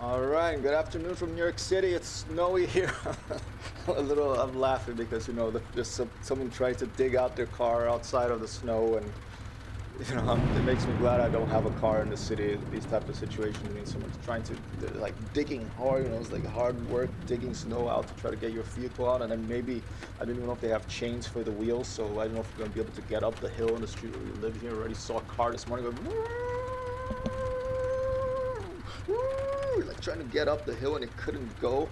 All right, good afternoon from New York City. It's snowy here. I'm laughing because someone tried to dig out their car outside of the snow, and it makes me glad I don't have a car in the city. These type of situations, I mean, someone's trying to like digging hard. It's like hard work digging snow out to try to get your vehicle out, and then maybe I don't even know if they have chains for the wheels, so I don't know if we're gonna be able to get up the hill in the street where we live here. I already saw a car this morning go. Like trying to get up the hill and it couldn't go.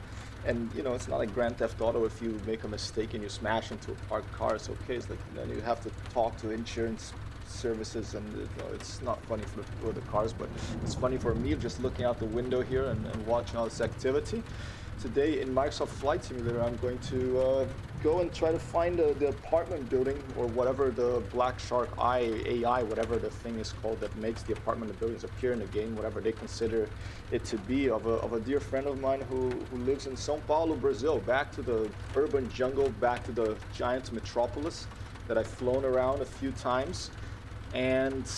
And it's not like Grand Theft Auto. If you make a mistake and you smash into a parked car, it's okay. It's like then you have to talk to insurance services, and it's not funny for the cars, but it's funny for me just looking out the window here and watching all this activity. Today in Microsoft Flight Simulator, I'm going to go and try to find the apartment building, or whatever the Black Shark AI, whatever the thing is called that makes the apartment buildings appear in the game, whatever they consider it to be, of a dear friend of mine who lives in São Paulo, Brazil, back to the urban jungle, back to the giant metropolis that I've flown around a few times. And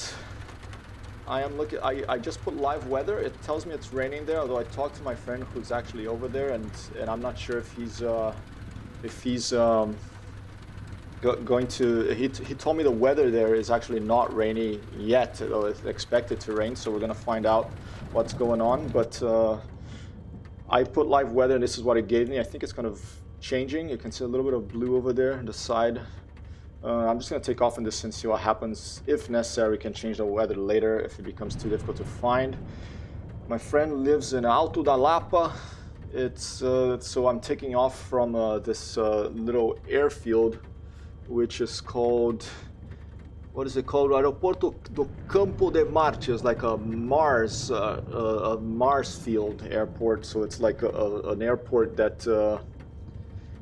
I am looking. I just put live weather. It tells me it's raining there. Although I talked to my friend who's actually over there, and I'm not sure if he's going to. He told me the weather there is actually not rainy yet. It's expected to rain, so we're gonna find out what's going on. But I put live weather, and this is what it gave me. I think it's kind of changing. You can see a little bit of blue over there on the side. I'm just going to take off in this and see what happens. If necessary, we can change the weather later if it becomes too difficult to find. My friend lives in Alto da Lapa. So I'm taking off from this little airfield, which is called, what is it called? Aeroporto do Campo de Marte. It's like a Mars field airport. So it's like an airport that.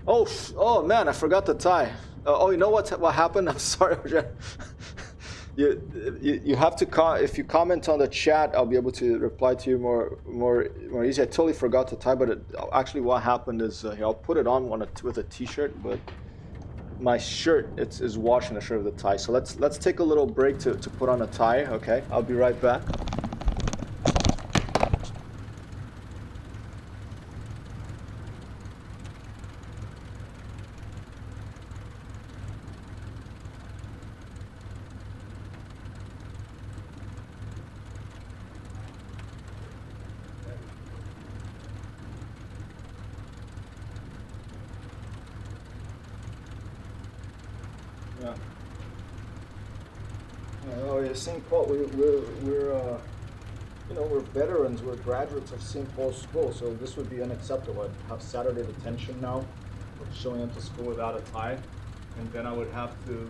Oh man, I forgot the tie. You know what happened? I'm sorry, you have to if you comment on the chat, I'll be able to reply to you more easy. I totally forgot the tie, but actually what happened is here, I'll put it on with a t-shirt, but my shirt is washing the shirt with the tie. So let's take a little break to put on a tie. Okay, I'll be right back. Yeah. Oh yeah, St. Paul. We're veterans. We're graduates of St. Paul School, so this would be unacceptable. I'd have Saturday detention now, showing up to school without a tie, and then I would have to,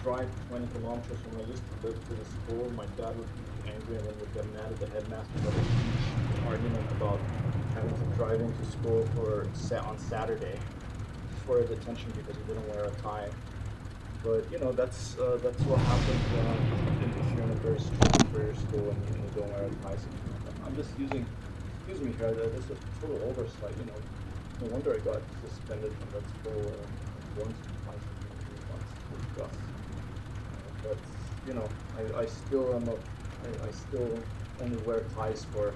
drive 20 kilometers from where I used to live to the school. My dad would be angry and then would get mad at the headmaster about a huge argument about having to drive into school on Saturday for a detention because he didn't wear a tie. But that's what happens if you're in a very strict career school and you don't wear a tie. I'm just using, excuse me here, this is a total oversight. No wonder I got suspended from that school once, twice, 3 months with Gus. But I still am I still only wear ties for.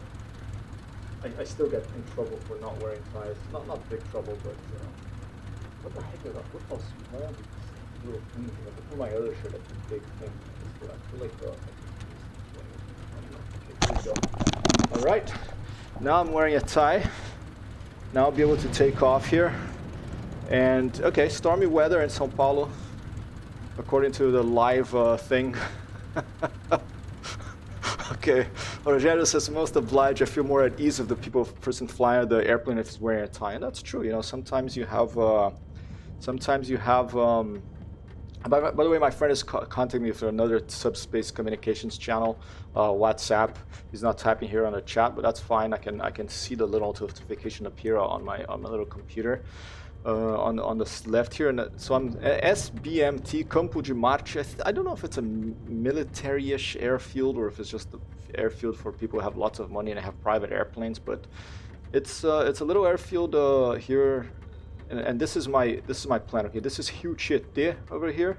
I still get in trouble for not wearing ties. Not big trouble, but what the heck is that? Look how small these little things are. Look at my other shirt. That's a big thing. I feel like okay, here we go. All right. Now I'm wearing a tie. Now I'll be able to take off here. And okay, stormy weather in São Paulo, according to the live thing. Okay, Rogério says, most obliged. I feel more at ease if the person flying the airplane if he's wearing a tie, and that's true. Sometimes you have, By the way, my friend is contacting me for another subspace communications channel, WhatsApp. He's not typing here on the chat, but that's fine. I can see the little notification appear on my little computer. On the left here, and so I'm SBMT Campo de Marte. I don't know if it's a military-ish airfield or if it's just an airfield for people who have lots of money and have private airplanes. But it's a little airfield here, and this is my plan. Okay, this is Rio Tietê over here.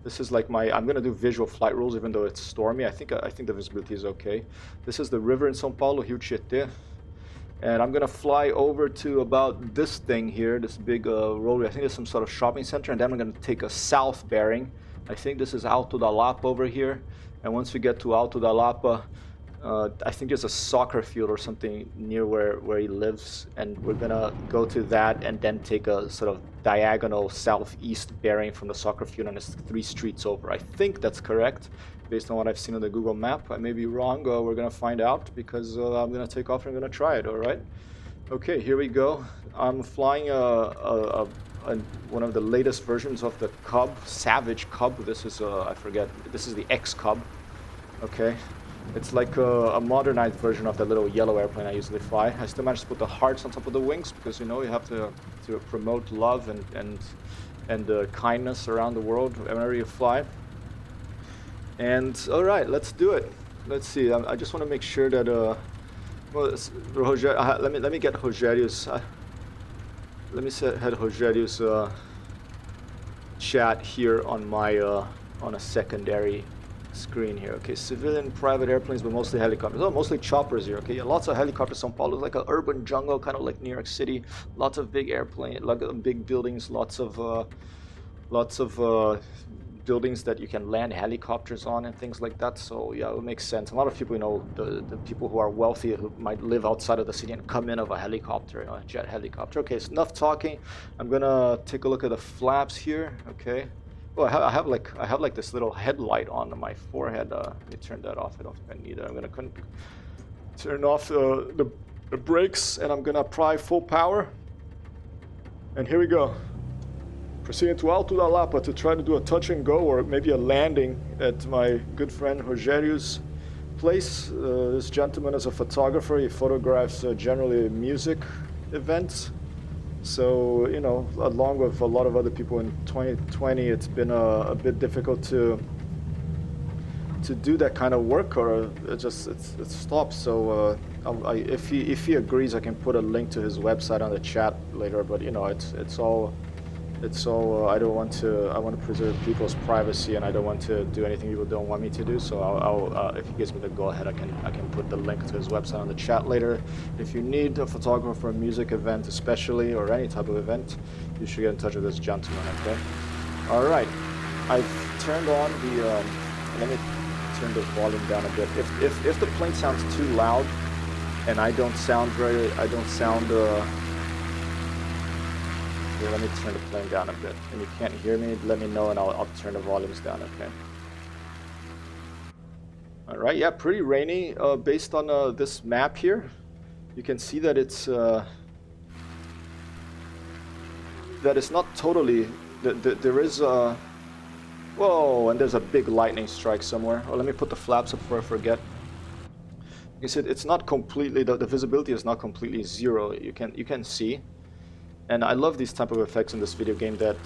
This is like I'm gonna do visual flight rules even though it's stormy. I think the visibility is okay. This is the river in São Paulo, Rio Tietê. And I'm gonna fly over to about this thing here, this big road. I think it's some sort of shopping center, and then I'm gonna take a south bearing. I think this is Alto da Lapa over here. And once we get to Alto da Lapa, I think there's a soccer field or something near where he lives, and we're gonna go to that and then take a sort of diagonal southeast bearing from the soccer field, and it's 3 streets over. I think that's correct, based on what I've seen on the Google map. I may be wrong. We're gonna find out because I'm gonna take off and I'm gonna try it. All right. Okay, here we go. I'm flying one of the latest versions of the Cub, Savage Cub. This is I forget. This is the X Cub. Okay. It's like a modernized version of the little yellow airplane I usually fly. I still managed to put the hearts on top of the wings because, you know, you have to promote love and kindness around the world whenever you fly. And all right, let's do it. Let's see. I just want to make sure that well, Rogério, let me get Rogério's. Let me head Rogério's chat here on my on a secondary screen here. Okay, civilian, private airplanes, but mostly helicopters. Oh, mostly choppers here. Okay, yeah, lots of helicopters. São Paulo is like an urban jungle, kind of like New York City. Lots of big airplanes, like big buildings. Lots of buildings that you can land helicopters on and things like that. So yeah, it makes sense. A lot of people, you know, the people who are wealthy who might live outside of the city and come in of a helicopter, you know, a jet helicopter. Okay, it's enough talking. I'm gonna take a look at the flaps here. Okay. Oh, I have like this little headlight on my forehead. Let me turn that off. I don't think I need it. I'm gonna turn off the brakes, and I'm gonna apply full power. And here we go. Proceeding to Alto da Lapa to try to do a touch and go, or maybe a landing at my good friend Rogério's place. This gentleman is a photographer. He photographs generally music events. So, you know, along with a lot of other people in 2020, it's been a bit difficult to do that kind of work, or it stops. So if he agrees, I can put a link to his website on the chat later. But you know, it's all I want to preserve people's privacy, and I don't want to do anything people don't want me to do. So I'll if he gives me the go ahead, I can put the link to his website on the chat later. If you need a photographer for a music event, especially, or any type of event, you should get in touch with this gentleman. Okay. All right. I've turned on the. Let me turn the volume down a bit. If the plane sounds too loud, and I don't sound. Let me turn the plane down a bit. And you can't hear me, let me know and I'll turn the volumes down, okay? All right, yeah, pretty rainy. Based on this map here, you can see that it's not totally. There is whoa, and there's a big lightning strike somewhere. Oh, let me put the flaps up before I forget. You see, it's not completely. The visibility is not completely zero. You can see. And I love these type of effects in this video game that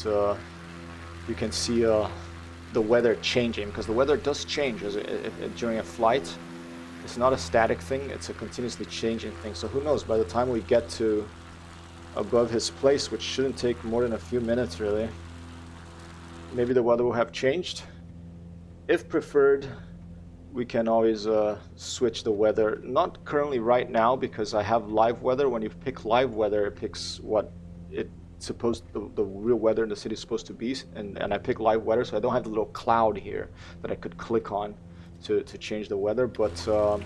you can see the weather changing, because the weather does change during a flight. It's not a static thing, it's a continuously changing thing. So who knows, by the time we get to above his place, which shouldn't take more than a few minutes really, maybe the weather will have changed. If preferred, we can always switch the weather. Not currently right now, because I have live weather. When you pick live weather, it picks what the real weather in the city is supposed to be, and I pick live weather, so I don't have the little cloud here that I could click on to change the weather. But you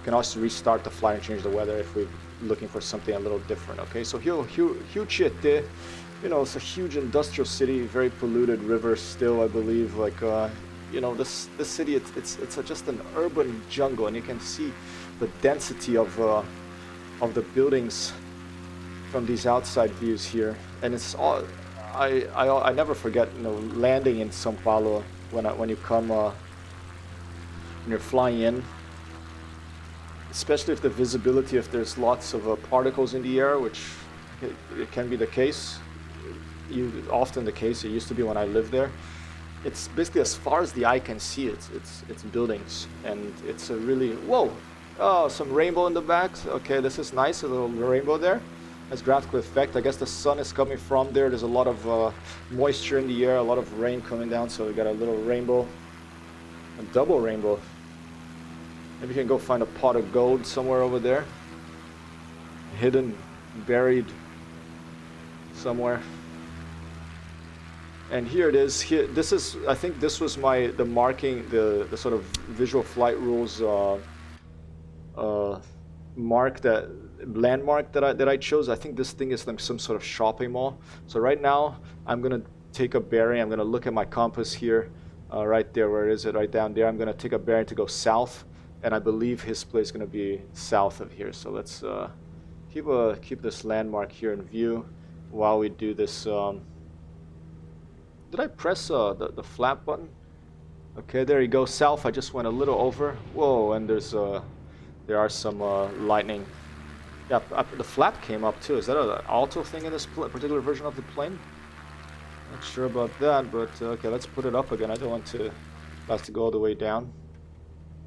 can also restart the flight and change the weather if we're looking for something a little different. Okay, so Rio Tietê, you know, it's a huge industrial city, very polluted river still, I believe. Like you know, this city, it's just an urban jungle, and you can see the density of the buildings from these outside views here. And it's all I never forget, you know, landing in São Paulo when you come when you're flying in, especially if the visibility, if there's lots of particles in the air, which it can be the case. Often the case. It used to be when I lived there. It's basically as far as the eye can see. It's buildings, and it's a really some rainbow in the back. Okay, this is nice, a little rainbow there. Nice graphical effect. I guess the sun is coming from there. There's a lot of moisture in the air, a lot of rain coming down, so we got a little rainbow, a double rainbow. Maybe you can go find a pot of gold somewhere over there. hidden, buried somewhere. And here it is. Here, this is. I think this was the marking, the sort of visual flight rules landmark that I chose. I think this thing is like some sort of shopping mall. So right now I'm gonna take a bearing. I'm gonna look at my compass here, right there. Where is it? Right down there. I'm gonna take a bearing to go south, and I believe his place is gonna be south of here. So let's keep this landmark here in view while we do this. Did I press the flap button? Okay, there you go. South. I just went a little over. Whoa, and there are some lightning. Yeah, the flap came up too. Is that an auto thing in this particular version of the plane? Not sure about that, but okay, let's put it up again. I don't want to have to go all the way down.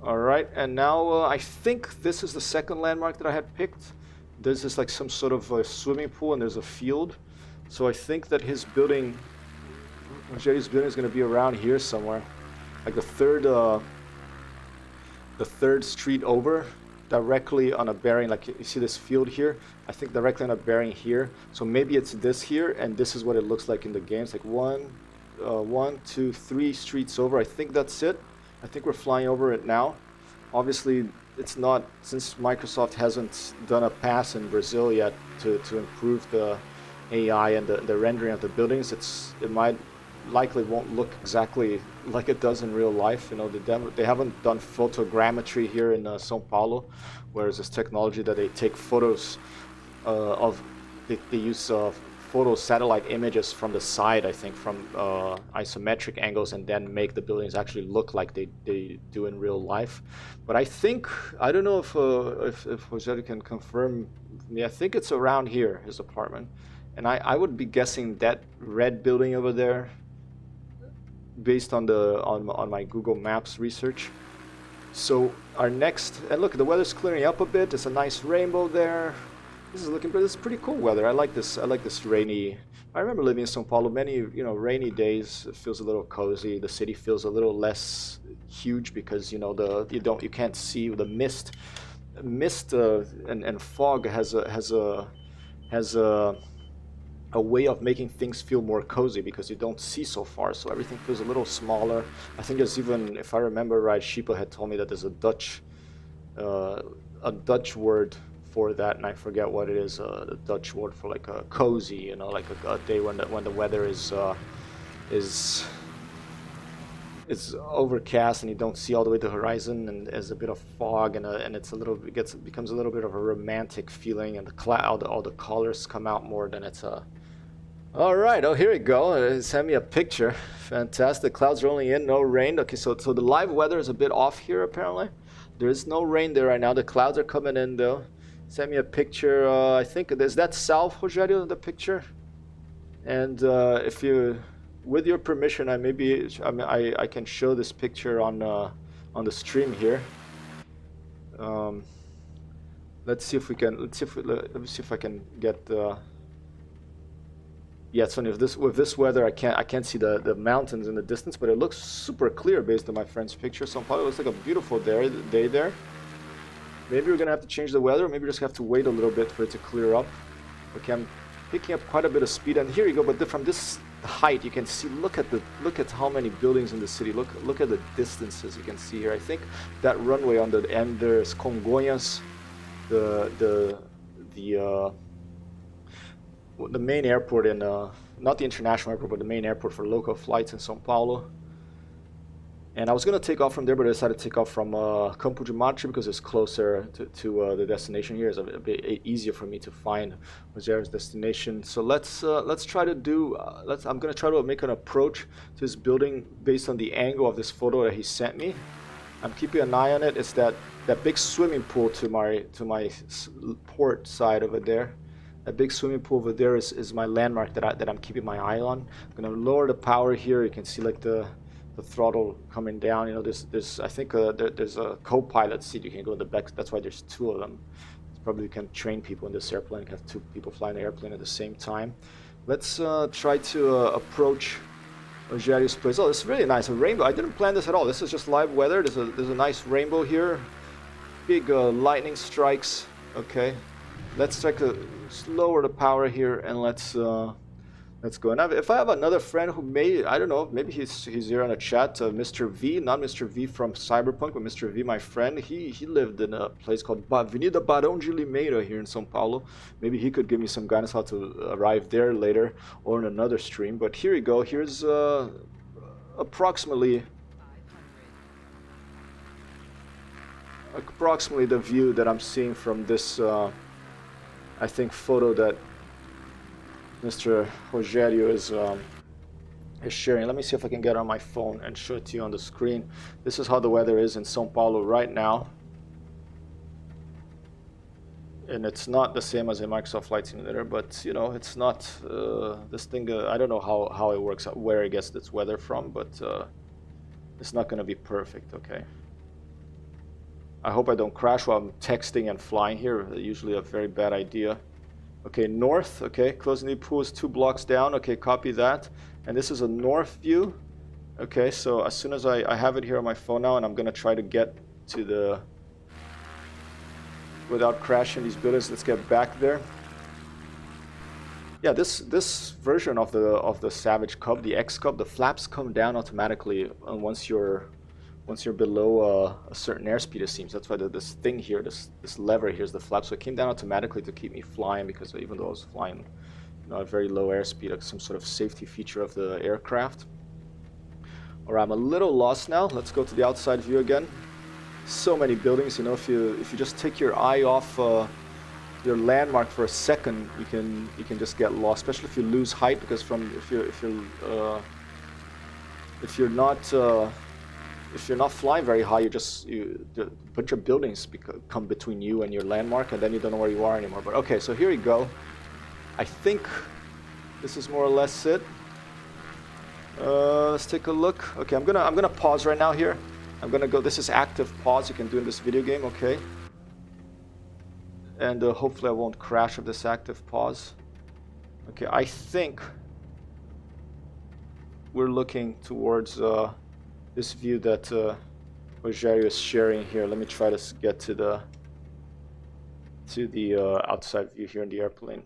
All right, and now I think this is the second landmark that I had picked. This is like some sort of a swimming pool, and there's a field. So I think that his building, Rogério's building, is going to be around here somewhere, like the third street over, directly on a bearing. Like you see this field here, I think directly on a bearing here. So maybe it's this here, and this is what it looks like in the game. It's like 1, 2, 3 streets over. I think that's it. I think we're flying over it now. Obviously, it's not, since Microsoft hasn't done a pass in Brazil yet to improve the AI and the rendering of the buildings. It might likely won't look exactly like it does in real life. You know, they haven't done photogrammetry here in São Paulo, whereas this technology that they take photos they use photo satellite images from the side, I think, from isometric angles, and then make the buildings actually look like they do in real life. But I think, I don't know if Rogério can confirm me, I think it's around here, his apartment. And I would be guessing that red building over there, based on my Google Maps research. So our next, and look, the weather's clearing up a bit. There's a nice rainbow there. This is pretty cool weather. I like this rainy. I remember living in São Paulo. Many rainy days. It feels a little cozy. The city feels a little less huge because you can't see the mist. Mist and fog has a way of making things feel more cozy because you don't see so far, so everything feels a little smaller. I think there's even, if I remember right, Shipa had told me that there's a Dutch word for that, and I forget what it is. The Dutch word for like a cozy, like a day when the weather is overcast and you don't see all the way to the horizon, and there's a bit of fog, and it becomes a little bit of a romantic feeling, and all the colors come out more than it's a. All right, oh, here we go. Send me a picture. Fantastic. Clouds rolling in, no rain. Okay, so the live weather is a bit off here apparently. There is no rain there right now. The clouds are coming in though. Send me a picture. I think is that south, Rogério, the picture. And if you, with your permission, I can show this picture on the stream here. Let's see if I can get the. Yeah, it's funny with this weather I can't see the mountains in the distance, but it looks super clear based on my friend's picture. So São Paulo looks like a beautiful day there. Maybe we're gonna have to change the weather. Maybe we just have to wait a little bit for it to clear up. Okay, I'm picking up quite a bit of speed, and here you go. But from this height, you can see. Look at how many buildings in the city. Look at the distances you can see here. I think that runway on the end there is Congonhas, the main airport in not the international airport, but the main airport for local flights in São Paulo. And I was going to take off from there, but I decided to take off from Campo de Marte because it's closer to the destination here. It's a bit easier for me to find Rogério's destination. So let's try to do. I'm going to try to make an approach to this building based on the angle of this photo that he sent me. I'm keeping an eye on it. It's that big swimming pool to my port side over there. That big swimming pool over there is my landmark that I'm keeping my eye on. I'm going to lower the power here. You can see like the throttle coming down. There's I think there's a co-pilot seat you can go in the back. That's why there's two of them. Probably you can train people in this airplane. Have two people flying the airplane at the same time. Let's try to approach Rogério's place. Oh, this is really nice. A rainbow. I didn't plan this at all. This is just live weather. There's a nice rainbow here. Big lightning strikes. Okay. let's try to lower the power here and let's go. And if I have another friend who may, I don't know, maybe he's here on the chat, Mr. V, not Mr. V from Cyberpunk, but Mr. V, my friend. He lived in a place called Avenida Barão de Limeira here in São Paulo. Maybe he could give me some guidance how to arrive there later or in another stream. But here you go. Here's approximately the view that I'm seeing from this, I think, photo that Mr. Rogério is sharing. Let me see if I can get on my phone and show it to you on the screen. This is how the weather is in São Paulo right now. And it's not the same as a Microsoft Flight Simulator, but you know, it's not this thing. I don't know how it works, where it gets its weather from, but it's not going to be perfect, okay? I hope I don't crash while I'm texting and flying here. Usually a very bad idea. Okay, north, okay, closing the pool is 2 blocks down, okay, copy that. And this is a north view. Okay, so as soon as I have it here on my phone now, and I'm gonna try to get to the, without crashing these buildings, let's get back there. Yeah, this version of the Savage Cub, the X Cub, the flaps come down automatically once you're below a certain airspeed, it seems. That's why this thing here, this lever here is the flap. So it came down automatically to keep me flying, because even though I was flying, you know, at very low airspeed, like some sort of safety feature of the aircraft. All right, I'm a little lost now. Let's go to the outside view again. So many buildings, you know. If you just take your eye off your landmark for a second, you can just get lost, especially if you lose height, because if you're not flying very high, a bunch of buildings come between you and your landmark, and then you don't know where you are anymore. But okay, so here we go. I think this is more or less it. Let's take a look. Okay, I'm gonna pause right now here. I'm gonna go. This is active pause. You can do in this video game, okay? And hopefully I won't crash with this active pause. Okay, I think we're looking towards this view that Rogério is sharing here. Let me try to get to the outside view here in the airplane.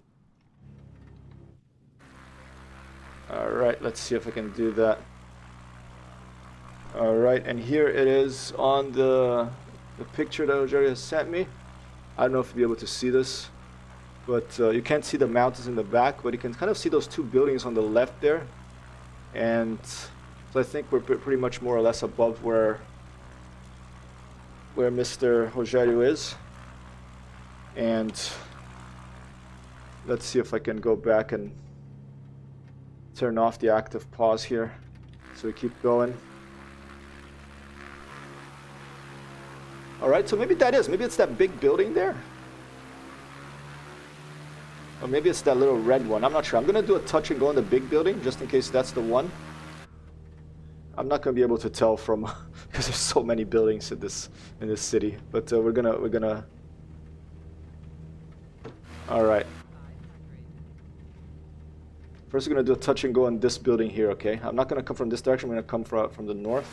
All right, let's see if I can do that. All right, and here it is on the picture that Rogério has sent me. I don't know if you'll be able to see this, but you can't see the mountains in the back, but you can kind of see those 2 buildings on the left there. And so I think we're pretty much more or less above where Mr. Rogério is. And let's see if I can go back and turn off the active pause here, so we keep going. All right, so maybe it's that big building there. Or maybe it's that little red one. I'm not sure. I'm gonna do a touch and go in the big building just in case that's the one. I'm not gonna be able to tell from because there's so many buildings in this city. But we're gonna. All right. First, we're gonna do a touch and go in this building here. Okay. I'm not gonna come from this direction. I'm gonna come from the north.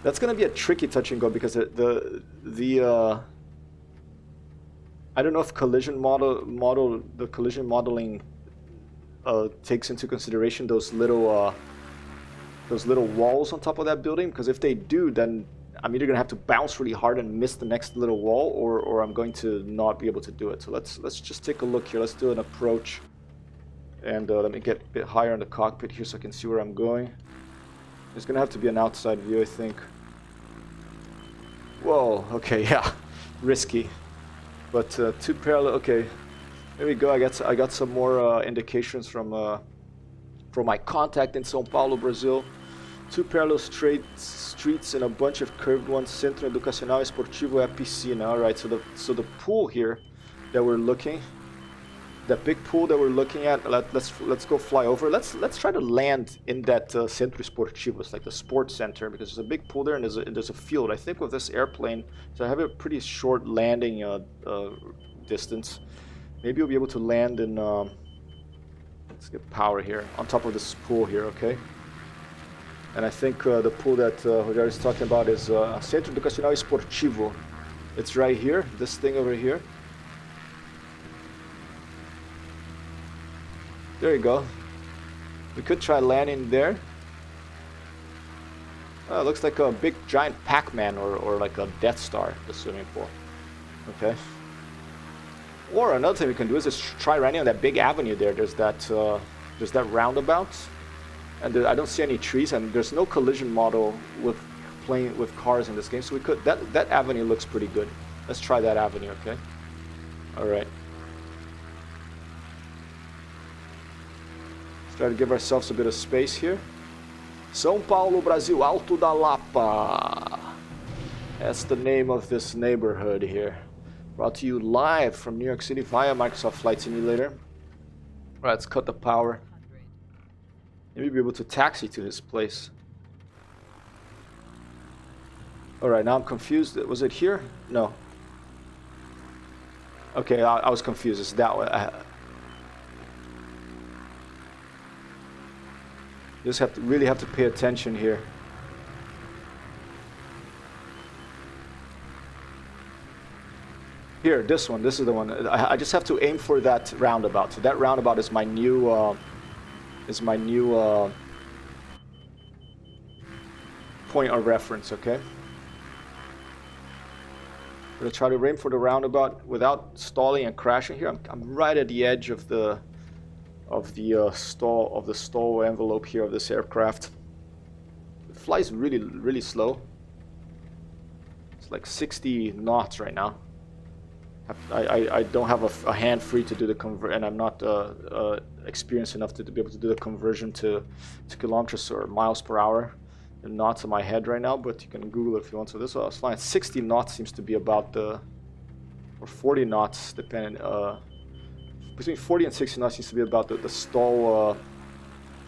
That's gonna be a tricky touch and go because I don't know if collision modeling takes into consideration those little walls on top of that building, because if they do, then I'm either gonna have to bounce really hard and miss the next little wall, or I'm going to not be able to do it. So let's just take a look here. Let's do an approach, and let me get a bit higher in the cockpit here so I can see where I'm going. It's gonna have to be an outside view, I think. Whoa, okay, yeah, risky. But 2 parallel, okay, there we go. I got some more indications from my contact in São Paulo, Brazil. 2 parallel straight streets and a bunch of curved ones. Centro Educacional Esportivo é a piscina. All right, so the pool here that we're looking, that big pool that we're looking at. Let's go fly over. Let's try to land in that Centro Esportivo. It's like the sports center, because there's a big pool there and there's a field. I think with this airplane, so I have a pretty short landing distance. Maybe we'll be able to land in. Let's get power here on top of this pool here, okay? And I think the pool that Rogério is talking about is Centro Educacional Esportivo It's right here, this thing over here. There you go. We could try landing there. Oh, it looks like a big giant Pac-Man or like a Death Star, the swimming pool. Okay. Or another thing we can do is just try landing on that big avenue there. There's that roundabout, and I don't see any trees, and there's no collision model with playing with cars in this game, so we could that avenue looks pretty good. Let's try that avenue, okay? All right. Let's try to give ourselves a bit of space here. São Paulo, Brasil, Alto da Lapa. That's the name of this neighborhood here. Brought to you live from New York City via Microsoft Flight Simulator. All right, let's cut the power. Maybe be able to taxi to his place. All right, now I'm confused. Was it here? No. Okay, I was confused. It's that way. You just really have to pay attention here. Here, this one. This is the one. I just have to aim for that roundabout. So that roundabout is my new point of reference. Okay. I'm gonna try to aim for the roundabout without stalling and crashing here. I'm right at the edge of the stall envelope here of this aircraft. It flies really slow. It's like 60 knots right now. I don't have a hand free to do the and I'm not experienced enough to be able to do the conversion to kilometers or miles per hour in knots in my head right now, but you can Google it if you want. So this one I was flying 60 knots seems to be about or 40 knots depending, between 40 and 60 knots seems to be about the stall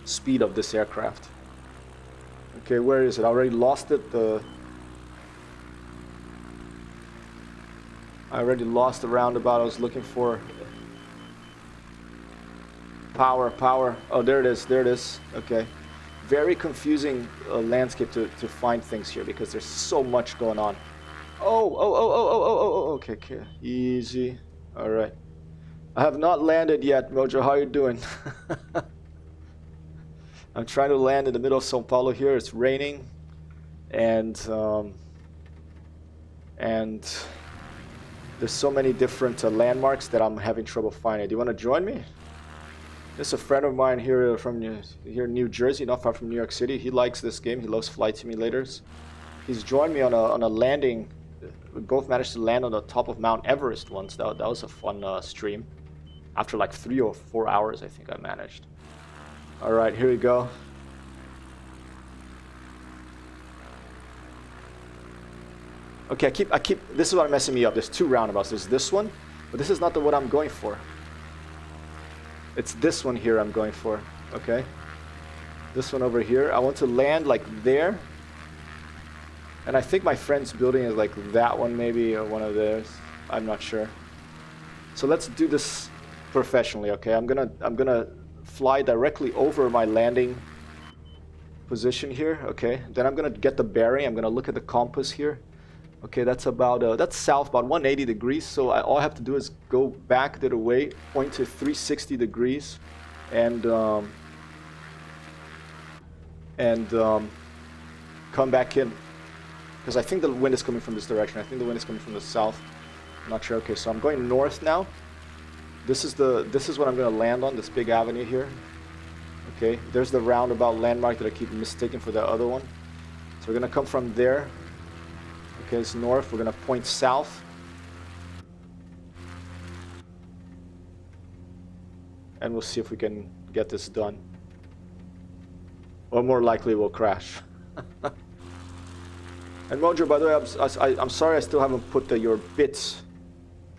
speed of this aircraft. Okay, where is it? I already lost it. I already lost the roundabout I was looking for. Power. Oh, there it is. Okay. Very confusing landscape to find things here because there's so much going on. Oh. Okay. Easy. All right. I have not landed yet, Mojo. How are you doing? I'm trying to land in the middle of São Paulo here. It's raining. And there's so many different landmarks that I'm having trouble finding. Do you want to join me? There's a friend of mine here from New Jersey, not far from New York City. He likes this game. He loves flight simulators. He's joined me on a landing. We both managed to land on the top of Mount Everest once. That was a fun stream. After like 3 or 4 hours, I think I managed. All right, here we go. Okay, I keep. This is what messing me up. There's two roundabouts. There's this one, but this is not what I'm going for. It's this one here I'm going for. Okay. This one over here. I want to land like there. And I think my friend's building is like that one maybe, or one of theirs. I'm not sure. So let's do this professionally. Okay. I'm gonna fly directly over my landing position here. Okay. Then I'm gonna get the bearing. I'm gonna look at the compass here. Okay, that's about that's south, about 180 degrees. So all I have to do is go back the other way, point to 360 degrees, and come back in. Because I think the wind is coming from this direction. I think the wind is coming from the south. I'm not sure. Okay, so I'm going north now. This is what I'm going to land on, this big avenue here. Okay, there's the roundabout landmark that I keep mistaking for the other one. So we're going to come from there. Okay, it's north. We're going to point south. And we'll see if we can get this done. Or more likely we'll crash. And Mojo, by the way, I'm sorry I still haven't put your bits.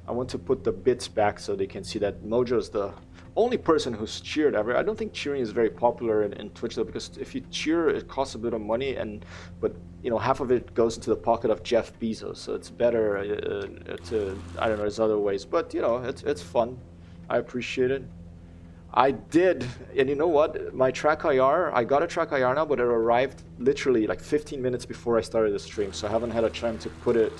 I want to put the bits back so they can see that Mojo is the only person who's cheered ever. I don't think cheering is very popular in Twitch though, because if you cheer, it costs a bit of money, but you know, half of it goes into the pocket of Jeff Bezos. So it's better I don't know, there's other ways, but you know, it's fun. I appreciate it. I did, and you know what? My track IR, I got a track IR now, but it arrived literally like 15 minutes before I started the stream, so I haven't had a chance to put it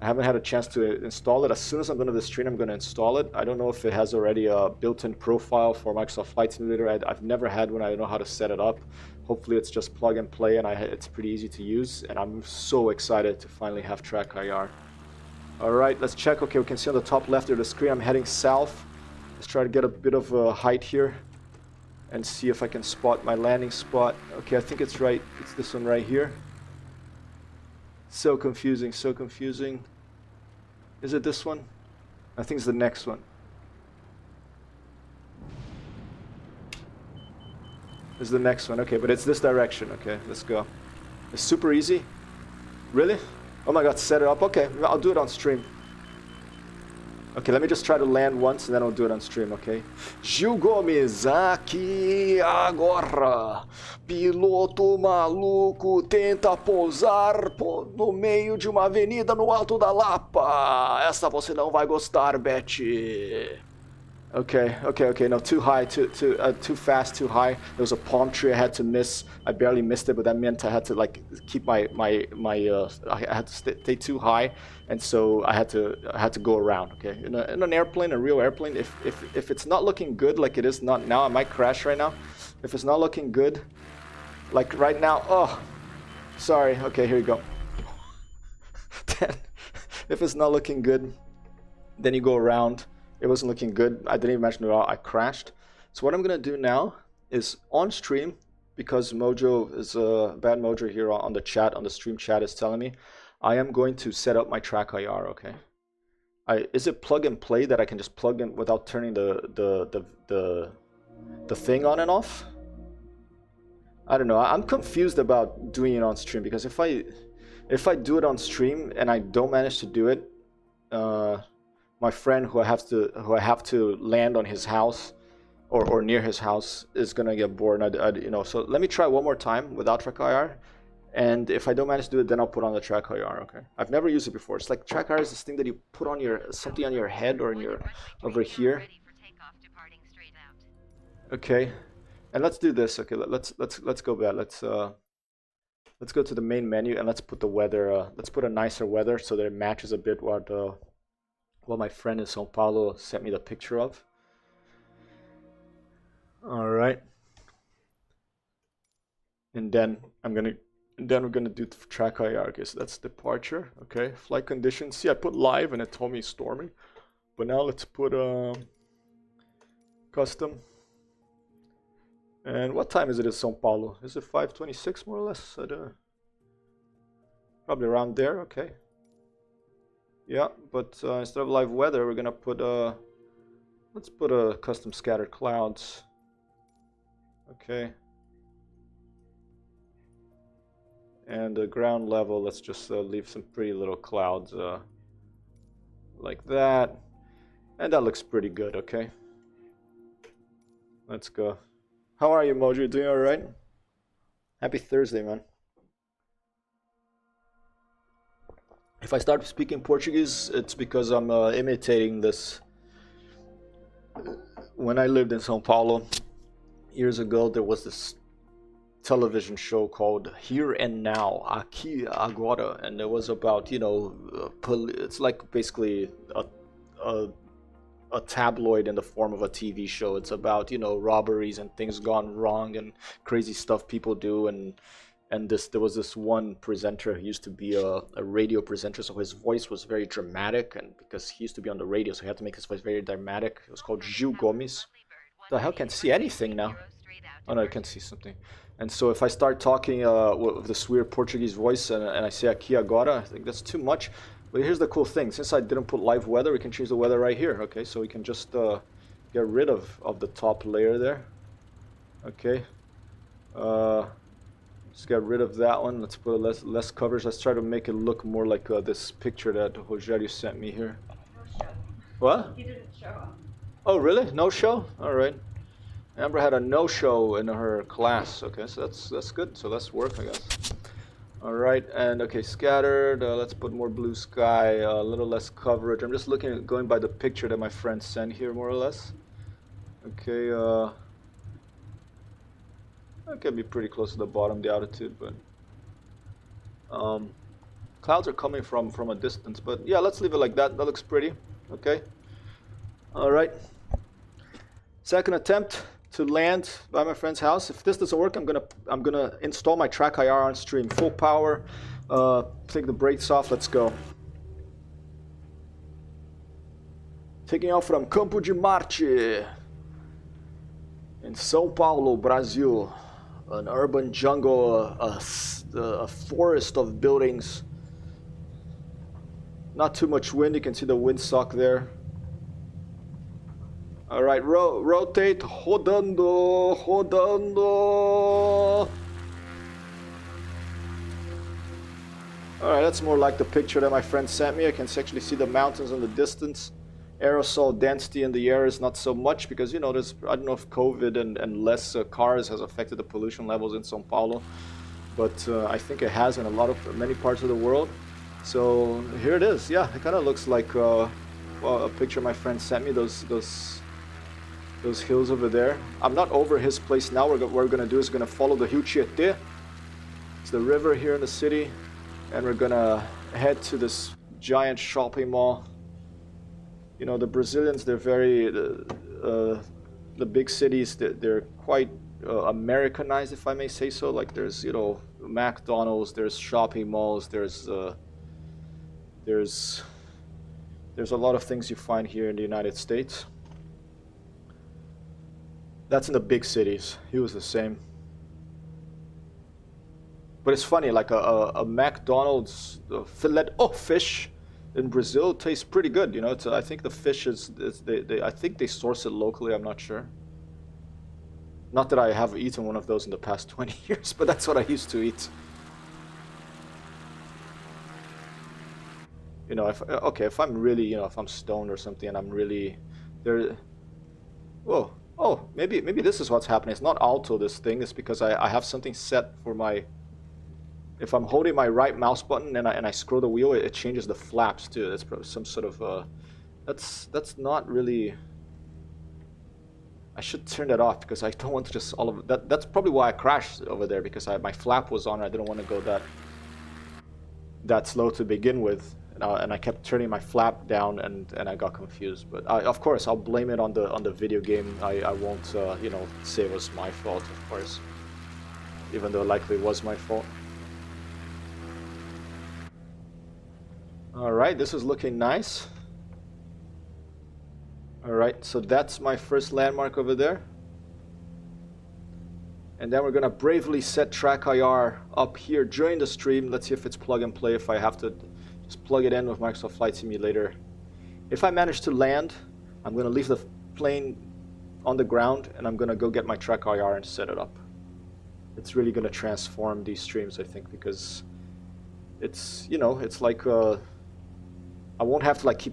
I haven't had a chance to install it. As soon as I'm done with this stream, I'm going to install it. I don't know if it has already a built-in profile for Microsoft Flight Simulator. I've never had one. I don't know how to set it up. Hopefully it's just plug and play, and it's pretty easy to use. And I'm so excited to finally have track IR. All right, let's check. Okay, we can see on the top left of the screen, I'm heading south. Let's try to get a bit of height here and see if I can spot my landing spot. Okay, I think it's right. It's this one right here. So confusing, so confusing. Is it this one? I think it's the next one. This is the next one. Okay, but it's this direction. Okay, let's go. It's super easy. Really? Oh my god, set it up. Okay, I'll do it on stream. Okay, let me just try to land once and then I'll do it on stream, okay? Gil Gomes, aqui agora. Piloto maluco tenta pousar no meio de uma avenida no Alto da Lapa. Essa você não vai gostar, Betty. Okay. No, too high, too fast, too high. There was a palm tree I had to miss. I barely missed it, but that meant I had to like keep my I had to stay too high, and so I had to go around. Okay, in an airplane, a real airplane, if it's not looking good like it is not now, I might crash right now. If it's not looking good, like right now, oh, sorry. Okay, here you go. If it's not looking good, then you go around. It wasn't looking good. I didn't even mention it at all. I crashed. So what I'm going to do now is on stream, because Mojo is bad Mojo here on the chat, on the stream chat is telling me, I am going to set up my track IR, okay? Is it plug and play that I can just plug in without turning the thing on and off? I don't know. I'm confused about doing it on stream, because if I do it on stream and I don't manage to do it, my friend who I have to land on his house or near his house is gonna get bored. You know, so let me try one more time without track IR, and if I don't manage to do it, then I'll put on the track IR. Okay, I've never used it before. It's like track IR is this thing that you put on something on your head or in your over here. Okay, and let's do this. Okay, let's go back. Let's go to the main menu and let's put the weather. Let's put a nicer weather so that it matches a bit what my friend in São Paulo sent me the picture of. All right, and then we're gonna do track IR. Okay, so that's departure. Okay, flight conditions. See, I put live and it told me stormy, but now let's put custom. And what time is it in São Paulo? Is it 5:26 more or less? Probably around there. Okay. Yeah, but instead of live weather, we're gonna put let's put a custom scattered clouds. Okay. And the ground level, let's just leave some pretty little clouds like that. And that looks pretty good, okay? Let's go. How are you, Mojo? You doing alright? Happy Thursday, man. If I start speaking Portuguese, it's because I'm imitating this. When I lived in São Paulo years ago, there was this television show called Here and Now, Aqui Agora, and it was about, you know, it's like basically a tabloid in the form of a TV show. It's about, you know, robberies and things gone wrong and crazy stuff people do, and there was this one presenter who used to be a radio presenter, so his voice was very dramatic, and because he used to be on the radio, so he had to make his voice very dramatic. It was called Gil Gomes. The hell, can't see anything now. Oh no, I can see something. And so if I start talking with this weird Portuguese voice and I say aqui agora, I think that's too much. But here's the cool thing. Since I didn't put live weather, we can change the weather right here. Okay, so we can just get rid of the top layer there. Okay. Let's get rid of that one. Let's put less coverage. Let's try to make it look more like this picture that Rogério sent me here. No show. What? He didn't show up. Oh, really? No show? All right. Amber had a no-show in her class. Okay, so that's good. So let's work, I guess. All right, and okay, scattered. Let's put more blue sky, a little less coverage. I'm just going by the picture that my friend sent here, more or less. Okay, that can be pretty close to the bottom, the altitude, but Clouds are coming from a distance, but yeah, let's leave it like that. That looks pretty. Okay. All right. Second attempt to land by my friend's house. If this doesn't work, I'm gonna install my track IR on stream. Full power. Take the brakes off. Let's go. Taking off from Campo de Marte in São Paulo, Brazil. An urban jungle, a forest of buildings. Not too much wind. You can see the windsock there. All right, rotate, rodando, rodando. All right, that's more like the picture that my friend sent me. I can actually see the mountains in the distance. Aerosol density in the air is not so much because, you know, there's, I don't know if COVID and less cars has affected the pollution levels in São Paulo, but I think it has in many parts of the world. So here it is. Yeah, it kind of looks like well, a picture my friend sent me. Those hills over there. I'm not over his place now. What we're gonna do is gonna follow the Rio Tietê. It's the river here in the city, and we're gonna head to this giant shopping mall. You know, the Brazilians, they're very the big cities. They're quite Americanized, if I may say so. Like there's, you know, McDonald's, there's shopping malls, there's a lot of things you find here in the United States. That's in the big cities. He was the same. But it's funny, like a McDonald's fillet of fish in Brazil tastes pretty good. You know, I think the fish I think they source it locally. I'm not sure. Not that I have eaten one of those in the past 20 years, but that's what I used to eat. You know, if I'm really, you know, if I'm stoned or something and I'm really there. Whoa. Oh, maybe this is what's happening. It's not auto, this thing. It's because I have something set for my... If I'm holding my right mouse button and I scroll the wheel, it changes the flaps too. That's probably some sort of... That's not really... I should turn that off because I don't want to just all of that. That's probably why I crashed over there, because my flap was on. I didn't want to go that slow to begin with. And I kept turning my flap down, and I got confused. But of course, I'll blame it on the video game. I won't, you know, say it was my fault, of course, even though likely it was my fault. All right, this is looking nice. All right, so that's my first landmark over there. And then we're gonna bravely set track IR up here during the stream. Let's see if it's plug and play, if I have to just plug it in with Microsoft Flight Simulator. If I manage to land, I'm gonna leave the plane on the ground and I'm gonna go get my track IR and set it up. It's really gonna transform these streams, I think, because it's, you know, it's like I won't have to like keep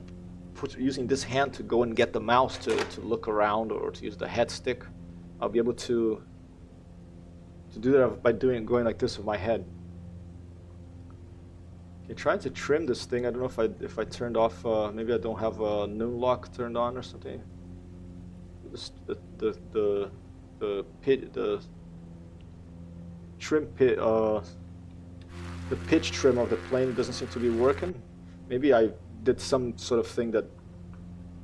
using this hand to go and get the mouse to look around, or to use the head stick. I'll be able to do that by going like this with my head. Okay, trying to trim this thing. I don't know if I turned off. Maybe I don't have a noon lock turned on or something. The trim pit. The pitch trim of the plane doesn't seem to be working. Maybe I did some sort of thing that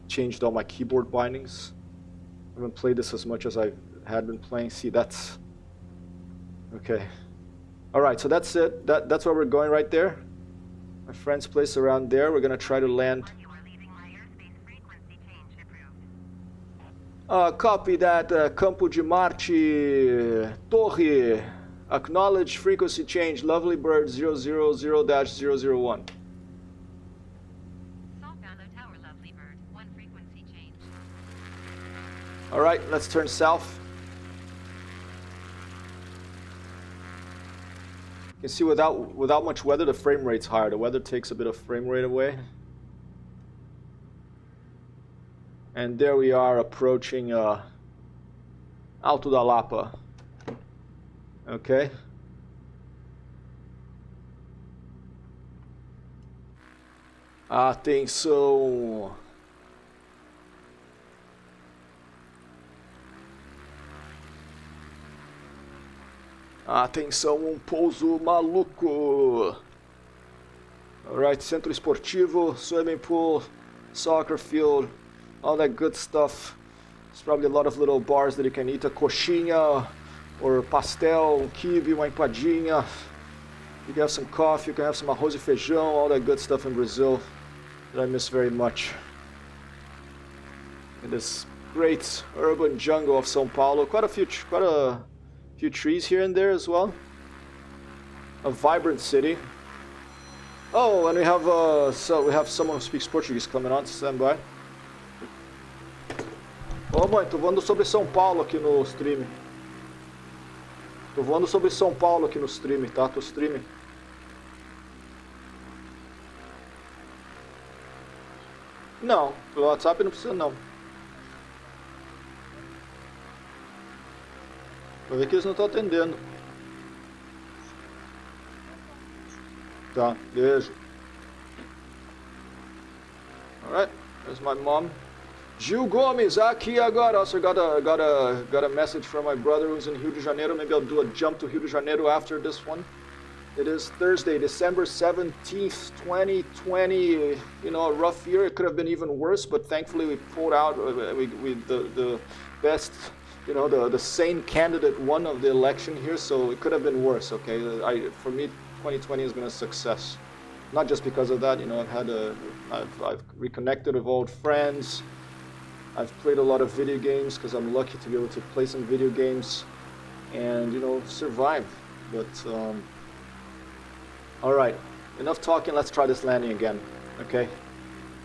changed all my keyboard bindings. I haven't played this as much as I had been playing. See, that's okay. All right, so that's it. That's where we're going right there. My friend's place around there. We're gonna try to land. Copy that. Campo de Marte, Torre. Acknowledge frequency change. Lovely bird 000-001. All right, let's turn south. You can see without much weather, the frame rate's higher. The weather takes a bit of frame rate away. And there we are approaching Alto da Lapa. Okay. Atenção. Atenção, pouso maluco. Alright, Centro Esportivo, swimming pool, soccer field, all that good stuff. There's probably a lot of little bars that you can eat, a coxinha, or pastel, quibe, uma empadinha. You can have some coffee, you can have some arroz e feijão, all that good stuff in Brazil that I miss very much. In this great urban jungle of São Paulo, quite a few trees here and there as well. A vibrant city. Oh, and we have someone who speaks Portuguese coming on to stand by. Ô mãe, tô voando sobre São Paulo aqui no stream. Tô voando sobre São Paulo aqui no stream, tá? Tô streaming. Não, pelo WhatsApp não precisa não. Vou ver que eles não estão atendendo. Tá, beijo. Alright, there's my mom. Gil Gomes, aqui agora. Also got a message from my brother who's in Rio de Janeiro. Maybe I'll do a jump to Rio de Janeiro after this one. It is Thursday, December 17th, 2020. You know, a rough year. It could have been even worse, but thankfully we pulled out. The best, you know, the sane candidate won of the election here. So it could have been worse. Okay, for me, 2020 has been a success. Not just because of that. You know, I've reconnected with old friends. I've played a lot of video games because I'm lucky to be able to play some video games and, you know, survive. But, all right, enough talking. Let's try this landing again, okay?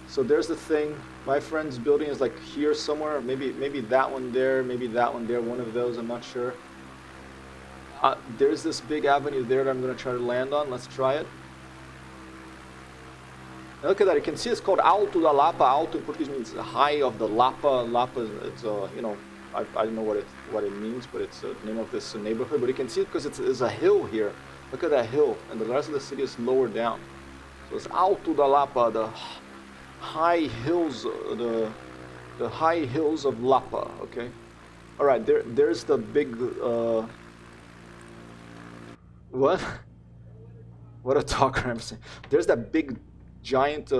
So there's the thing. My friend's building is like here somewhere. Maybe that one there, maybe that one there, one of those, I'm not sure. There's this big avenue there that I'm going to try to land on. Let's try it. Now look at that, you can see it's called Alto da Lapa. Alto in Portuguese means high of the Lapa. Lapa, it's you know, I don't know what it means, but it's the name of this neighborhood. But you can see it because it's a hill here. Look at that hill, and the rest of the city is lower down. So it's Alto da Lapa, the high hills, the high hills of Lapa. Okay, all right. There's the big what? What a talker I'm saying. There's that big giant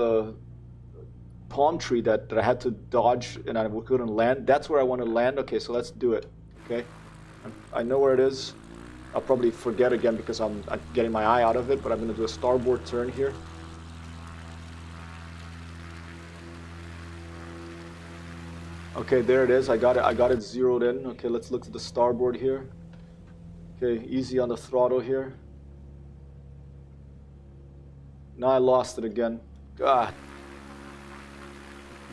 palm tree that I had to dodge and I couldn't land. That's where I want to land. Okay, so let's do it. Okay, I know where it is. I'll probably forget again because I'm getting my eye out of it, but I'm going to do a starboard turn here. Okay, there it is. I got it zeroed in. Okay, let's look at the starboard here. Okay, easy on the throttle here. Now I lost it again. God.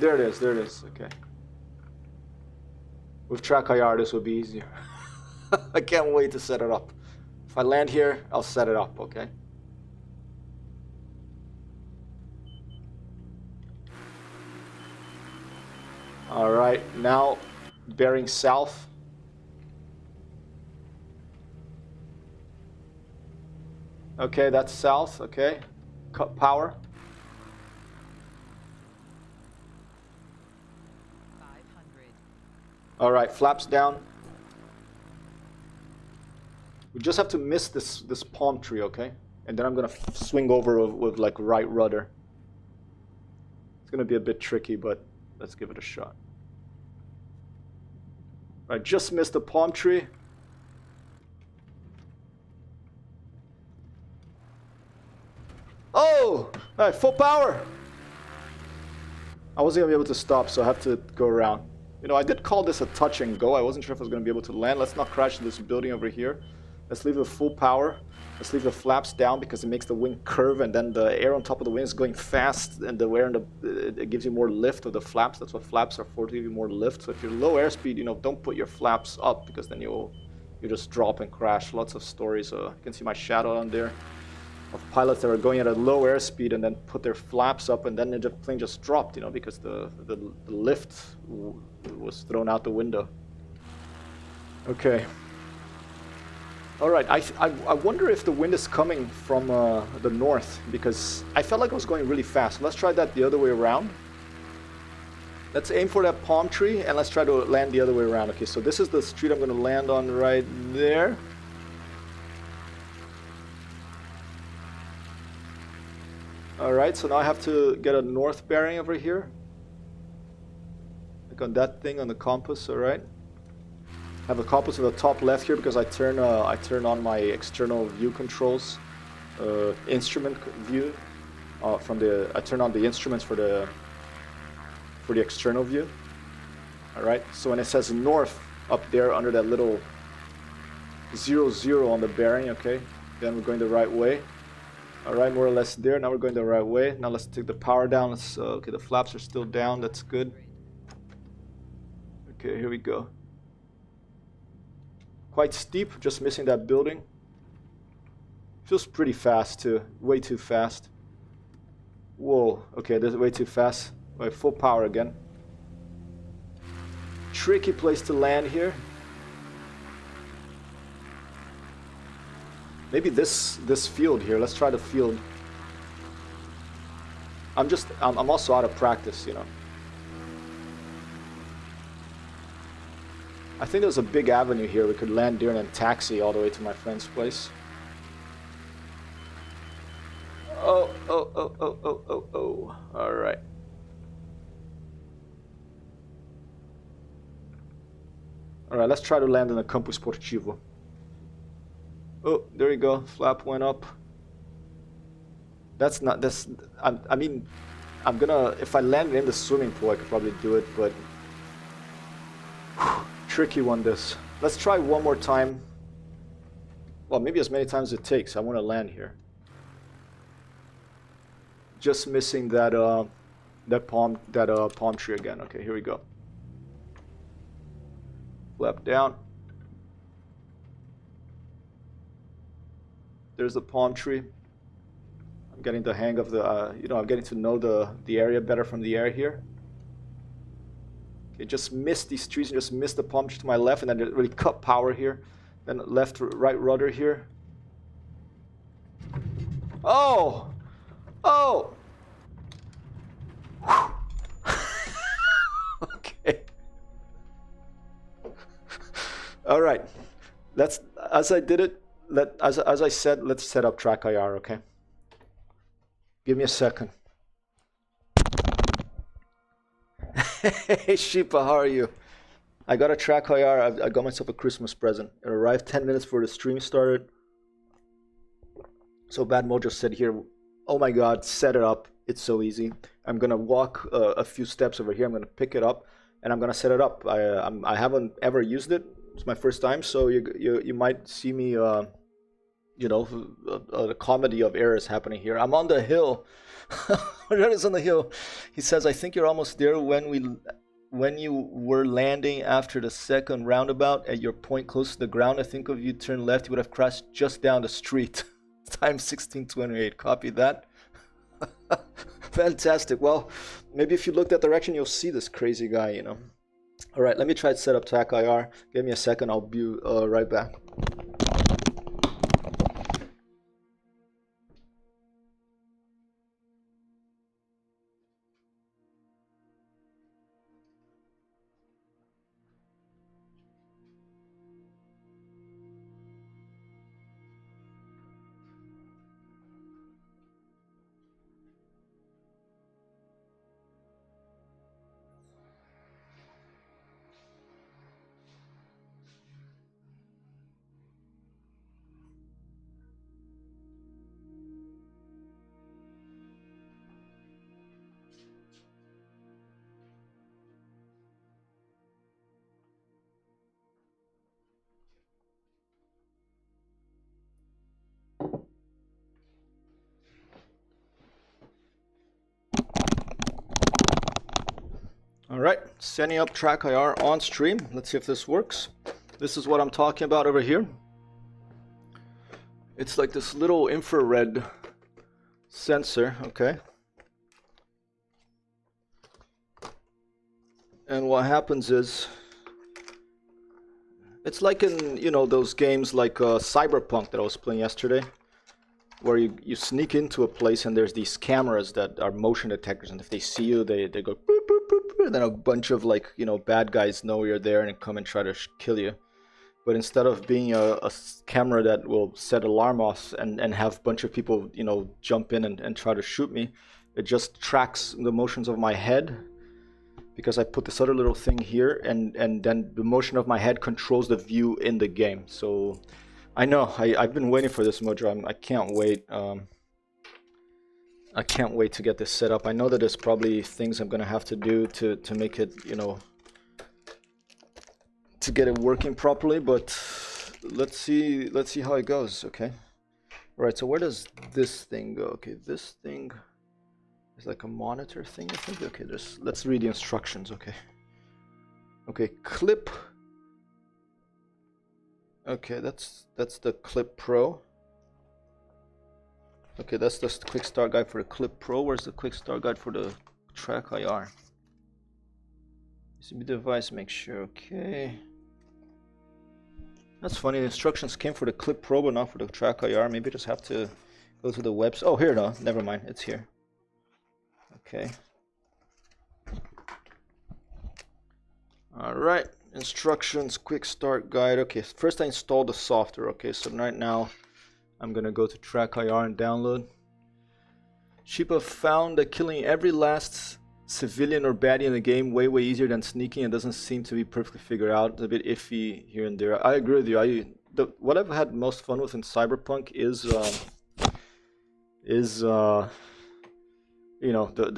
There it is, okay. With track IR, this would be easier. I can't wait to set it up. If I land here, I'll set it up, okay? All right, now bearing south. Okay, that's south, okay. Cut power. 500. All right, flaps down. We just have to miss this palm tree, okay? And then I'm gonna swing over with like right rudder. It's gonna be a bit tricky, but let's give it a shot. All right, just missed the palm tree. Oh! All right, full power! I wasn't gonna be able to stop, so I have to go around. You know, I did call this a touch and go. I wasn't sure if I was gonna be able to land. Let's not crash this building over here. Let's leave it full power. Let's leave the flaps down because it makes the wing curve, and then the air on top of the wing is going fast, and the air it gives you more lift of the flaps. That's what flaps are for, to give you more lift. So if you're low airspeed, you know, don't put your flaps up because then you just drop and crash. Lots of stories. You can see my shadow on there of pilots that were going at a low airspeed and then put their flaps up, and then the plane just dropped, you know, because the lift was thrown out the window. Okay. All right, I wonder if the wind is coming from the north, because I felt like it was going really fast. Let's try that the other way around. Let's aim for that palm tree and let's try to land the other way around. Okay, so this is the street I'm going to land on right there. Alright, so now I have to get a north bearing over here. Like on that thing on the compass, alright. Have a compass in the top left here because I turn on my external view controls, instrument view. I turn on the instruments for the external view. Alright, so when it says north up there under that little 00 on the bearing, okay, then we're going the right way. Alright, more or less there. Now we're going the right way. Now let's take the power down. Let's okay, the flaps are still down. That's good. Okay, here we go. Quite steep, just missing that building. Feels pretty fast too. Way too fast. Whoa, okay, this is way too fast. Right, full power again. Tricky place to land here. Maybe this field here. Let's try the field. I'm also out of practice, you know. I think there's a big avenue here. We could land there and then taxi all the way to my friend's place. Oh. All right. All right, let's try to land in a Campo Esportivo. Oh, there you go. Flap went up. That's not this. I mean, I'm gonna. If I landed in the swimming pool, I could probably do it, but tricky one. This. Let's try one more time. Well, maybe as many times as it takes. I want to land here. Just missing that palm tree again. Okay, here we go. Flap down. There's the palm tree. I'm getting the hang of the, I'm getting to know the area better from the air here. Okay, just missed these trees and just missed the palm tree to my left, and then really cut power here. Then left, right rudder here. Oh! Oh! Okay. All right. Let's, as I did it, as I said, let's set up track IR, okay? Give me a second. Hey, Shipa, how are you? I got a track IR. I got myself a Christmas present. It arrived 10 minutes before the stream started. So Bad Mojo said here, oh my God, set it up. It's so easy. I'm going to walk a few steps over here. I'm going to pick it up, and I'm going to set it up. I haven't ever used it. It's my first time, so you might see me, a comedy of errors happening here. I'm on the hill. Rogério's on the hill. He says, I think you're almost there when you were landing after the second roundabout at your point close to the ground. I think if you turned left, you would have crashed just down the street. Time 16:28. Copy that. Fantastic. Well, maybe if you look that direction, you'll see this crazy guy, you know. All right, let me try to set up TAC IR. Give me a second. I'll be right back. All right, setting up track IR on stream. Let's see if this works. This is what I'm talking about over here. It's like this little infrared sensor, okay? And what happens is, it's like in, those games like Cyberpunk that I was playing yesterday, where you sneak into a place and there's these cameras that are motion detectors, and if they see you, they go boop, boop, boop, boop, and then a bunch of bad guys know you're there and come and try to kill you. But instead of being a camera that will set alarm off and have a bunch of people, jump in and try to shoot me, it just tracks the motions of my head, because I put this other little thing here, and then the motion of my head controls the view in the game. So I know I've been waiting for this, Mojo. I can't wait. I can't wait to get this set up. I know that there's probably things I'm gonna have to do to make it, to get it working properly, but let's see how it goes. Okay. All right, so where does this thing go? Okay, this thing is like a monitor thing, I think. Okay, let's read the instructions. Okay, clip. Okay, that's the Clip Pro. Okay, that's the quick start guide for the Clip Pro. Where's the quick start guide for the Track IR? PCB device, make sure. Okay. That's funny, the instructions came for the Clip Pro but not for the Track IR. Maybe I just have to go to the website. Oh, here, no, never mind, it's here. Okay. Alright, instructions, quick start guide. Okay, first I installed the software. Okay, so right now I'm gonna go to Track IR and download. Sheepa found that killing every last civilian or baddie in the game way easier than sneaking, and doesn't seem to be perfectly figured out. It's a bit iffy here and there. I agree with you. What I've had most fun with in Cyberpunk is the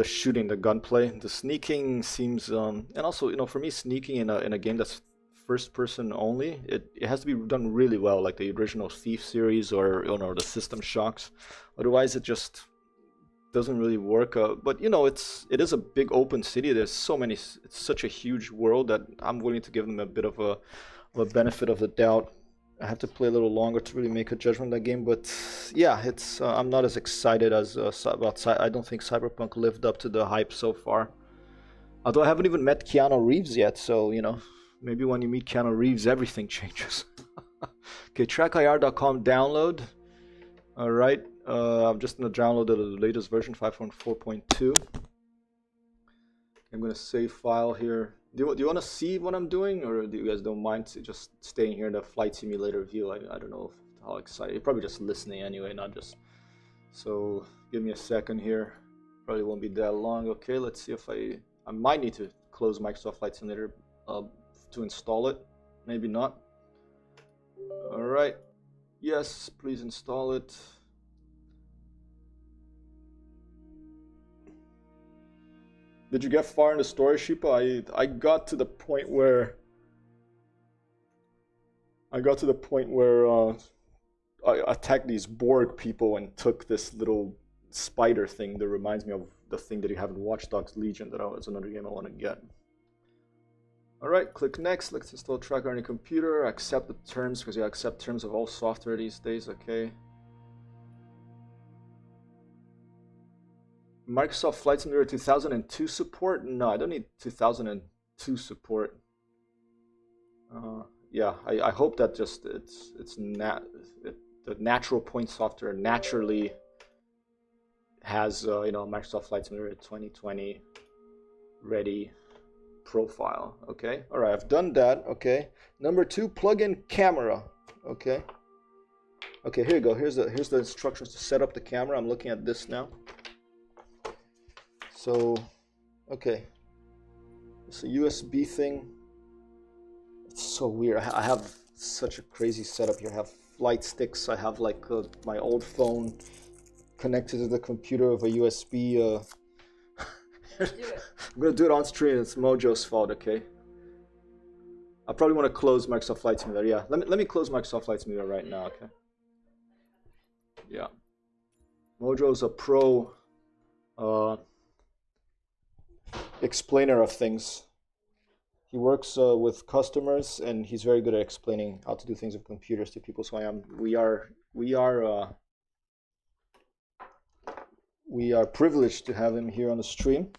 shooting, the gunplay. The sneaking seems and also for me, sneaking in a game that's first person only, it has to be done really well, like the original Thief series or the System Shocks. Otherwise it just doesn't really work. But it is a big open city. There's so many. It's such a huge world that I'm willing to give them a bit of a benefit of the doubt. I have to play a little longer to really make a judgment on that game. But yeah, it's I'm not as excited as about. I don't think Cyberpunk lived up to the hype so far. Although I haven't even met Keanu Reeves yet, so maybe when you meet Keanu Reeves, everything changes. Okay, trackir.com download. All right. I'm just gonna download the latest version, 5.4.2. I'm gonna save file here. Do you want to see what I'm doing, or do you guys don't mind just staying here in the flight simulator view? I don't know how excited. You're probably just listening anyway, not just. So give me a second here. Probably won't be that long. Okay, let's see if I might need to close Microsoft Flight Simulator to install it. Maybe not. All right. Yes, please install it. Did you get far in the story, Sheepa? I got to the point where I attacked these Borg people and took this little spider thing that reminds me of the thing that you have in Watch Dogs Legion. That's another game I want to get. All right, click next. Let's install Tracker on your computer. Accept the terms, because you accept terms of all software these days. Okay. Microsoft Flight Simulator 2002 support? No, I don't need 2002 support. Yeah, I hope that just the natural point software naturally has Microsoft Flight Simulator 2020 ready profile. Okay, all right, I've done that. Okay, number 2, plug in camera. Okay, here you go. Here's the instructions to set up the camera. I'm looking at this now. So, okay, it's a USB thing. It's so weird. I have such a crazy setup here. I have flight sticks. I have like my old phone connected to the computer with a USB. I'm gonna do it on stream. It's Mojo's fault. Okay. I probably want to close Microsoft Flight Simulator. Yeah, let me close Microsoft Flight Simulator right now. Okay. Yeah. Mojo's a pro. Explainer of things. He works with customers, and he's very good at explaining how to do things with computers to people. So we are privileged to have him here on the stream,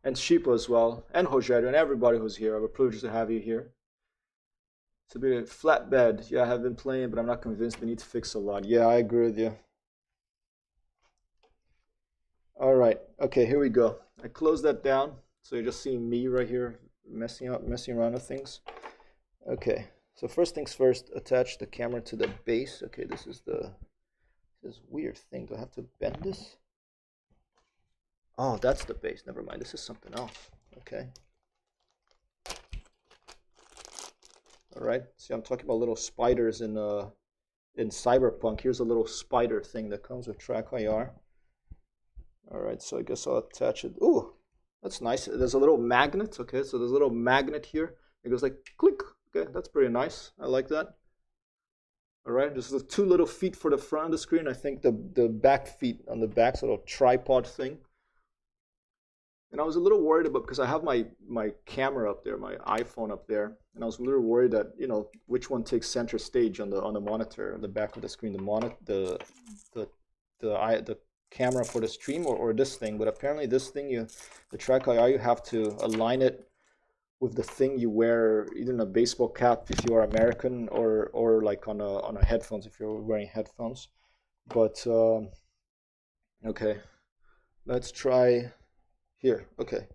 and Sheepa as well, and Rogério, and everybody who's here. We're privileged to have you here. It's a bit flatbed. Yeah, I have been playing, but I'm not convinced. We need to fix a lot. Yeah, I agree with you. All right. Okay, here we go. I closed that down, so you're just seeing me right here messing around with things. Okay, So first things first, attach the camera to the base. Okay, this is this weird thing. Do I have to bend this? Oh, that's the base. Never mind. This is something else. Okay. All right. See, I'm talking about little spiders in Cyberpunk. Here's a little spider thing that comes with Track IR. All right. So I guess I'll attach it. Ooh, that's nice. There's a little magnet. Okay. So there's a little magnet here. It goes like click. Okay. That's pretty nice. I like that. All right. This is the two little feet for the front of the screen. I think the back feet on the back, sort of tripod thing. And I was a little worried about, because I have my camera up there, my iPhone up there, and I was a little worried that, you know, which one takes center stage on the monitor, on the back of the screen, the camera for the stream or this thing. But apparently this thing, the Track IR, you have to align it with the thing you wear, either in a baseball cap if you are American, or like on a headphones if you're wearing headphones. But okay, let's try. Here, okay.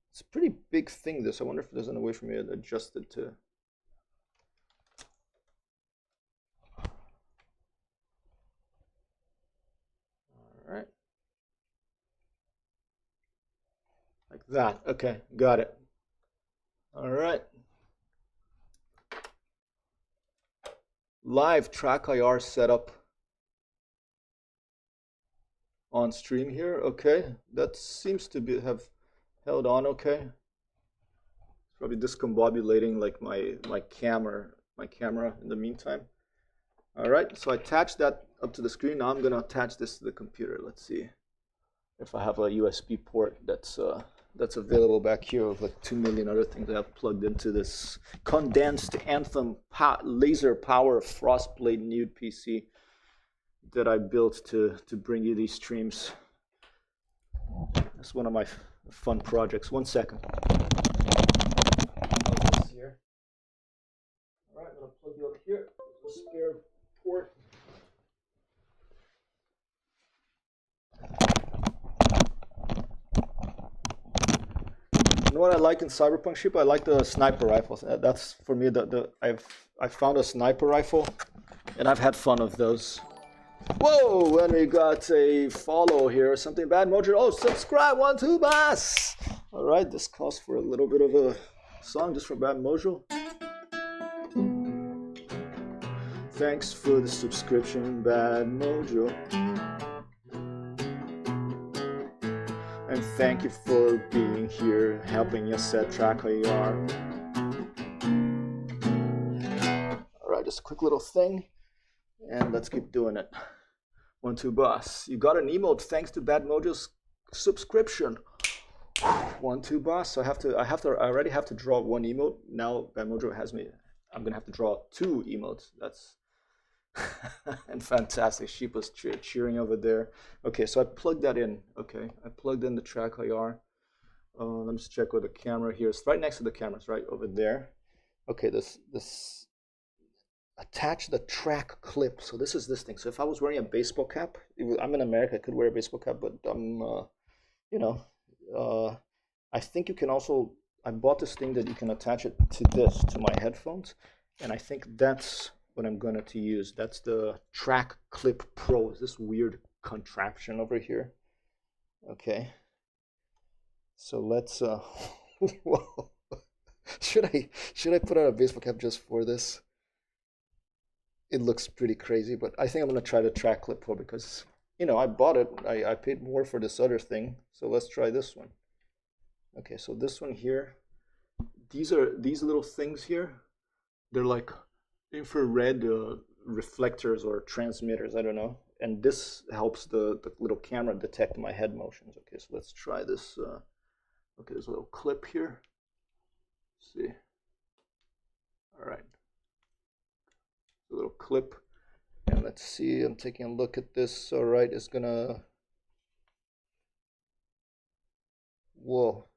It's a pretty big thing, this. I wonder if there's any way for me to adjust it to... All right. Like that. Okay, got it. All right. Live Track IR setup on stream here. Okay, that seems to have held on okay. It's probably discombobulating like my camera in the meantime. All right, so I attached that up to the screen. Now I'm gonna attach this to the computer. Let's see if I have a USB port that's available back here with like 2 million other things I have plugged into this condensed Anthem laser power Frostblade Nude PC that I built to bring you these streams. It's one of my fun projects. 1 second. Here. All right, I'm gonna plug you up here. There's a spare port. You know what I like in Cyberpunk Sheep? I like the sniper rifles. That's for me I found a sniper rifle, and I've had fun of those. Whoa, and we got a follow here, something bad mojo. Oh, subscribe, 1-2 boss. All right, this calls for a little bit of a song just for Bad Mojo. Thanks for the subscription, Bad Mojo. And thank you for being here, helping us set Track IR. All right, just a quick little thing. And let's keep doing it. 1-2 boss. You got an emote thanks to Bad Mojo's subscription. 1-2 boss. So I already have to draw one emote. Now Bad Mojo has me. I'm gonna have to draw 2 emotes. That's and fantastic. Sheep was cheering over there. Okay, so I plugged that in. Okay, I plugged in the Track IR. Let me just check where the camera here is. Right next to the camera. It's right over there. Okay, this attach the track clip. So this is this thing. So if I was wearing a baseball cap, I'm in America, I could wear a baseball cap, but you know, I think you can also, I bought this thing that you can attach it to my headphones, and I think that's what I'm going to use. That's the Track Clip Pro. This weird contraption over here. Okay. So let's whoa. Should I put on a baseball cap just for this? It looks pretty crazy, but I think I'm gonna try the Track Clip Pro because, you know, I bought it. I paid more for this other thing, so let's try this one. Okay, so this one here, these little things here. They're like infrared reflectors or transmitters. I don't know, and this helps the little camera detect my head motions. Okay, so let's try this. Okay, there's a little clip here. Let's see. All right. A little clip, and let's see, I'm taking a look at this. All right, it's gonna, whoa,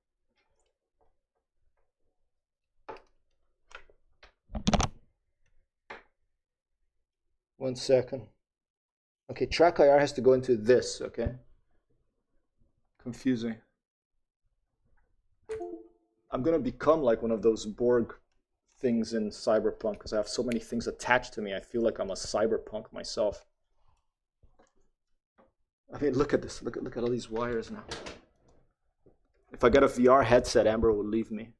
one second. Okay, Track IR has to go into this. Okay, confusing. I'm gonna become like one of those Borg things in Cyberpunk because I have so many things attached to me. I feel like I'm a cyberpunk myself. I mean, look at this. Look at all these wires now. If I get a VR headset, Amber will leave me.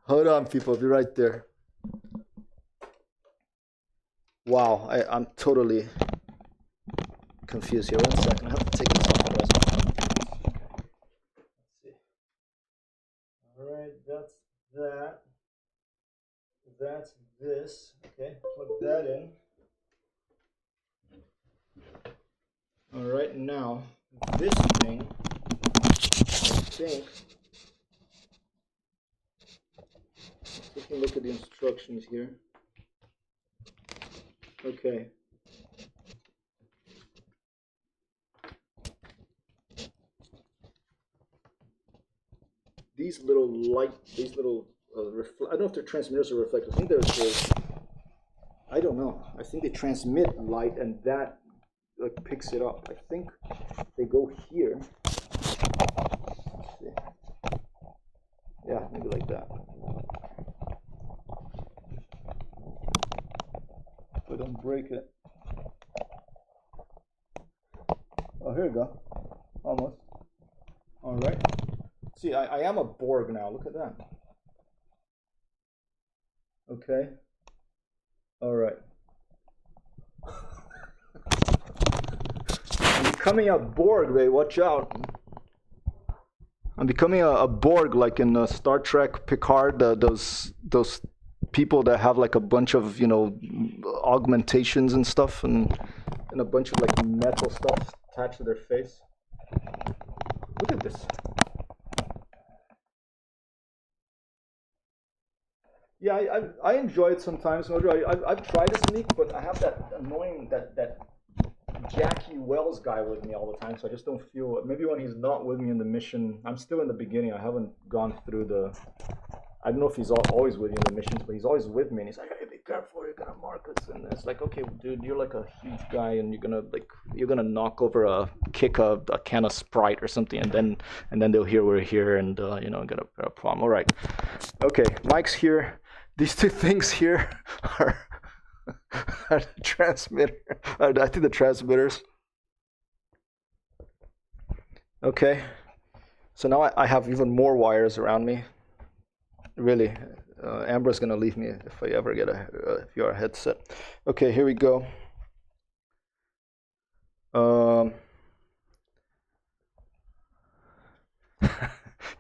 Hold on, people. I'll be right there. Wow, I'm totally confused here. 1 second. I have to take this off. Otherwise I'm okay. Let's see. All right, that's that. That's this. Okay, plug that in. All right, now this thing, I think. Let's take a look at the instructions here. Okay. These little I don't know if they're transmitters or reflectors. I think I don't know. I think they transmit light and that like picks it up. I think they go here. Let's see. Yeah, maybe like that. So don't break it. Oh, here we go. Almost. All right. See, I am a Borg now. Look at that. Okay. All right. I'm becoming a Borg, Ray. Watch out. I'm becoming a Borg, like in Star Trek Picard. Those people that have like a bunch of augmentations and stuff, and a bunch of like metal stuff attached to their face. Look at this. Yeah, I enjoy it sometimes. I've tried to sneak, but I have that annoying that Jackie Wells guy with me all the time, so I just don't feel. Maybe when he's not with me in the mission, I'm still in the beginning. I haven't gone through the. I don't know if he's always with me in the missions, but he's always with me, and he's like, "Hey, be careful! You're gonna mark us." And it's like, "Okay, dude, you're like a huge guy, and you're gonna knock over kick a can of Sprite or something, and then they'll hear we're here, and get a problem." All right, okay, Mike's here. These two things here are the transmitter. I think the transmitters. Okay, so now I have even more wires around me. Really, Amber's gonna leave me if I ever get a VR headset. Okay, here we go.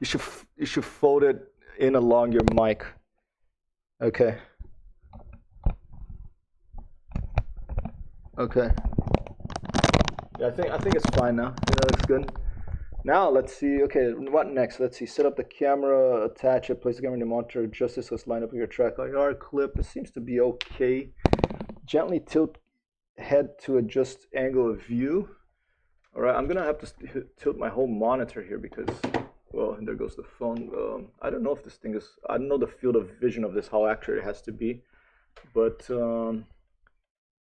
You should fold it in along your mic. Okay. Okay. Yeah, I think it's fine now. That looks good. Now let's see. Okay, what next? Let's see. Set up the camera, attach it, place the camera in the monitor, adjust this. Let's line up with your track IR clip. It seems to be okay. Gently tilt head to adjust angle of view. All right, I'm gonna have to tilt my whole monitor here because, well, there goes the phone. I don't know if this thing is. I don't know the field of vision of this, how accurate it has to be, but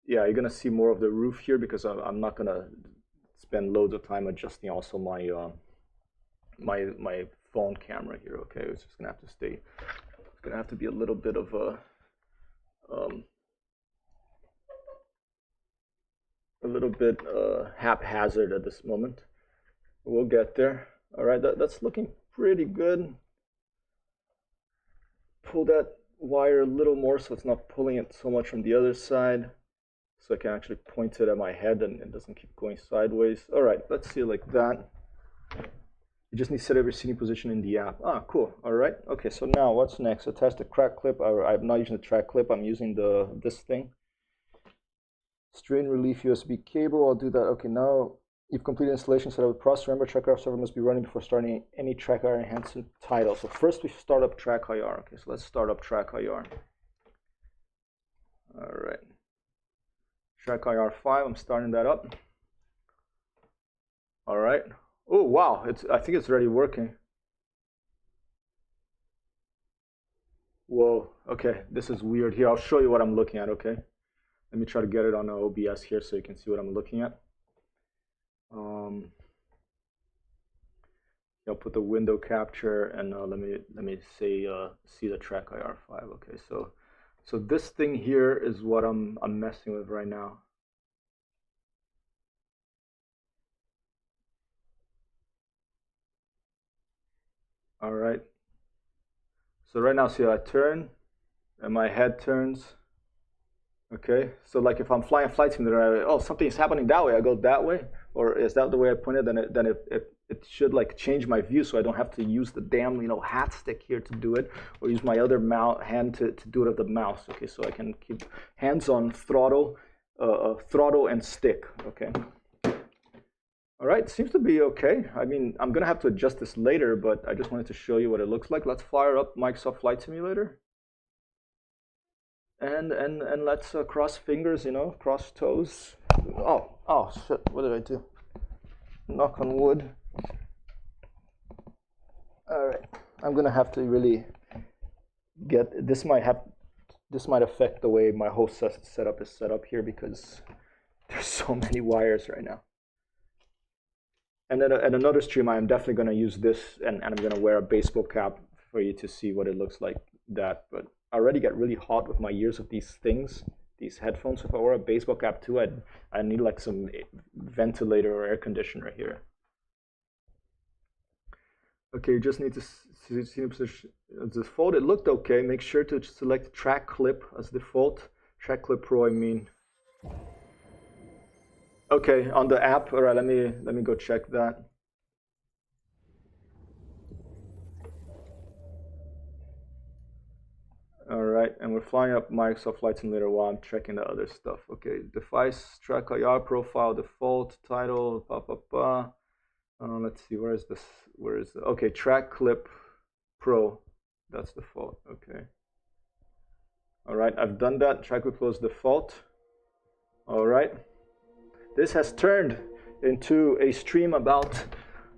yeah, you're gonna see more of the roof here because I'm not gonna spend loads of time adjusting also my my phone camera here. Okay, it's just gonna have to stay. It's gonna have to be a little bit of a little bit haphazard at this moment. We'll get there. All right, that's looking pretty good. Pull that wire a little more so it's not pulling it so much from the other side. So I can actually point it at my head and it doesn't keep going sideways. All right, let's see like that. You just need to set every seating position in the app. Ah, cool. All right. Okay, so now what's next? Attach the track clip. I'm not using the track clip. I'm using this thing. Strain relief USB cable. I'll do that. Okay, now you've completed installation. Set up a process. Remember, track IR server must be running before starting any track IR enhancement title. So first we start up track IR. Okay, so let's start up track IR. All right. Track IR 5, I'm starting that up. All right. Oh, wow, I think it's already working. Whoa, okay, this is weird. Here, I'll show you what I'm looking at, okay? Let me try to get it on OBS here so you can see what I'm looking at. Um, I'll put the window capture and let me say see the track IR5. Okay, so this thing here is what I'm messing with right now. All right. So right now, see, I turn and my head turns. Okay, so like if I'm flying a flight simulator, oh, something's happening that way, I go that way, or is that the way I point it? Then it should like change my view, so I don't have to use the damn hat stick here to do it, or use my other hand to do it with the mouse. Okay, so I can keep hands on throttle, throttle and stick. Okay. All right, seems to be okay. I mean, I'm gonna have to adjust this later, but I just wanted to show you what it looks like. Let's fire up Microsoft Flight Simulator. And let's cross fingers, cross toes. Oh shit! What did I do? Knock on wood. All right, I'm gonna have to really get this. Might affect the way my whole setup is set up here because there's so many wires right now. And then at another stream, I'm definitely gonna use this, and I'm gonna wear a baseball cap for you to see what it looks like. But I already get really hot with my ears of these things, these headphones. If I wear a baseball cap too, I need like some ventilator or air conditioner here. Okay, you just need to see the position as default. It looked okay. Make sure to select track clip as default. Track clip pro, I mean. Okay, on the app. All right, let me go check that. All right, and we're flying up Microsoft Flight Simulator while I'm checking the other stuff. Okay, device track IR profile default title. Let's see, where is this? Where is the? Okay, track clip pro. That's default. Okay. All right, I've done that. Track clip pro is default. All right. This has turned into a stream about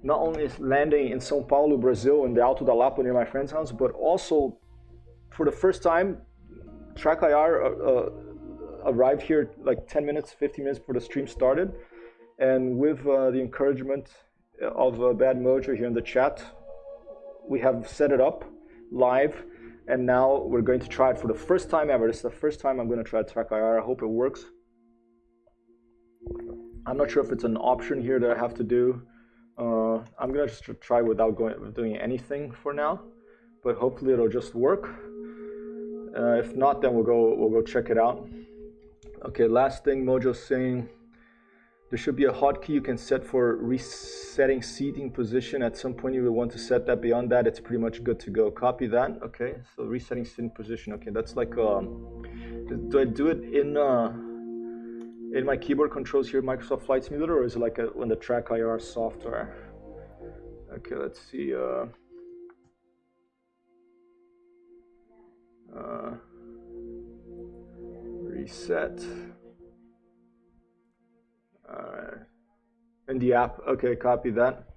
not only landing in São Paulo, Brazil, in the Alto da Lapa near my friend's house, but also for the first time, Track IR arrived here like 10 minutes, 15 minutes before the stream started. And with the encouragement of Bad Mojo here in the chat, we have set it up live. And now we're going to try it for the first time ever. This is the first time I'm going to try Track IR. I hope it works. I'm not sure if it's an option here that I have to do. I'm going to just try without doing anything for now. But hopefully it'll just work. If not, then we'll go check it out. Okay, last thing Mojo's saying, there should be a hotkey you can set for resetting seating position. At some point you will want to set that. Beyond that, it's pretty much good to go. Copy that. Okay, so resetting seating position. Okay, that's like do I do it in my keyboard controls here, Microsoft Flight Simulator, or is it like in the Track IR software? Okay, let's see. Reset. In the app. Okay, copy that.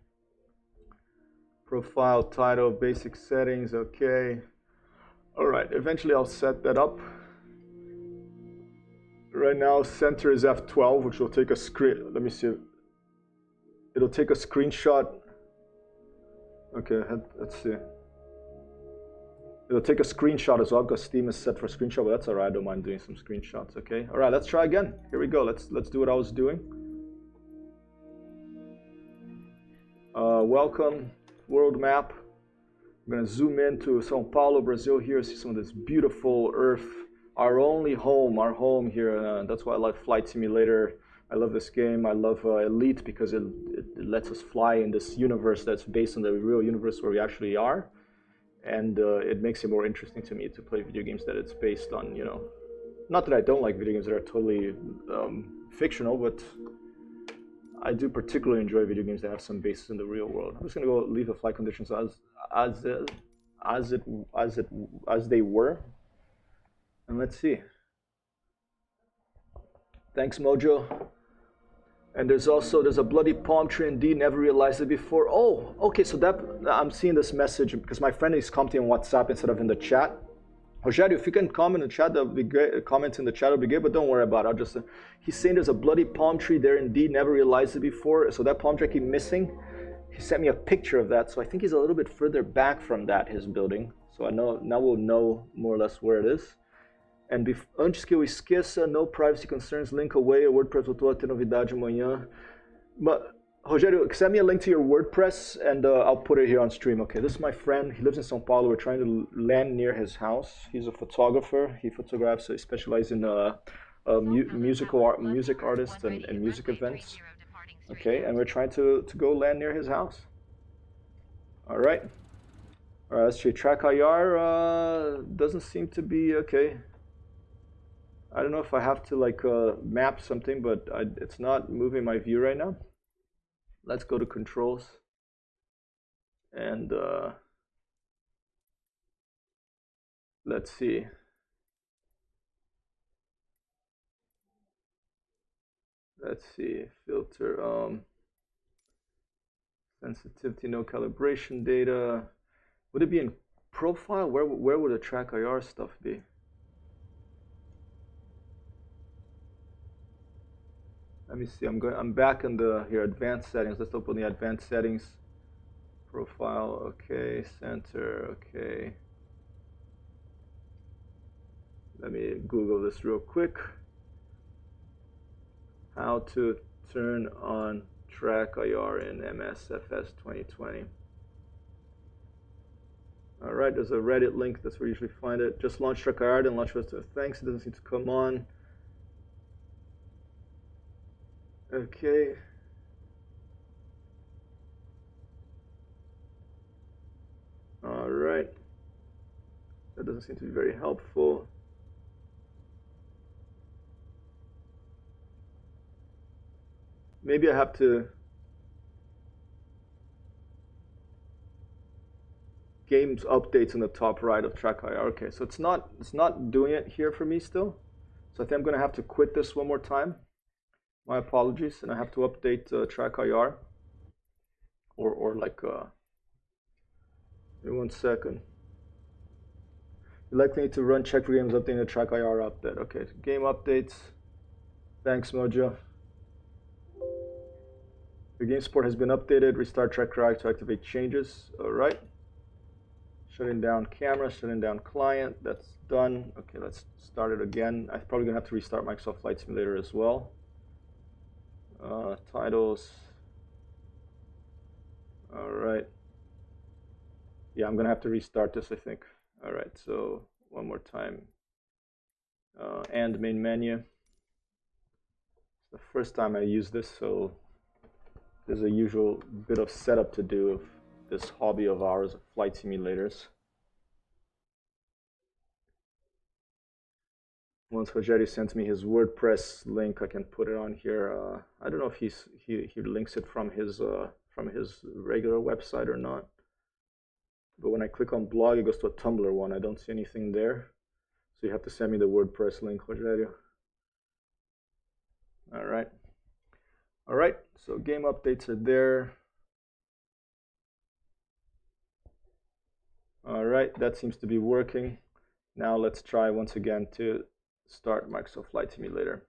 Profile, title, basic settings. Okay. All right. Eventually, I'll set that up. Right now, center is F12, which will take a screen. Let me see. It'll take a screenshot. Okay, let's see. It'll take a screenshot as well because Steam is set for screenshot, but that's all right. I don't mind doing some screenshots. Okay. All right, let's try again. Here we go. Let's do what I was doing. Welcome, world map. I'm gonna zoom into São Paulo, Brazil here. See some of this beautiful earth. Our only home, our home here. That's why I love Flight Simulator. I love this game. I love Elite because it lets us fly in this universe that's based on the real universe where we actually are. And it makes it more interesting to me to play video games that it's based on, not that I don't like video games that are totally fictional, but I do particularly enjoy video games that have some basis in the real world. I'm just gonna go leave the flight conditions as they were, and let's see. Thanks, Mojo. And there's a bloody palm tree indeed, never realized it before. Oh, okay, so that I'm seeing this message because my friend is commenting on WhatsApp instead of in the chat. Rogério, if you can comment in the chat, that would be great. Comments in the chat would be great, but don't worry about it. I'll just. He's saying there's a bloody palm tree there. Indeed, never realized it before. So that palm tree I keep missing. He sent me a picture of that, so I think he's a little bit further back from that, his building. So I know now we'll know more or less where it is. And antes que eu esqueça, no privacy concerns, link away. O WordPress voltou a ter novidade amanhã. But Rogério, send me a link to your WordPress, and I'll put it here on stream. Okay, this is my friend. He lives in São Paulo. We're trying to land near his house. He's a photographer. He photographs. He specializes in music artists and music events. Okay, and we're trying to go land near his house. All right. All right, let's see. Track IR doesn't seem to be okay. I don't know if I have to like map something, but it's not moving my view right now. Let's go to controls and let's see. Let's see, filter, sensitivity, no calibration data. Would it be in profile? Where would the track IR stuff be? Let me see. I'm back in the here advanced settings. Let's open the advanced settings. Profile, okay. Center, okay. Let me Google this real quick. How to turn on track IR in MSFS 2020. All right, there's a Reddit link. That's where you usually find it. Just launch track IR, then launch rest of thanks. It doesn't seem to come on. Okay. All right. That doesn't seem to be very helpful. Maybe I have to games updates in the top right of track IR. Okay, so it's not doing it here for me still. So I think I'm gonna have to quit this one more time. My apologies, and I have to update track IR or like give me 1 second. You likely need to run check for games updating the track IR update. Okay, game updates. Thanks, Mojo. Your game support has been updated. Restart track IR to activate changes. All right. Shutting down camera, shutting down client. That's done. Okay, let's start it again. I'm probably gonna have to restart Microsoft Flight Simulator as well. Titles. All right. Yeah, I'm gonna have to restart this, I think. All right, so one more time. And main menu. It's the first time I use this, so there's a usual bit of setup to do of this hobby of ours of flight simulators. Once Rogério sends me his WordPress link, I can put it on here. I don't know if he links it from his regular website or not. But when I click on blog, it goes to a Tumblr one. I don't see anything there. So you have to send me the WordPress link, Rogério. All right. All right, so game updates are there. All right, that seems to be working. Now let's try once again to start Microsoft Flight Simulator.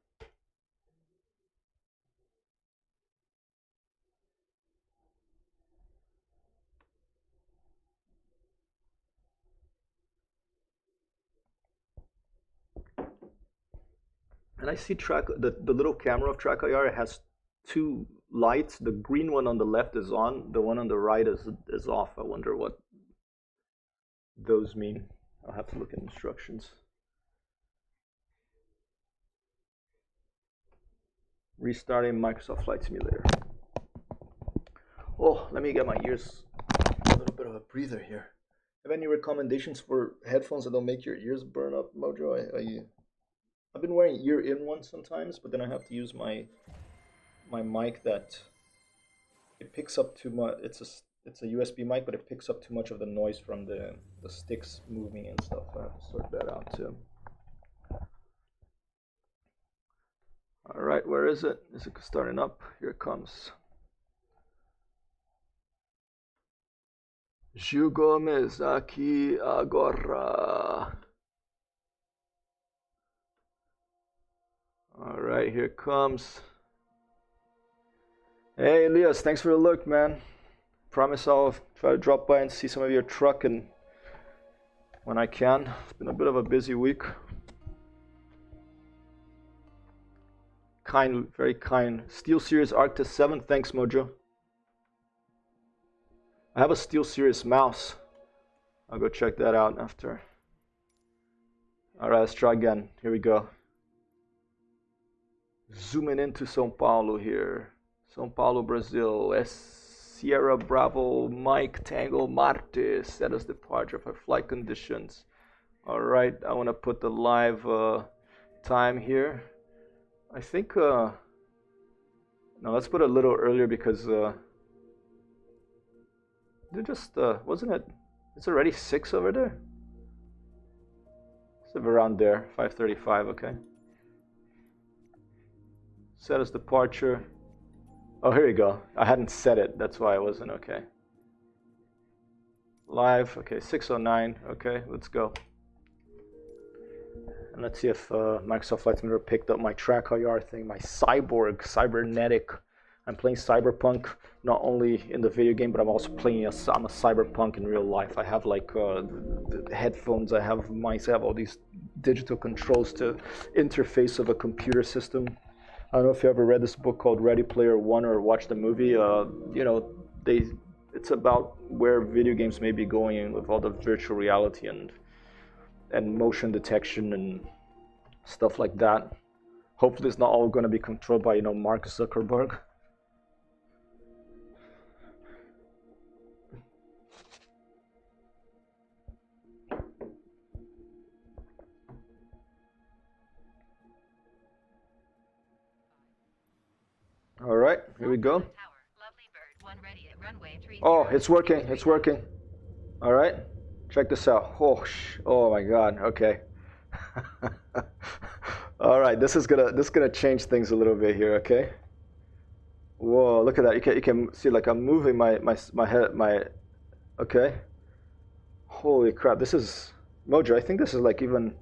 And I see the little camera of track IR has two lights. The green one on the left is on, the one on the right is off. I wonder what those mean. I'll have to look at instructions. Restarting Microsoft Flight Simulator. Oh, let me get my ears a little bit of a breather here. Have any recommendations for headphones that don't make your ears burn up, Mojo? I've been wearing ear-in ones sometimes, but then I have to use my mic that it picks up too much. It's a USB mic, but it picks up too much of the noise from the sticks moving and stuff. I have to sort that out too. All right, where is it? Is it starting up? Here it comes. Gil Gomes aqui agora. All right, here it comes. Hey, Elias, thanks for the look, man. Promise I'll try to drop by and see some of your truck and when I can. It's been a bit of a busy week. Kind, very kind. SteelSeries Arctis 7, thanks, Mojo. I have a SteelSeries mouse. I'll go check that out after. All right, let's try again. Here we go. Zooming into São Paulo here. São Paulo, Brazil. Sierra Bravo Mike Tango Marte. Set as departure for flight conditions. All right, I want to put the live time here. I think, no, let's put it a little earlier because they're just, wasn't it? It's already 6 over there. It's around there, 5:35, okay. Set as departure. Oh, here you go. I hadn't set it. That's why it wasn't okay. Live. Okay, 6:09. Okay, let's go. And let's see if Microsoft Flight Simulator picked up my track IR thing, my cybernetic. I'm playing Cyberpunk not only in the video game, but I'm also playing I'm a Cyberpunk in real life. I have like the headphones. I have mice. I have all these digital controls to interface of a computer system. I don't know if you ever read this book called Ready Player One or watched the movie. You know, it's about where video games may be going with all the virtual reality and motion detection and stuff like that. Hopefully, it's not all going to be controlled by Mark Zuckerberg. All right, here we go. Oh, it's working. It's working. All right, check this out. Oh my God. Okay. All right, this is gonna change things a little bit here. Okay. Whoa, look at that. You can see like I'm moving my head. Okay. Holy crap! This is Mojo. I think this is like even.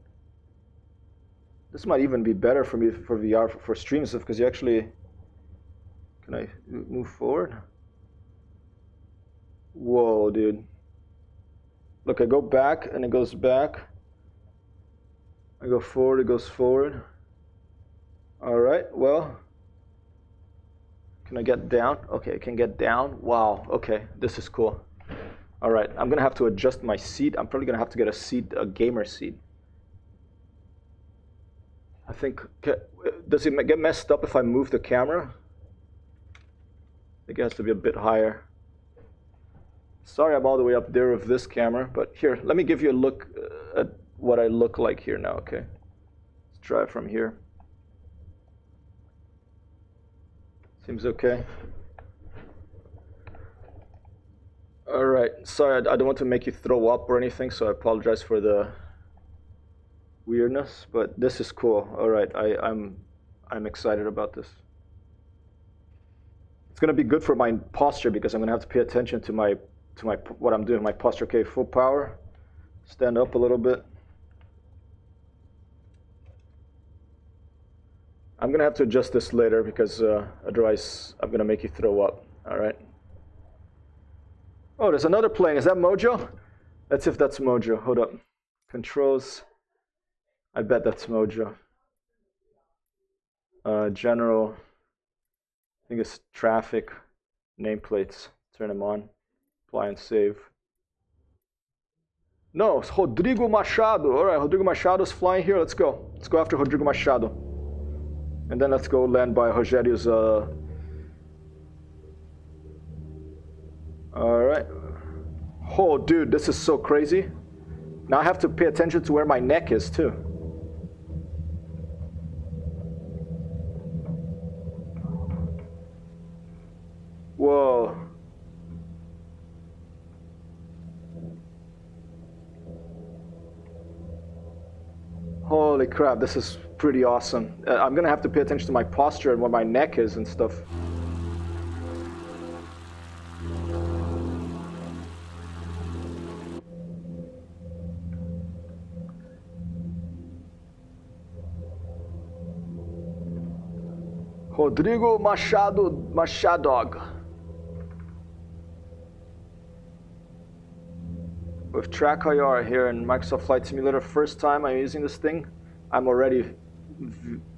This might even be better for me for VR for streams because you actually. Can I move forward? Whoa, dude. Look, I go back and it goes back. I go forward, it goes forward. All right, well. Can I get down? Okay, I can get down. Wow, okay, this is cool. All right, I'm gonna have to adjust my seat. I'm probably gonna have to get a gamer seat. I think, does it get messed up if I move the camera? I think it has to be a bit higher. Sorry I'm all the way up there with this camera, but here, let me give you a look at what I look like here now, okay? Let's try it from here. Seems okay. All right, sorry, I don't want to make you throw up or anything, so I apologize for the weirdness, but this is cool. All right, I'm excited about this. It's gonna be good for my posture because I'm gonna have to pay attention to what I'm doing. My posture. Okay, full power. Stand up a little bit. I'm gonna have to adjust this later because otherwise I'm gonna make you throw up. All right. Oh, there's another plane. Is that Mojo? Let's see if that's Mojo. Hold up. Controls. I bet that's Mojo. General. I think it's traffic. Nameplates. Turn them on. Apply and save. No, it's Rodrigo Machado. All right, Rodrigo Machado's flying here. Let's go. Let's go after Rodrigo Machado. And then let's go land by Rogério's. All right. Oh, dude, this is so crazy. Now I have to pay attention to where my neck is, too. Whoa. Holy crap, this is pretty awesome. I'm gonna have to pay attention to my posture and where my neck is and stuff. Rodrigo Machado. With track IR here in Microsoft Flight Simulator, first time I'm using this thing, I'm already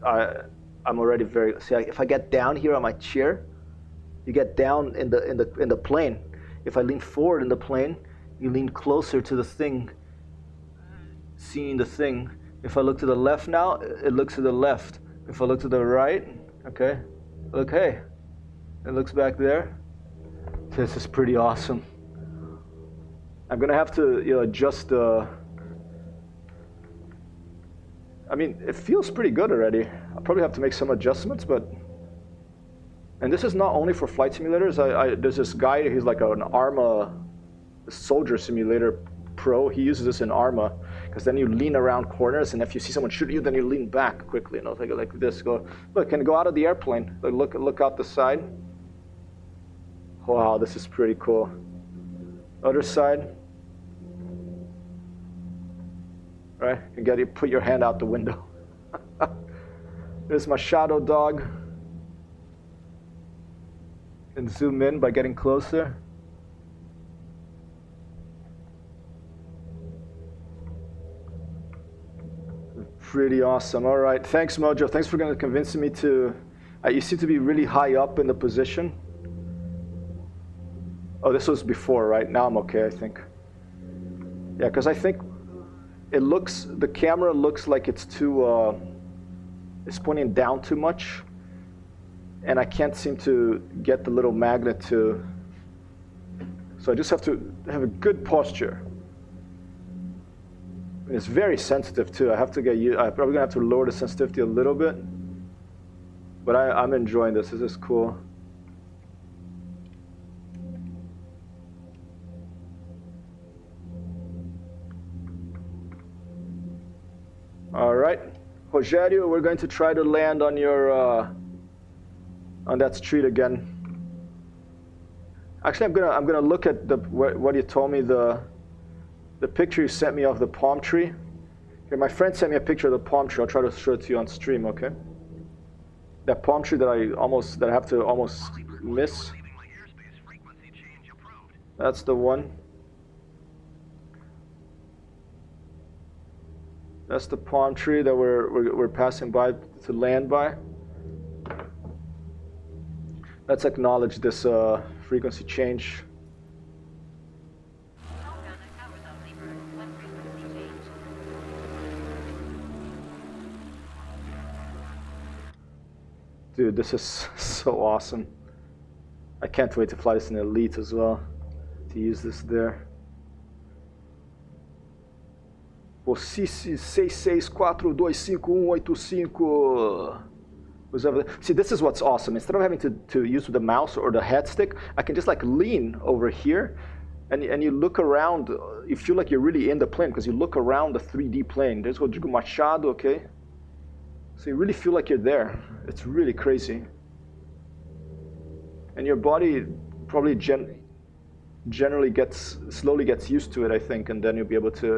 very. See, if I get down here on my chair, you get down in the plane. If I lean forward in the plane, you lean closer to the thing, seeing the thing. If I look to the left now, it looks to the left. If I look to the right, okay, look, hey, it looks back there. This is pretty awesome. I'm gonna have to adjust the. I mean, it feels pretty good already. I'll probably have to make some adjustments, but. And this is not only for flight simulators. There's this guy, he's like an ARMA soldier simulator pro. He uses this in ARMA, because then you lean around corners, and if you see someone shoot you, then you lean back quickly, like this. Go, look, can go out of the airplane. Look out the side. Wow, this is pretty cool. Other side. Right, you put your hand out the window. There's my shadow dog. And zoom in by getting closer. Pretty awesome. All right, thanks Mojo. Thanks for convincing me to. You seem to be really high up in the position. Oh, this was before, right? Now I'm okay, I think. Yeah, because I think the camera looks like it's too, it's pointing down too much, and I can't seem to get the little magnet to, so I just have to have a good posture. And it's very sensitive too. I'm probably gonna have to lower the sensitivity a little bit, but I'm enjoying this. This is cool. All right, Rogério, we're going to try to land on your on that street again. Actually, I'm gonna look at what you told me, the picture you sent me of the palm tree. Here, my friend sent me a picture of the palm tree. I'll try to show it to you on stream, okay? That palm tree that I have to almost miss. That's the one. That's the palm tree that we're passing by to land by. Let's acknowledge this frequency change. Dude, this is so awesome. I can't wait to fly this in Elite as well, to use this there. See, this is what's awesome. Instead of having to use the mouse or the head stick, I can just like lean over here, and you look around. You feel like you're really in the plane because you look around the 3D plane. There's Rodrigo Machado, okay? So you really feel like you're there. It's really crazy. And your body probably generally slowly gets used to it, I think, and then you'll be able to,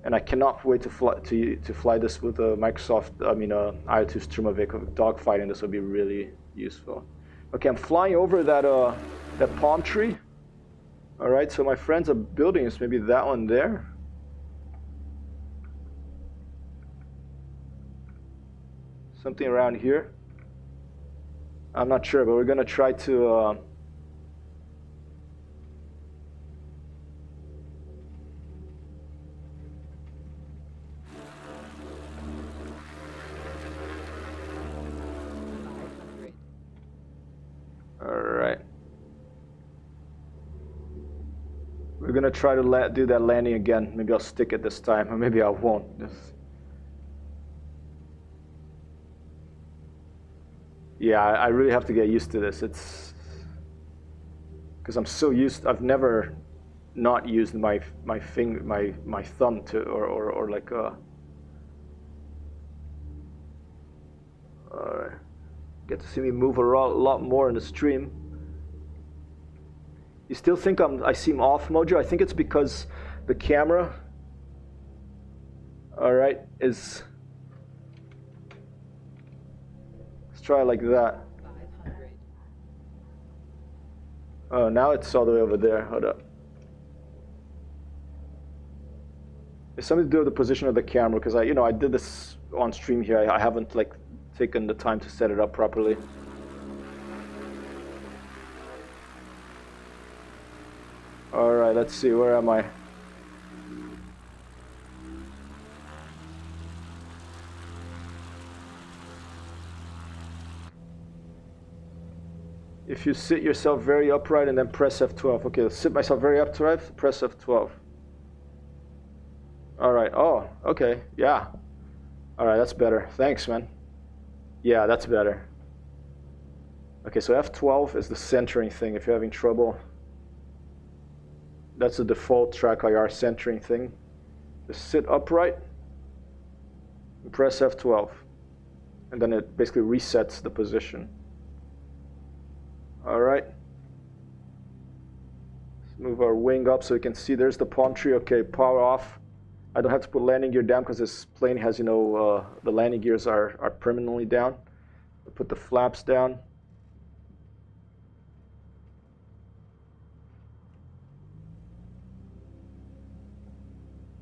And I cannot wait to fly this with a Microsoft, IO2 Strumavik dogfighting. This will be really useful. Okay, I'm flying over that palm tree. All right, so my friends are building this. Maybe that one there. Something around here. I'm not sure, but we're gonna try to. We're gonna try to do that landing again. Maybe I'll stick it this time, or maybe I won't. Yeah, I really have to get used to this. It's because I'm so used. I've never not used my thumb to or like get to see me move a lot more in the stream. You still think I seem off, Mojo? I think it's because the camera, all right, is try it like that. Oh, now it's all the way over there. Hold up. It's something to do with the position of the camera, because I did this on stream here. I haven't like taken the time to set it up properly. All right, let's see. Where am I? If you sit yourself very upright and then press F12. Okay, let's sit myself very upright, press F12. All right. Oh, okay. Yeah. All right, that's better. Thanks, man. Yeah, that's better. Okay, so F12 is the centering thing if you're having trouble. That's the default track IR centering thing. Just sit upright and press F12. And then it basically resets the position. All right. Let's move our wing up so you can see there's the palm tree. Okay, power off. I don't have to put landing gear down because this plane has, the landing gears are permanently down. I'll put the flaps down.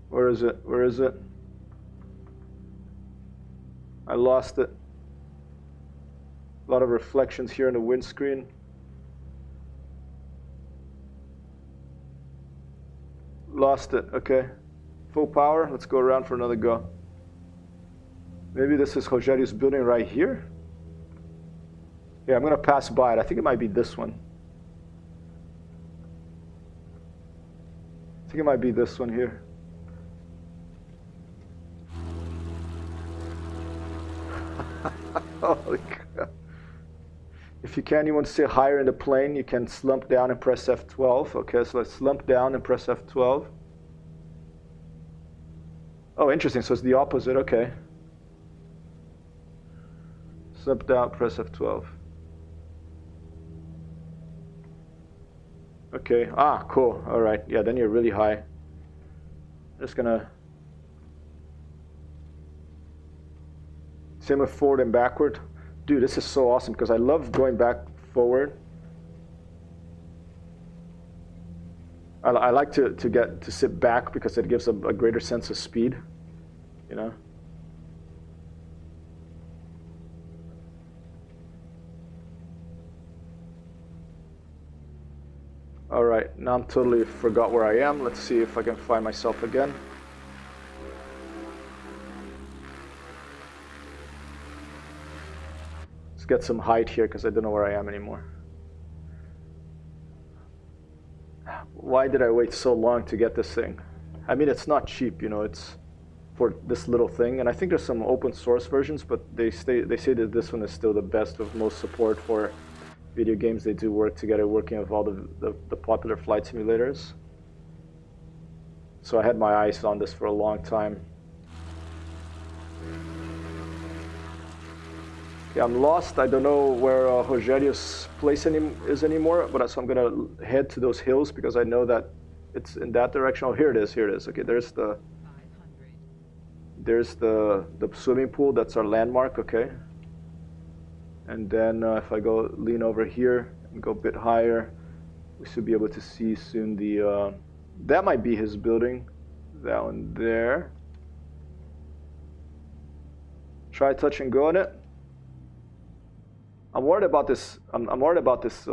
Where is it? Where is it? I lost it. A lot of reflections here in the windscreen. Lost it. Okay. Full power. Let's go around for another go. Maybe this is Rogério's building right here. Yeah, I'm going to pass by it. I think it might be this one. I think it might be this one here. Holy crap. If you can't even sit higher in the plane, you can slump down and press F12. Okay, so let's slump down and press F12. Oh, interesting. So it's the opposite. Okay. Slump down, press F12. Okay. Ah, cool. All right. Yeah, then you're really high. Just gonna... Same with forward and backward. Dude, this is so awesome because I love going back forward. I like to get to sit back because it gives a greater sense of speed, All right, now I'm totally forgot where I am. Let's see if I can find myself again. Let's get some height here because I don't know where I am anymore. Why did I wait so long to get this thing? I mean, it's not cheap, it's for this little thing. And I think there's some open source versions, but they say that this one is still the best with most support for video games. They do work together, working with all the popular flight simulators. So I had my eyes on this for a long time. Yeah, I'm lost. I don't know where Rogério's place is anymore, but so I'm gonna head to those hills because I know that it's in that direction. Oh, here it is. Here it is. Okay, there's the swimming pool. That's our landmark. Okay, and then if I go lean over here and go a bit higher, we should be able to see soon the. That might be his building. That one there. Try touch and go on it. I'm worried about this. I'm worried about this.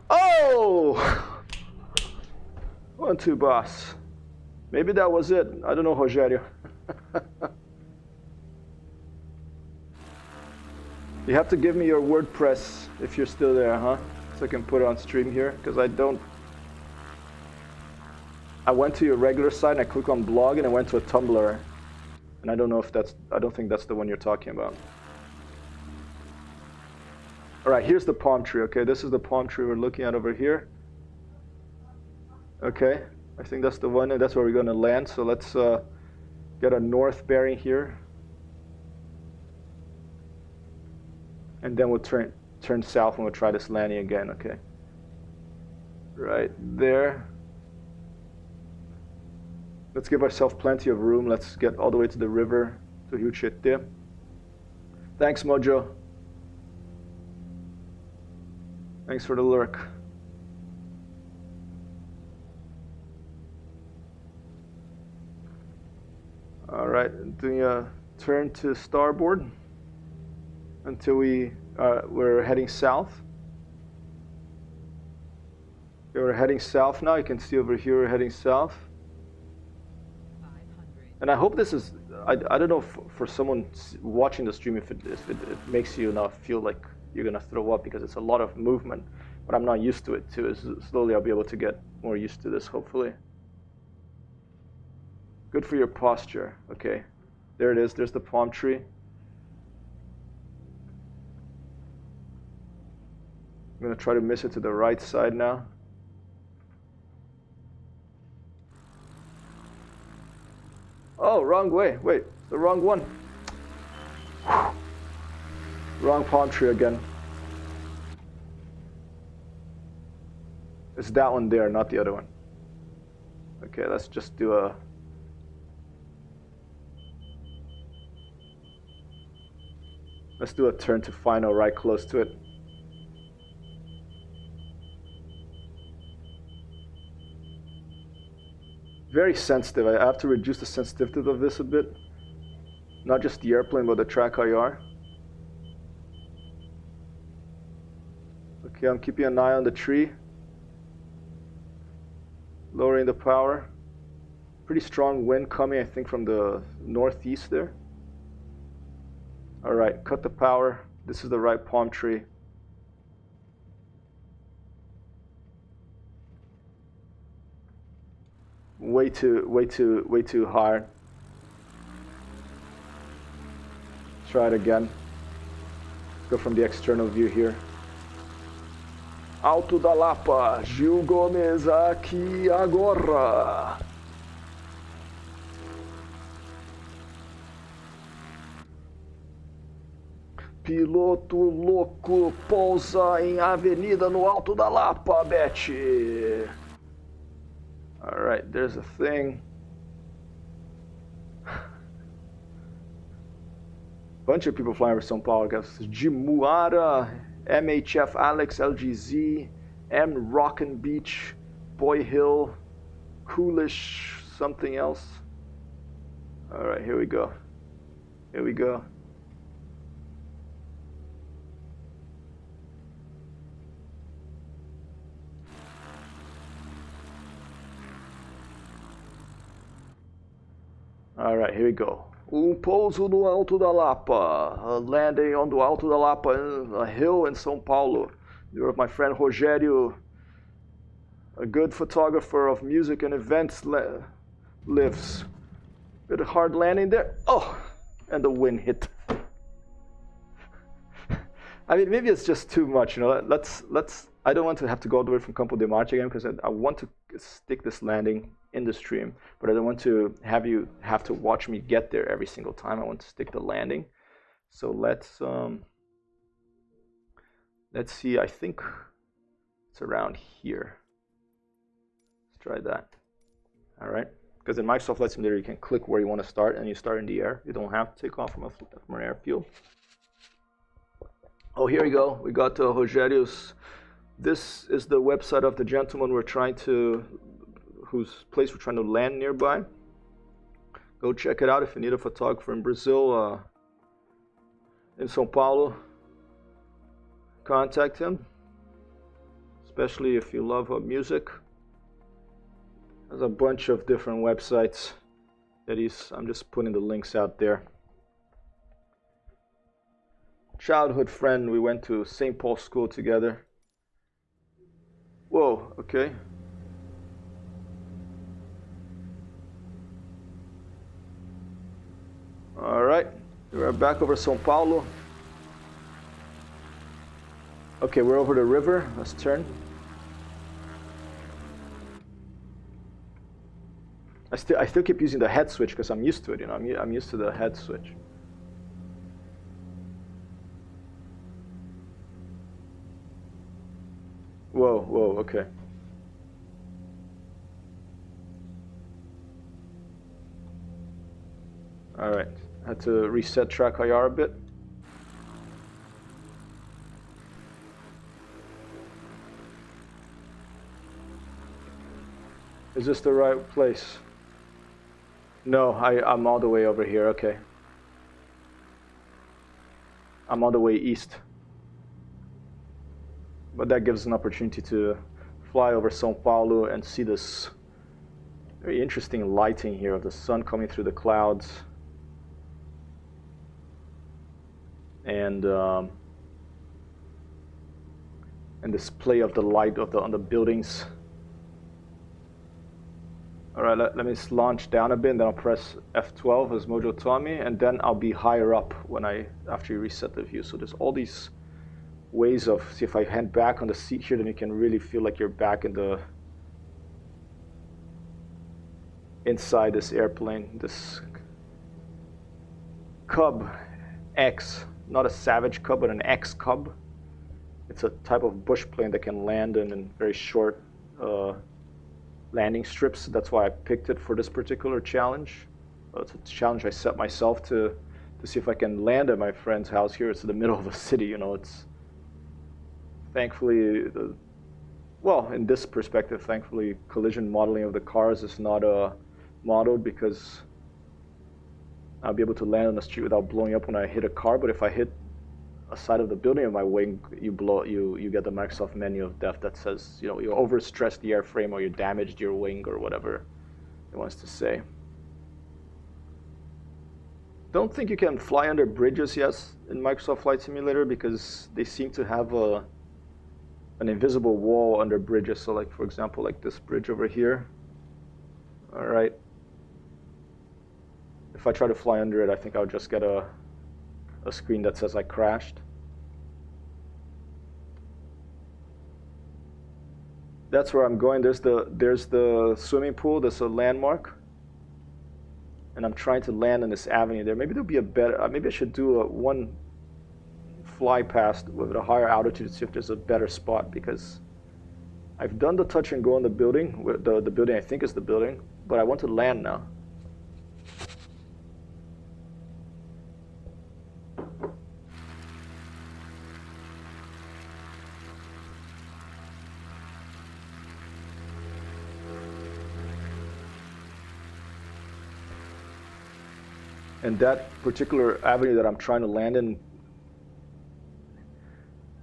Oh! 1-2, boss. Maybe that was it. I don't know, Rogério. You have to give me your WordPress if you're still there, huh? So I can put it on stream here, because I don't. I went to your regular site and I clicked on blog and I went to a Tumblr. And I don't know if I don't think that's the one you're talking about. All right, here's the palm tree, okay? This is the palm tree we're looking at over here. Okay, I think that's the one, and that's where we're gonna land. So let's get a north bearing here. And then we'll turn south and we'll try this landing again, okay? Right there. Let's give ourselves plenty of room. Let's get all the way to the river do Rio Tietê. Thanks, Mojo. Thanks for the lurk. All right, doing a turn to starboard until we're heading south. Okay, we're heading south now. You can see over here we're heading south. And I hope this is, I don't know for someone watching the stream if it makes you not feel like you're gonna throw up, because it's a lot of movement, but I'm not used to it too. Slowly I'll be able to get more used to this, hopefully. Good for your posture. Okay, there it is. There's the palm tree. I'm gonna try to miss it to the right side now. Oh, wrong way. Wait, the wrong one. Wrong palm tree again. It's that one there, not the other one. Okay, let's just do a... Let's do a turn to final right close to it. Very sensitive. I have to reduce the sensitivity of this a bit. Not just the airplane, but the track IR. Okay, I'm keeping an eye on the tree. Lowering the power. Pretty strong wind coming, I think, from the northeast there. All right, cut the power. This is the right palm tree. Way too hard. Try it again. Go from the external view here. Alto da Lapa, Gil Gomes aqui agora. Piloto louco pousa em avenida no Alto da Lapa, Betty. All right, there's a thing. Bunch of people flying over São Paulo, guys. Jimuara, MHF Alex LGZ, M Rockin' Beach, Boy Hill, Coolish, something else. All right, here we go. Here we go. All right, here we go. Pouso no Alto da Lapa. A landing on the Alto da Lapa, a hill in São Paulo. You're my friend Rogério, a good photographer of music and events, lives. Bit of hard landing there. Oh, and the wind hit. I mean, maybe it's just too much, you know. Let's. I don't want to have to go all the way from Campo de Marte again, because I want to stick this landing in the stream, but I don't want to have you have to watch me get there every single time. I want to stick the landing. So let's see. I think it's around here. Let's try that. All right, because in Microsoft Flight Simulator you can click where you want to start, and you start in the air. You don't have to take off from an airfield. Oh, here we go. We got Rogério's. This is the website of the gentleman whose place we're trying to land nearby. Go check it out if you need a photographer in Brazil, in São Paulo. Contact him, especially if you love music. There's a bunch of different websites that I'm just putting the links out there. Childhood friend, we went to St. Paul School together. Whoa, okay. All right, we're back over São Paulo. Okay, we're over the river. Let's turn. I still keep using the head switch because I'm used to it. You know, I'm used to the head switch. Whoa, okay. All right. Had to reset track IR a bit. Is this the right place? No, I'm all the way over here, okay. I'm all the way east. But that gives an opportunity to fly over São Paulo and see this very interesting lighting here of the sun coming through the clouds. And display of the light on the buildings. All right, let me launch down a bit, and then I'll press F12 as Mojo taught me, and then I'll be higher up after you reset the view. So there's all these ways of, see if I hand back on the seat here, then you can really feel like you're back inside this airplane, this Cub X, not a Savage Cub, but an X Cub. It's a type of bush plane that can land in very short landing strips. That's why I picked it for this particular challenge. It's a challenge I set myself to see if I can land at my friend's house here. It's in the middle of a city, you know. It's thankfully, well, in this perspective, thankfully, collision modeling of the cars is not modeled, because I'll be able to land on the street without blowing up when I hit a car. But if I hit a side of the building of my wing, you get the Microsoft menu of death that says, you know, you overstressed the airframe, or you damaged your wing, or whatever it wants to say. Don't think you can fly under bridges, yes, in Microsoft Flight Simulator, because they seem to have an invisible wall under bridges. So, like, for example, like this bridge over here. All right. If I try to fly under it, I think I'll just get a screen that says I crashed. That's where I'm going. There's the swimming pool. There's a landmark, and I'm trying to land on this avenue there. Maybe there'll be a better. Maybe I should do one fly past with a higher altitude to see if there's a better spot, because I've done the touch and go on the building. The building I think is the building, but I want to land now. And that particular avenue that I'm trying to land in,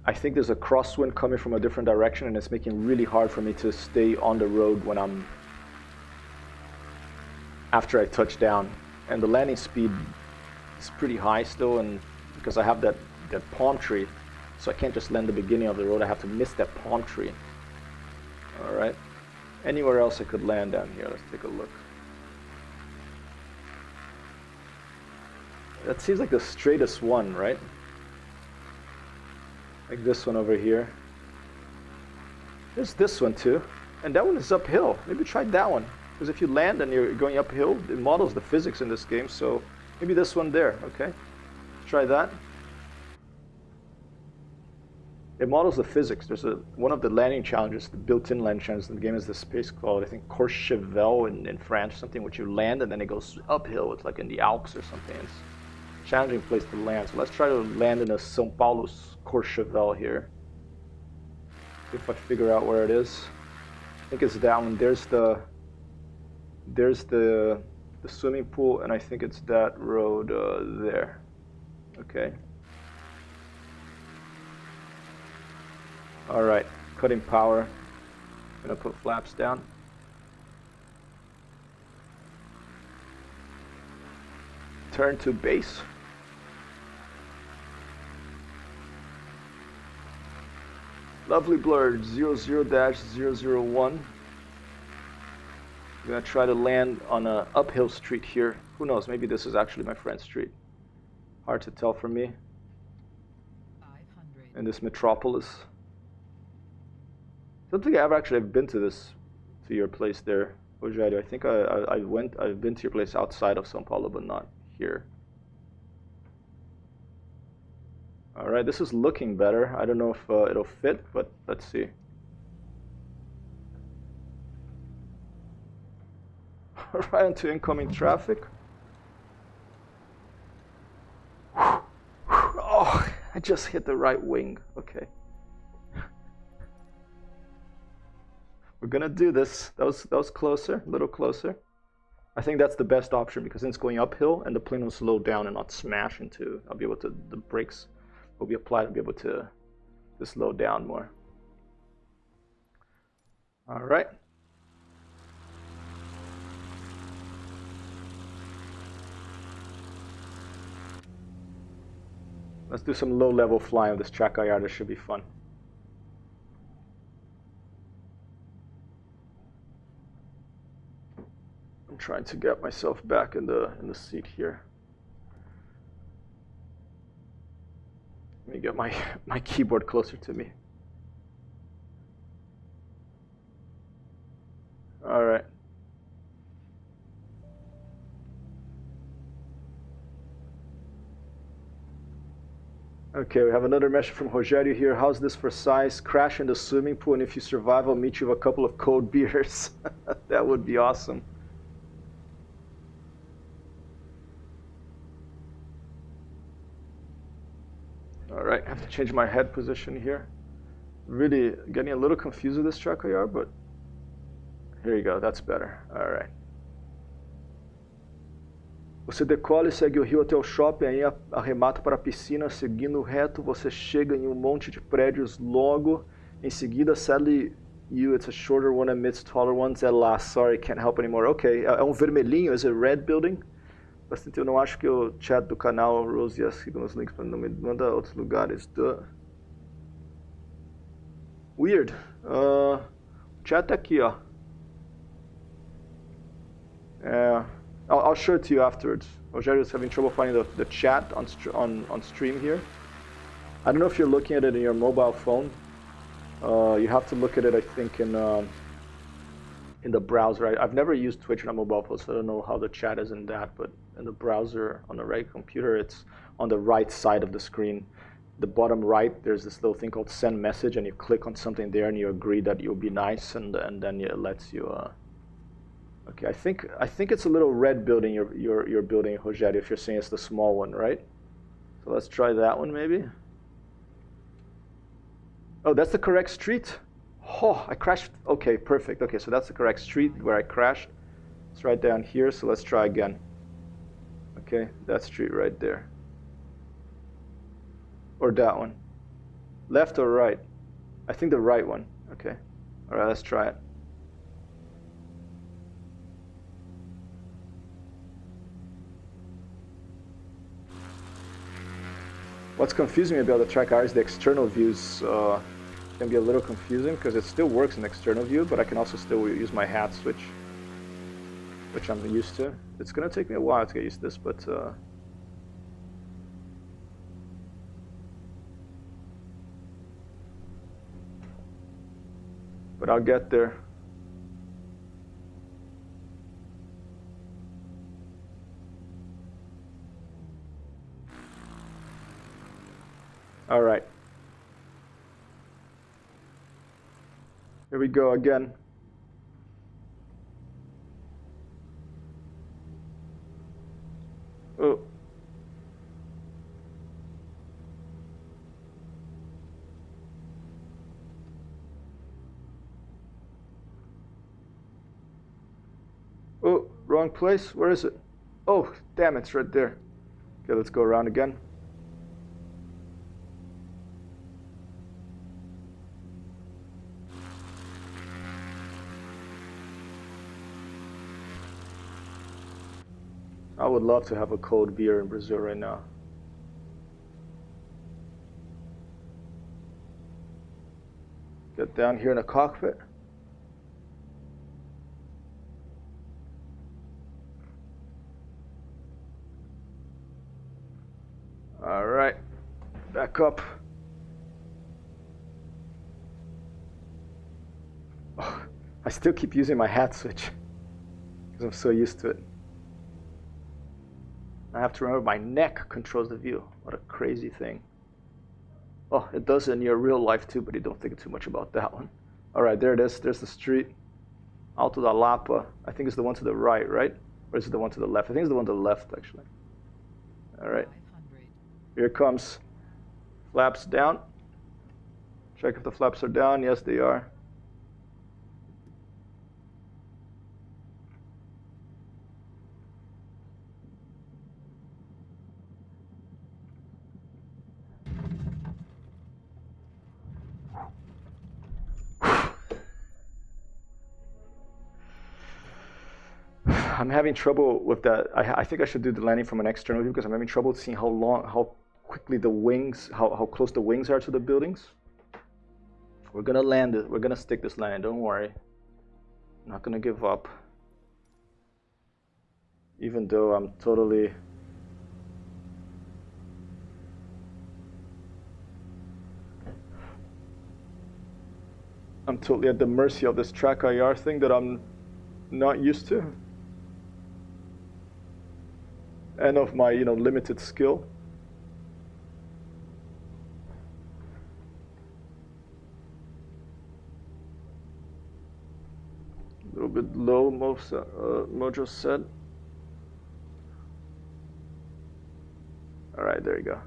I think there's a crosswind coming from a different direction, and it's making it really hard for me to stay on the road when after I touch down. And the landing speed is pretty high still, and because I have that palm tree, so I can't just land the beginning of the road. I have to miss that palm tree. All right. Anywhere else I could land down here? Let's take a look. That seems like the straightest one, right? Like this one over here. There's this one too. And that one is uphill. Maybe try that one. Because if you land and you're going uphill, it models the physics in this game. So maybe this one there, okay? Try that. It models the physics. There's one of the landing challenges, the built-in landing challenges in the game is this space called, I think, Courchevel in France, something which you land and then it goes uphill. It's like in the Alps or something. It's a challenging place to land. So let's try to land in a São Paulo's Courchevel here. See if I figure out where it is. I think it's that one. There's the swimming pool, and I think it's that road there. Okay. All right, cutting power. Gonna put flaps down. Turn to base. Lovely blurred 00-001. I'm gonna try to land on a uphill street here. Who knows, maybe this is actually my friend's street. Hard to tell for me. In this metropolis. I don't think I've actually been to your place there, Rogério. I think I've been to your place outside of São Paulo, but not here. All right, this is looking better. I don't know if it'll fit, but let's see. Right into incoming traffic. I just hit the right wing. Okay. We're gonna do this. That was closer, a little closer. I think that's the best option because then it's going uphill and the plane will slow down and not smash into. I'll be able to, the brakes will be applied. I'll be able to slow down more. All right. Let's do some low-level flying with this track IR. This should be fun. I'm trying to get myself back in the seat here. Let me get my keyboard closer to me. All right. Okay, we have another message from Rogério here. How's this for size? Crash in the swimming pool, and if you survive, I'll meet you with a couple of cold beers. That would be awesome. All right, I have to change my head position here. Really getting a little confused with this track IR, but here you go, that's better. All right. Você decola e segue o rio até o shopping, aí arremata para a piscina, seguindo reto, você chega em um monte de prédios logo em seguida, sadly, it's a shorter one amidst taller ones, é lá, sorry, can't help anymore. Ok, é um vermelhinho, is it red building? Bastante, eu não acho que o chat do canal, Rose, sigam os links, não me manda outros lugares. Weird. O chat tá aqui, ó. I'll show it to you afterwards. Rogério is having trouble finding the chat on stream here. I don't know if you're looking at it in your mobile phone. You have to look at it, I think, in the browser. I've never used Twitch on a mobile phone, so I don't know how the chat is in that. But in the browser on a regular computer, it's on the right side of the screen. The bottom right, there's this little thing called send message, and you click on something there, and you agree that you'll be nice, and then it lets you. Okay, I think it's a little red building you're building, Rogério, if you're saying it's the small one, right? So let's try that one maybe. Oh, that's the correct street. Oh, I crashed. Okay, perfect. Okay, so that's the correct street where I crashed. It's right down here, so let's try again. Okay, that street right there. Or that one. Left or right? I think the right one. Okay. All right, let's try it. What's confusing me about the track IR is the external views can be a little confusing because it still works in external view, but I can also still use my hat switch, which I'm used to. It's gonna take me a while to get used to this, but I'll get there. All right. Here we go again. Oh. Oh, wrong place. Where is it? Oh, damn, it's right there. Okay, let's go around again. I would love to have a cold beer in Brazil right now. Get down here in the cockpit. All right, back up. Oh, I still keep using my hat switch because I'm so used to it. I have to remember my neck controls the view. What a crazy thing. Oh, it does in your real life too, but you don't think too much about that one. All right, there it is. There's the street. Alto da Lapa. I think it's the one to the right, right? Or is it the one to the left? I think it's the one to the left, actually. All right. Here it comes. Flaps down. Check if the flaps are down. Yes, they are. I'm having trouble with that. I think I should do the landing from an external view because I'm having trouble seeing how quickly the wings, how close the wings are to the buildings. We're gonna land it. We're gonna stick this landing. Don't worry. I'm not gonna give up. Even though I'm totally at the mercy of this track IR thing that I'm not used to. And of my, limited skill. A little bit low, Mojo said. All right, there you go.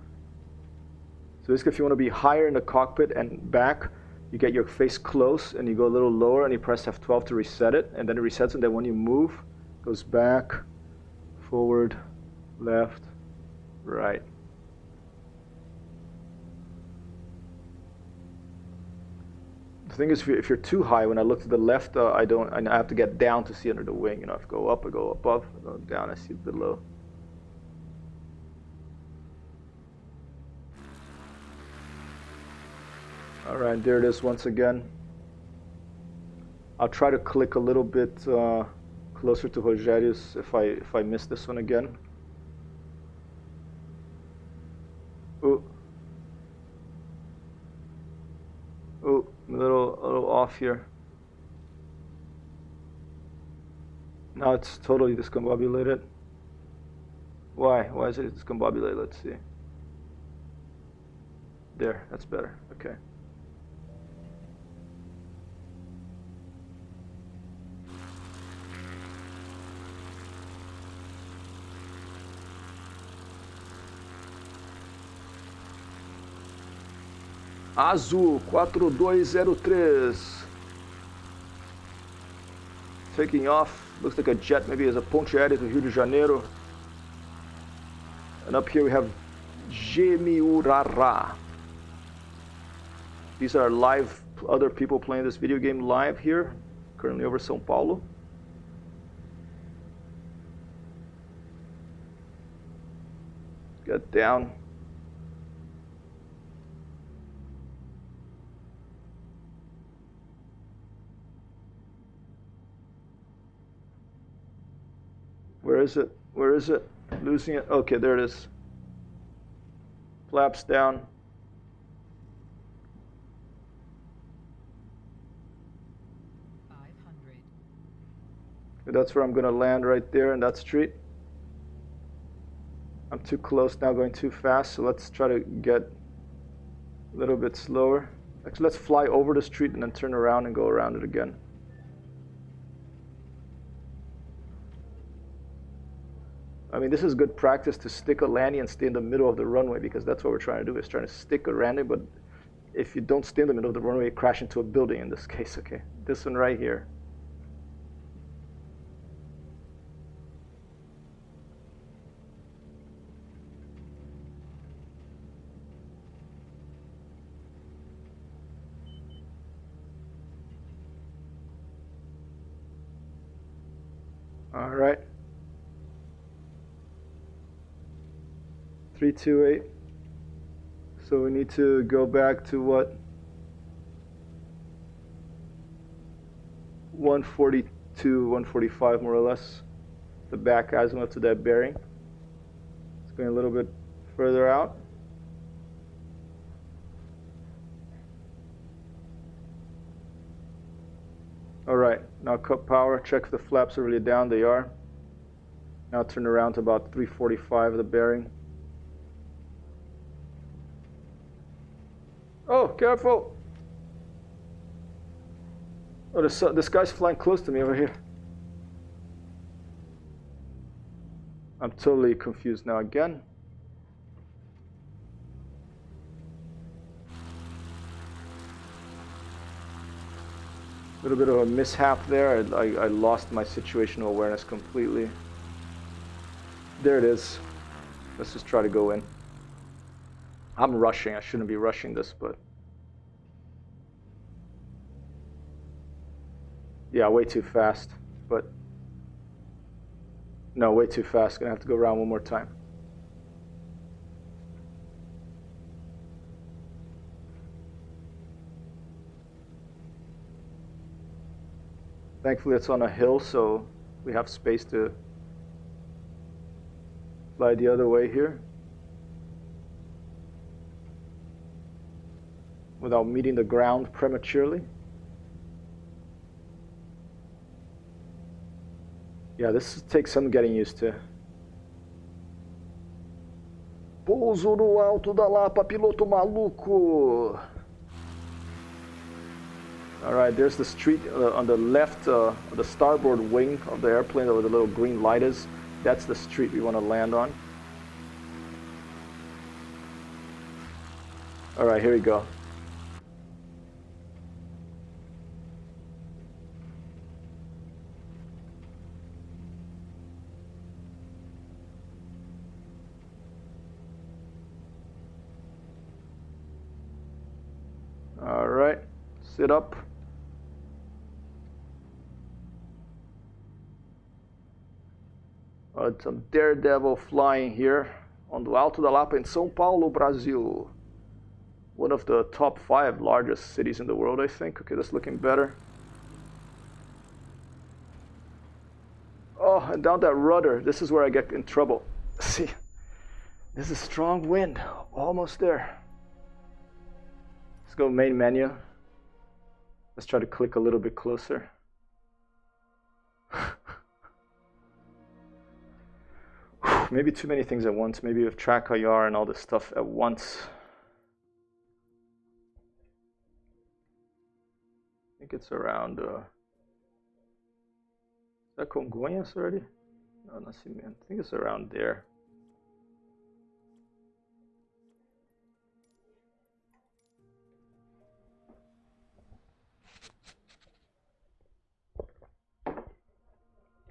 So basically, if you want to be higher in the cockpit and back, you get your face close and you go a little lower and you press F12 to reset it, and then it resets, and then when you move, it goes back, forward, left, right. The thing is, if you're too high, when I look to the left, I have to get down to see under the wing. If I go up, I go above. If I go down, I see below. All right, there it is once again. I'll try to click a little bit closer to Rogério's if I miss this one again. Ooh. Ooh, a little off here. Now it's totally discombobulated. Why? Why is it discombobulated? Let's see. There, that's better. Okay. Azul 4203. Taking off. Looks like a jet, maybe as a ponte aérea to Rio de Janeiro. And up here we have Gemiurara. These are live, other people playing this video game live here, currently over São Paulo. Get down. Where is it? Where is it? Losing it. Okay, there it is. Flaps down. That's where I'm going to land, right there in that street. I'm too close now, going too fast, so let's try to get a little bit slower. Actually, let's fly over the street and then turn around and go around it again. I mean, this is good practice to stick a landing and stay in the middle of the runway, because that's what we're trying to do, is trying to stick a landing. But if you don't stay in the middle of the runway, you crash into a building in this case, okay? This one right here. All right. 328. So we need to go back to what? 142, 145 more or less. The back azimuth to that bearing. It's going a little bit further out. All right, now cut power, check if the flaps are really down, they are. Now turn around to about 345 of the bearing. Oh, careful! Oh, this guy's flying close to me over here. I'm totally confused now again. little bit of a mishap there. I lost my situational awareness completely. There it is. Let's just try to go in. I'm rushing. I shouldn't be rushing this, but yeah, way too fast. But no, way too fast. Gonna have to go around one more time. Thankfully, it's on a hill, so we have space to fly the other way here without meeting the ground prematurely. Yeah, this takes some getting used to. Pouso no alto da Lapa, piloto maluco. All right, there's the street on the left, the starboard wing of the airplane where the little green light is. That's the street we want to land on. All right, here we go. All right, sit up. Some daredevil flying here on the Alto da Lapa in São Paulo, Brazil. One of the top 5 largest cities in the world, I think. Okay, that's looking better. Oh, and down that rudder. This is where I get in trouble. See, this is strong wind. Almost there. Let's go main menu. Let's try to click a little bit closer. Maybe too many things at once. Maybe with track IR and all this stuff at once. I think it's around. Is that Congonhas already? No, Nascimento. I think it's around there.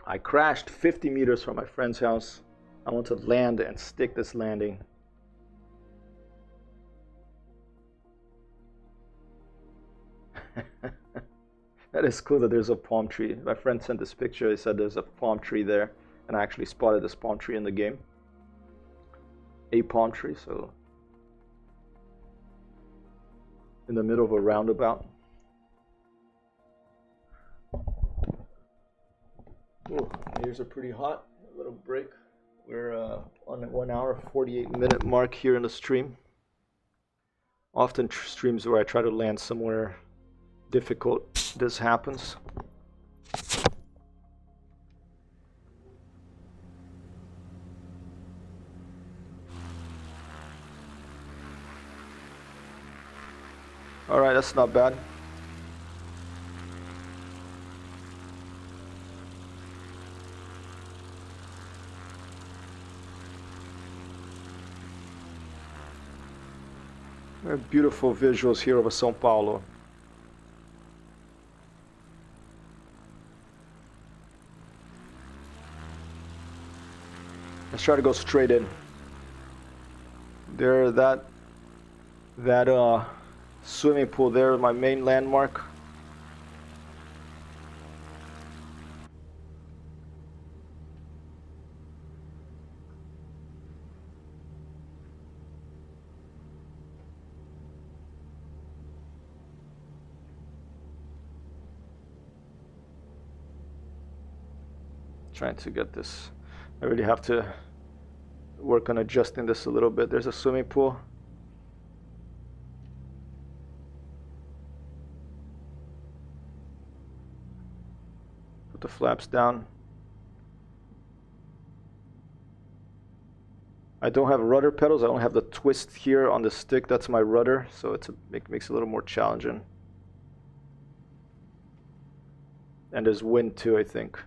I crashed 50 meters from my friend's house. I want to land and stick this landing. That is cool that there's a palm tree. My friend sent this picture. He said there's a palm tree there, and I actually spotted this palm tree in the game. A palm tree, so in the middle of a roundabout. Ooh, ears are pretty hot. A little break. We're on the 1 hour 48-minute mark here in the stream. Often streams where I try to land somewhere difficult, this happens. All right, that's not bad. Very beautiful visuals here over São Paulo. Let's try to go straight in. There, that swimming pool there, my main landmark. Trying to get this. I really have to work on adjusting this a little bit. There's a swimming pool. Put the flaps down. I don't have rudder pedals. I only have the twist here on the stick. That's my rudder, so it makes it a little more challenging. And there's wind too, I think.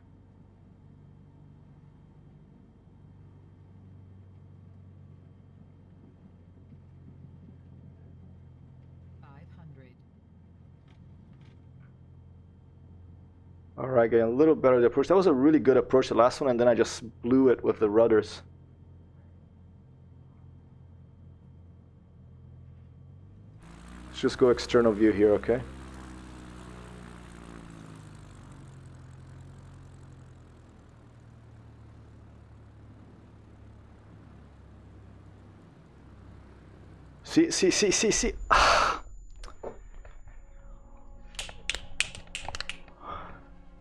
Alright, getting a little better at the approach. That was a really good approach, the last one, and then I just blew it with the rudders. Let's just go external view here, okay? See.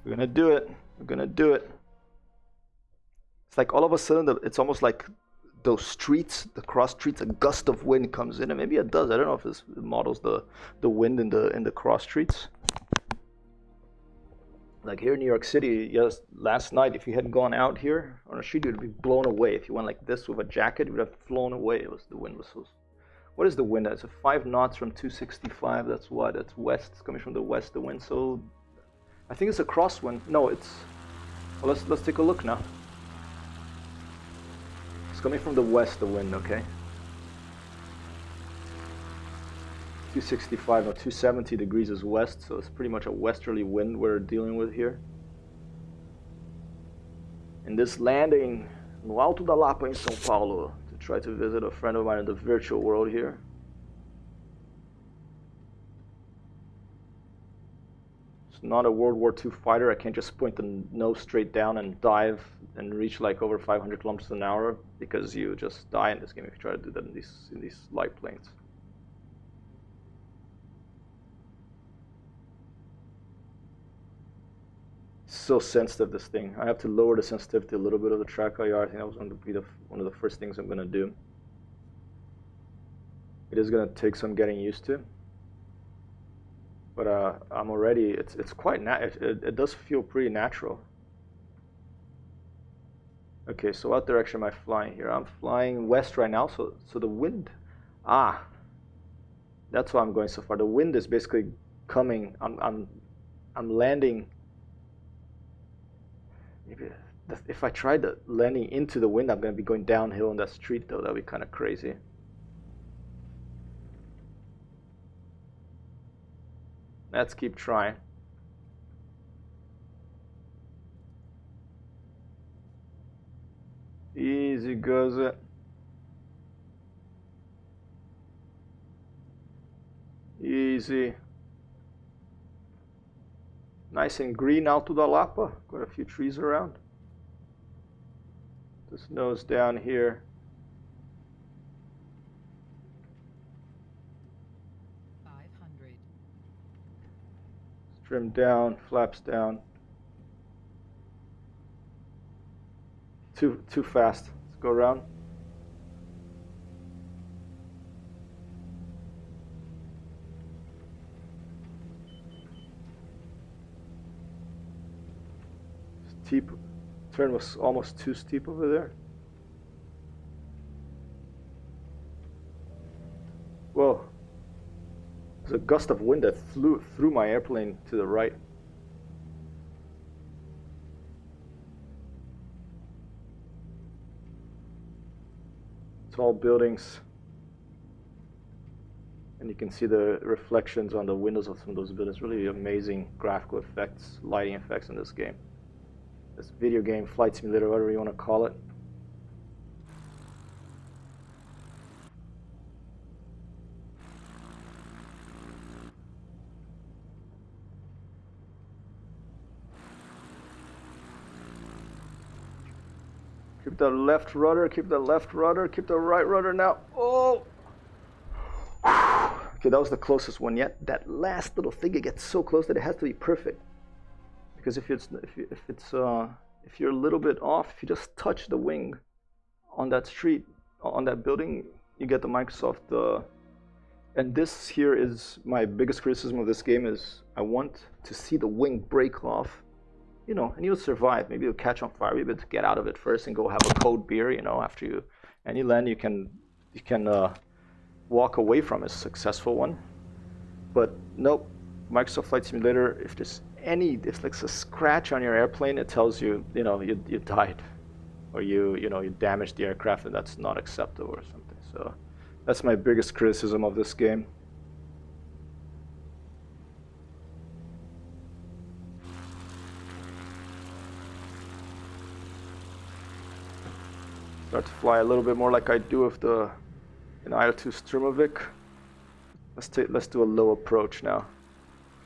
We're gonna do it. We're gonna do it. It's like all of a sudden, it's almost like those streets, the cross streets, a gust of wind comes in, and maybe it does. I don't know if this models the wind in the cross streets. Like here in New York City, yes, last night, if you had gone out here on a street, you'd be blown away. If you went like this with a jacket, you would have flown away. The wind was so. What is the wind? It's a 5 knots from 265. That's what? That's west. It's coming from the west. The wind. So I think it's a crosswind. No, it's. Well, let's take a look now. It's coming from the west. The wind. Okay. 265 or 270 degrees is west, so it's pretty much a westerly wind we're dealing with here. In this landing no Alto da Lapa in São Paulo, to try to visit a friend of mine in the virtual world here. It's not a World War II fighter. I can't just point the nose straight down and dive and reach like over 500 kilometers an hour, because you just die in this game if you try to do that in these light planes. So sensitive, this thing. I have to lower the sensitivity a little bit of the track IR. I think that was going to be one of the first things I'm going to do. It is going to take some getting used to, but I'm already. It's quite it does feel pretty natural. Okay, so what direction am I flying here? I'm flying west right now, so the wind. That's why I'm going so far. The wind is basically coming. I'm landing. If I try the landing into the wind, I'm going to be going downhill on that street, though. That would be kind of crazy. Let's keep trying. Easy goes it. Easy. Nice and green Alto da Lapa. Got a few trees around. The snow's down here. 500. Trim down, flaps down. Too fast. Let's go around. Steep. Turn was almost too steep over there. Whoa. There's a gust of wind that flew through my airplane to the right. Tall buildings. And you can see the reflections on the windows of some of those buildings. Really amazing graphical effects, lighting effects in this game. This video game, flight simulator, whatever you want to call it. Keep the left rudder, keep the left rudder, keep the right rudder now. Oh! Okay, that was the closest one yet. That last little thing, it gets so close that it has to be perfect. Because if you're a little bit off, if you just touch the wing on that street, on that building, you get the Microsoft. And this here is my biggest criticism of this game, is I want to see the wing break off, you know, and you'll survive. Maybe you'll catch on fire. Maybe to get out of it first and go have a cold beer, you know, after you land, you can walk away from a successful one. But nope, Microsoft Flight Simulator, if like a scratch on your airplane, it tells you, you know, you died, or you damaged the aircraft, and that's not acceptable or something. So that's my biggest criticism of this game. Start to fly a little bit more like I do with the IL-2 Sturmovik. Let's do a low approach now.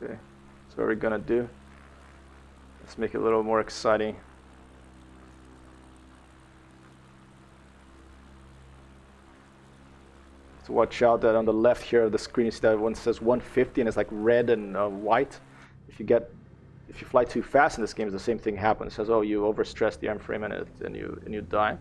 Okay, so what are we gonna do? Let's make it a little more exciting. So watch out that on the left here of the screen, you see that one says 150 and it's like red and white. If you fly too fast in this game, the same thing happens. It says, oh, you overstressed the airframe and you die.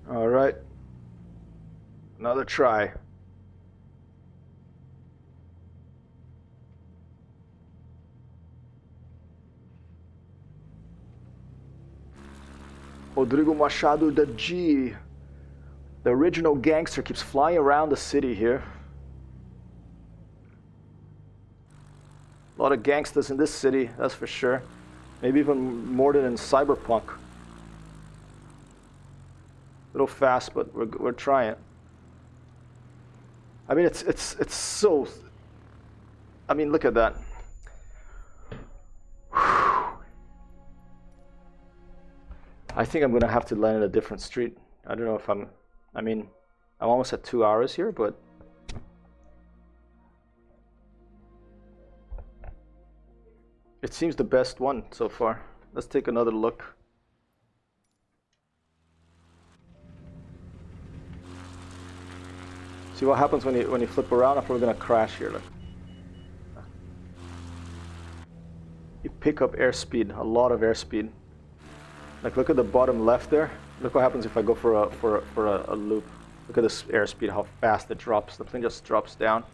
All right, another try. Rodrigo Machado, the G, the original gangster, keeps flying around the city here. A lot of gangsters in this city, that's for sure. Maybe even more than in Cyberpunk. A little fast, but we're trying. I mean, it's so. I mean, look at that. I think I'm gonna have to land in a different street. I don't know if I mean, I'm almost at 2 hours here, but it seems the best one so far. Let's take another look. See what happens when you flip around. I'm probably gonna crash here. Look. You pick up airspeed, a lot of airspeed. Like look at the bottom left there. Look what happens if I go for a loop. Look at this airspeed, how fast it drops. The plane just drops down.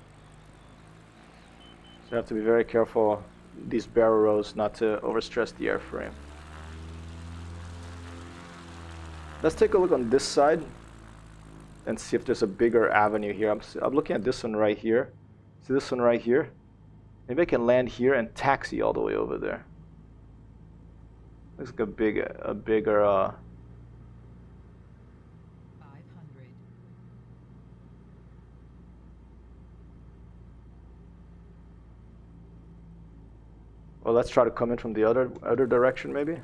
So you have to be very careful these barrel rolls not to overstress the airframe. Let's take a look on this side and see if there's a bigger avenue here. I'm looking at this one right here. See this one right here? Maybe I can land here and taxi all the way over there. Looks like a bigger 500. Well, let's try to come in from the other direction maybe.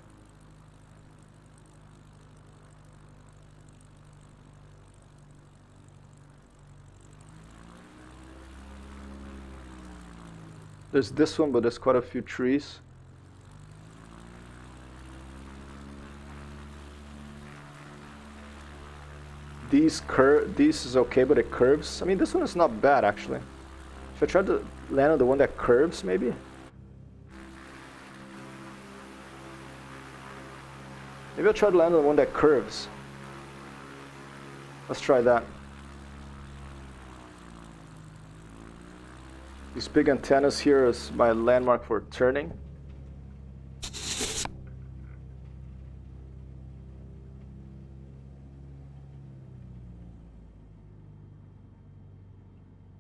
There's this one, but there's quite a few trees. These is okay, but it curves. I mean, this one is not bad actually. Should I try to land on the one that curves maybe? Maybe I'll try to land on the one that curves. Let's try that. These big antennas here is my landmark for turning.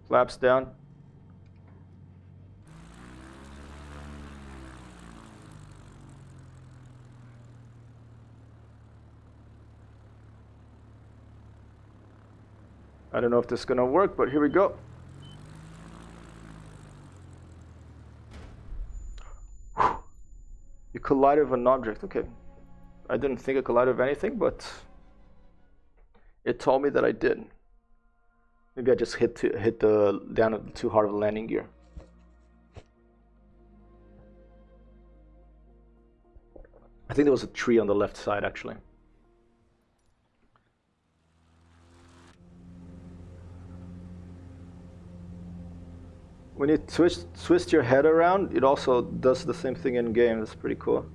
Flaps down. I don't know if this is gonna work, but here we go. You collided with an object. Okay. I didn't think I collided with anything, but it told me that I did. Maybe I just hit down too hard of a landing gear. I think there was a tree on the left side actually. When you twist your head around, it also does the same thing in game. That's pretty cool.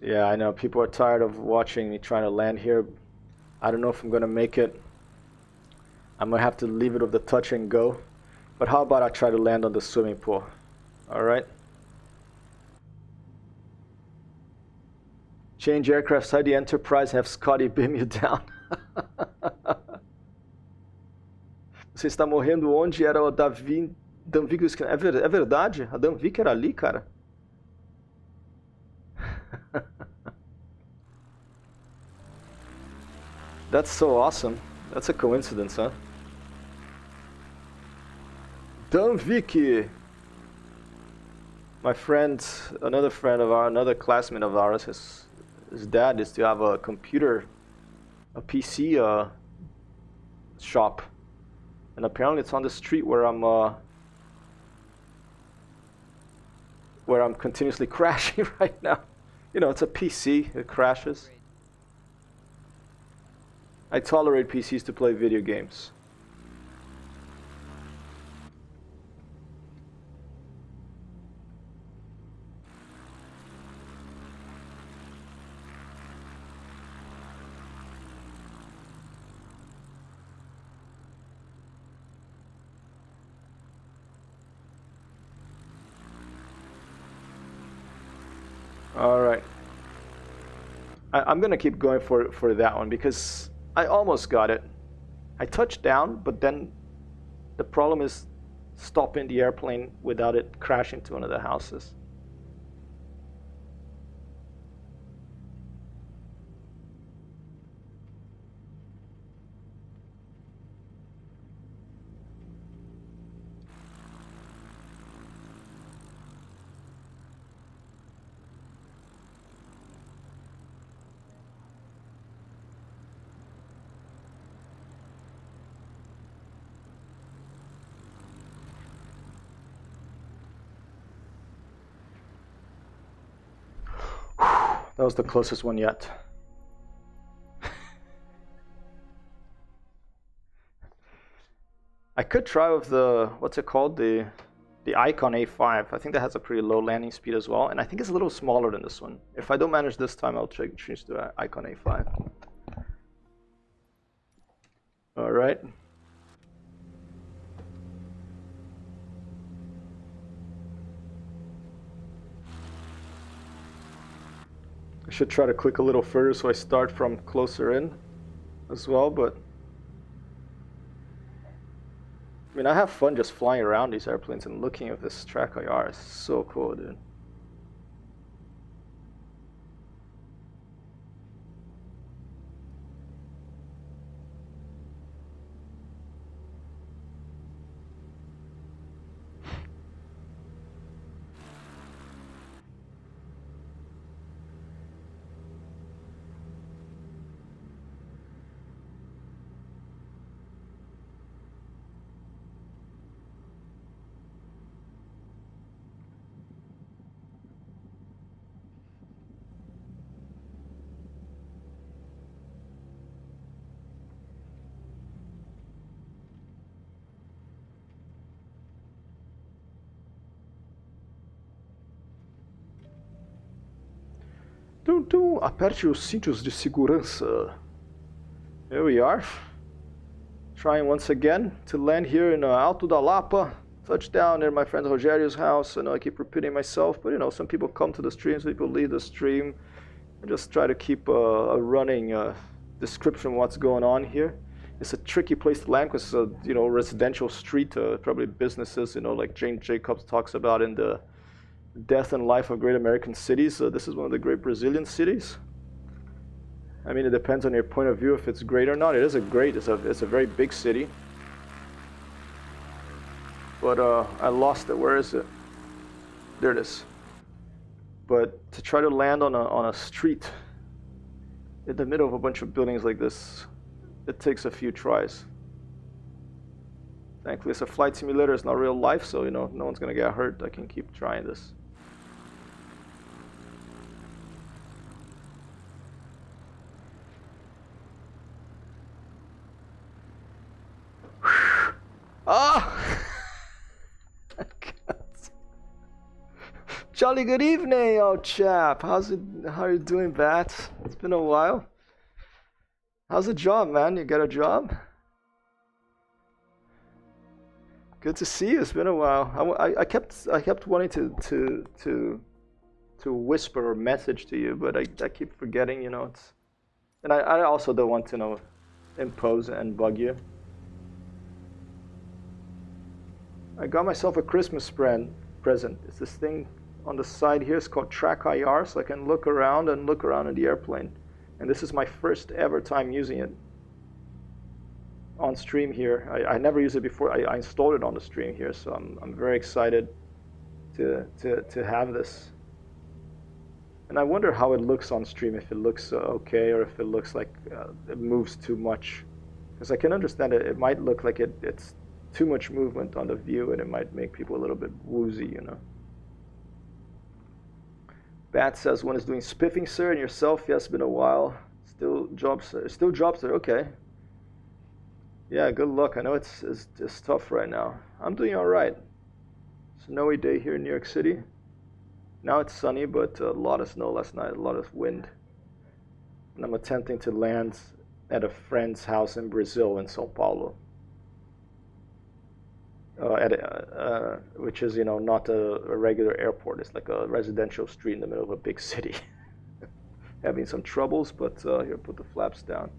Yeah, I know people are tired of watching me trying to land here. I don't know if I'm gonna make it. I'm gonna have to leave it with the touch and go. But how about I try to land on the swimming pool? All right. Change aircraft side the Enterprise, have Scotty beam you down. Você está morrendo onde era o Davi... Danvik... É verdade? A Danvik era ali, cara? That's so awesome. That's a coincidence, huh? Danvik! My friend, another friend of ours, another classmate of ours, his dad used to have a computer, a PC shop. And apparently it's on the street where I'm continuously crashing right now. You know, it's a PC, it crashes. I tolerate PCs to play video games. All right. I'm gonna keep going for that one because I almost got it. I touched down, but then the problem is stopping the airplane without it crashing into one of the houses. That was the closest one yet. I could try with the, what's it called? The Icon A5. I think that has a pretty low landing speed as well. And I think it's a little smaller than this one. If I don't manage this time, I'll change to Icon A5. All right. I should try to click a little further so I start from closer in as well, but I mean, I have fun just flying around these airplanes and looking at this track IR. It's so cool, dude. Aperte os cintos de segurança. Here we are. Trying once again to land here in Alto da Lapa. Touchdown near my friend Rogério's house. I know I keep repeating myself, but you know, some people come to the stream, some people leave the stream. I just try to keep a running description of what's going on here. It's a tricky place to land because it's a, you know, residential street, probably businesses, you know, like Jane Jacobs talks about in the Death and Life of Great American Cities. This is one of the great Brazilian cities. I mean, it depends on your point of view if it's great or not. It is it's a very big city. But I lost it. Where is it? There it is. But to try to land on a street in the middle of a bunch of buildings like this, it takes a few tries. Thankfully, it's a flight simulator. It's not real life, so you know no one's gonna get hurt. I can keep trying this. Ah! Jolly good evening, old chap. How are you doing, Bat? It's been a while. How's the job, man? You got a job? Good to see you. It's been a while. I kept wanting to whisper or message to you, but I keep forgetting. And I also don't want to impose and bug you. I got myself a Christmas present. It's this thing on the side here. It's called Track IR, so I can look around in the airplane. And this is my first ever time using it on stream here. I never used it before. I installed it on the stream here, so I'm very excited to have this. And I wonder how it looks on stream, if it looks okay or if it looks like it moves too much. Because I can understand it might look like it's too much movement on the view and it might make people a little bit woozy. Bat says, one is doing spiffing, sir, and yourself? Yes, been a while. Still job, sir. Still job, sir. Okay. Yeah, good luck. I know it's tough right now. I'm doing all right. Snowy day here in New York City. Now it's sunny, but a lot of snow last night, a lot of wind. And I'm attempting to land at a friend's house in Brazil, in São Paulo. Which is, not a regular airport. It's like a residential street in the middle of a big city. Having some troubles, but here, put the flaps down.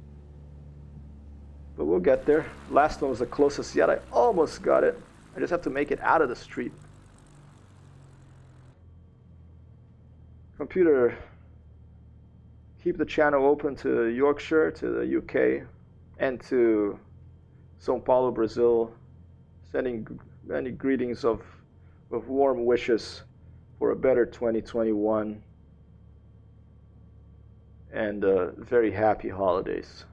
But we'll get there. Last one was the closest yet. I almost got it. I just have to make it out of the street. Computer, keep the channel open to Yorkshire, to the UK, and to São Paulo, Brazil. Sending many greetings of warm wishes for a better 2021 and very happy holidays.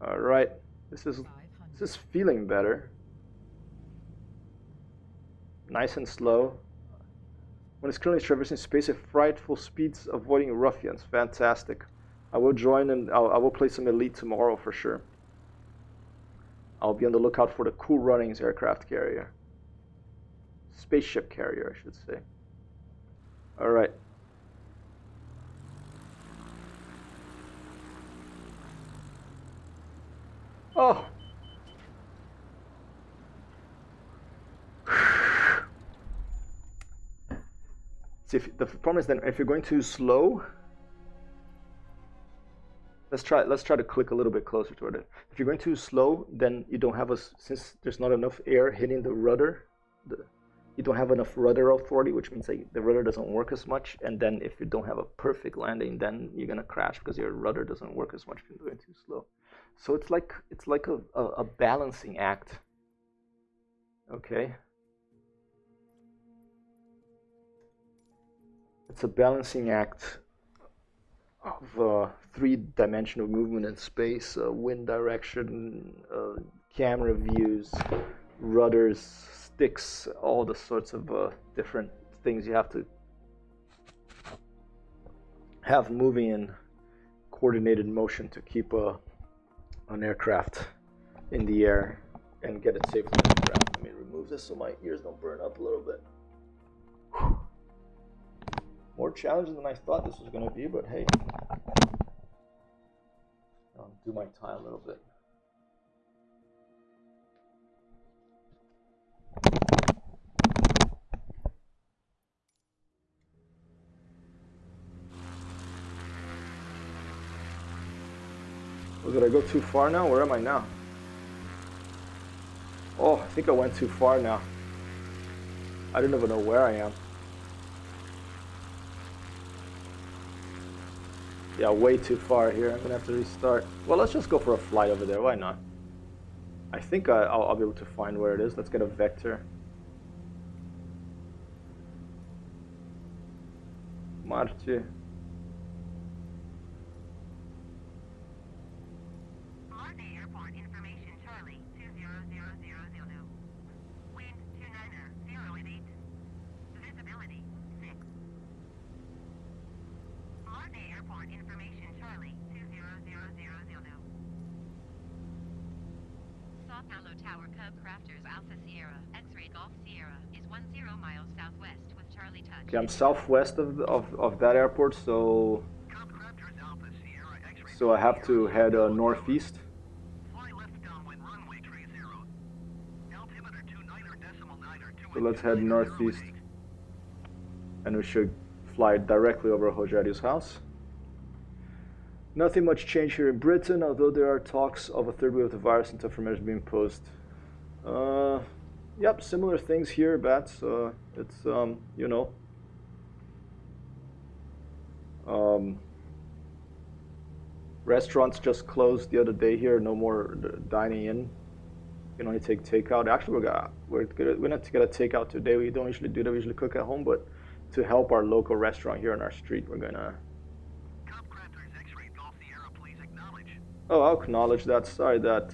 All right, this is feeling better. Nice and slow. One is currently traversing space at frightful speeds, avoiding ruffians. Fantastic. I will join and I will play some Elite tomorrow for sure. I'll be on the lookout for the Cool Runnings aircraft carrier. Spaceship carrier, I should say. All right. Oh. See, the problem is that if you're going too slow, let's try to click a little bit closer toward it. If you're going too slow, then you don't have since there's not enough air hitting the rudder, you don't have enough rudder authority, which means that the rudder doesn't work as much. And then if you don't have a perfect landing, then you're gonna crash because your rudder doesn't work as much if you're doing too slow. So it's like a balancing act. Okay. It's a balancing act of three-dimensional movement in space, wind direction, camera views, rudders, sticks, all the sorts of different things you have to have moving in coordinated motion to keep an aircraft in the air and get it safely on the ground. Let me remove this so my ears don't burn up a little bit. Whew. More challenging than I thought this was going to be, but hey, I'll do my tie a little bit. Oh, did I go too far now? Where am I now? Oh, I think I went too far now. I don't even know where I am. Yeah, way too far here. I'm gonna have to restart. Well, let's just go for a flight over there. Why not? I think I'll be able to find where it is. Let's get a vector. Marte. Marte Airport information, Charlie, 20000. Wind 290 at 8. Visibility 6. Marte Airport information, Charlie, 20000. Sao Paulo Tower Cub Crafters Alpha Sierra, X-Ray Golf Sierra, is 10 miles southwest with Charlie Touch. Okay, I'm southwest of that airport, so I have to head northeast. Fly left downwind runway So let's head northeast. And we should fly directly over Rogério's house. Nothing much change here in Britain, although there are talks of a third wave of the virus and tougher measures being imposed. Yep, similar things here, Bats. It's, you know, restaurants just closed the other day here. No more dining in. You can only take takeout. Actually, we're not gonna take out today. We don't usually do that. We usually cook at home, but to help our local restaurant here on our street, we're gonna. Oh, I'll acknowledge that. Sorry, that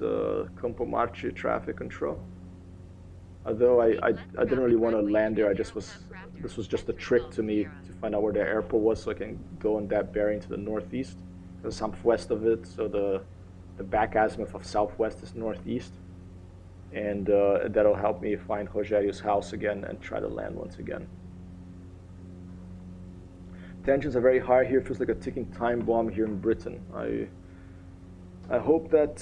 Campo Marche traffic control. Although I didn't really want to land there. This was just a trick to me to find out where the airport was, so I can go on that bearing to the northeast. Because I'm west of it, so the back azimuth of southwest is northeast, and that'll help me find Rogério's house again and try to land once again. Tensions are very high here. Feels like a ticking time bomb here in Britain. I hope that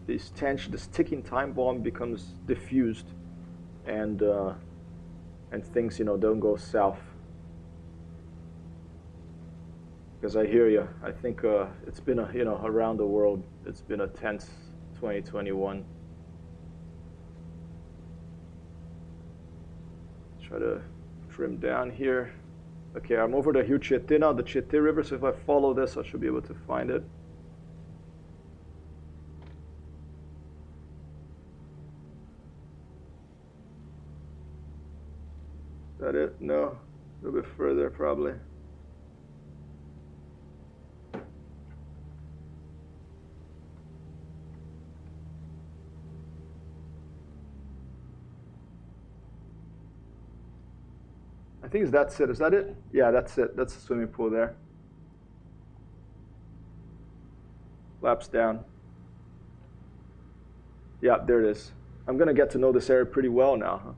this ticking time bomb becomes diffused, and things, you know, don't go south. Because I hear you. I think it's been you know, around the world, it's been a tense 2021. Try to trim down here. Okay, I'm over the Rio Tietê now, the Tietê River, so if I follow this, I should be able to find it. Is that it? No. A little bit further, probably. I think that's it. Is that it? Yeah, that's it. That's the swimming pool there. Laps down. Yeah, there it is. I'm gonna get to know this area pretty well now,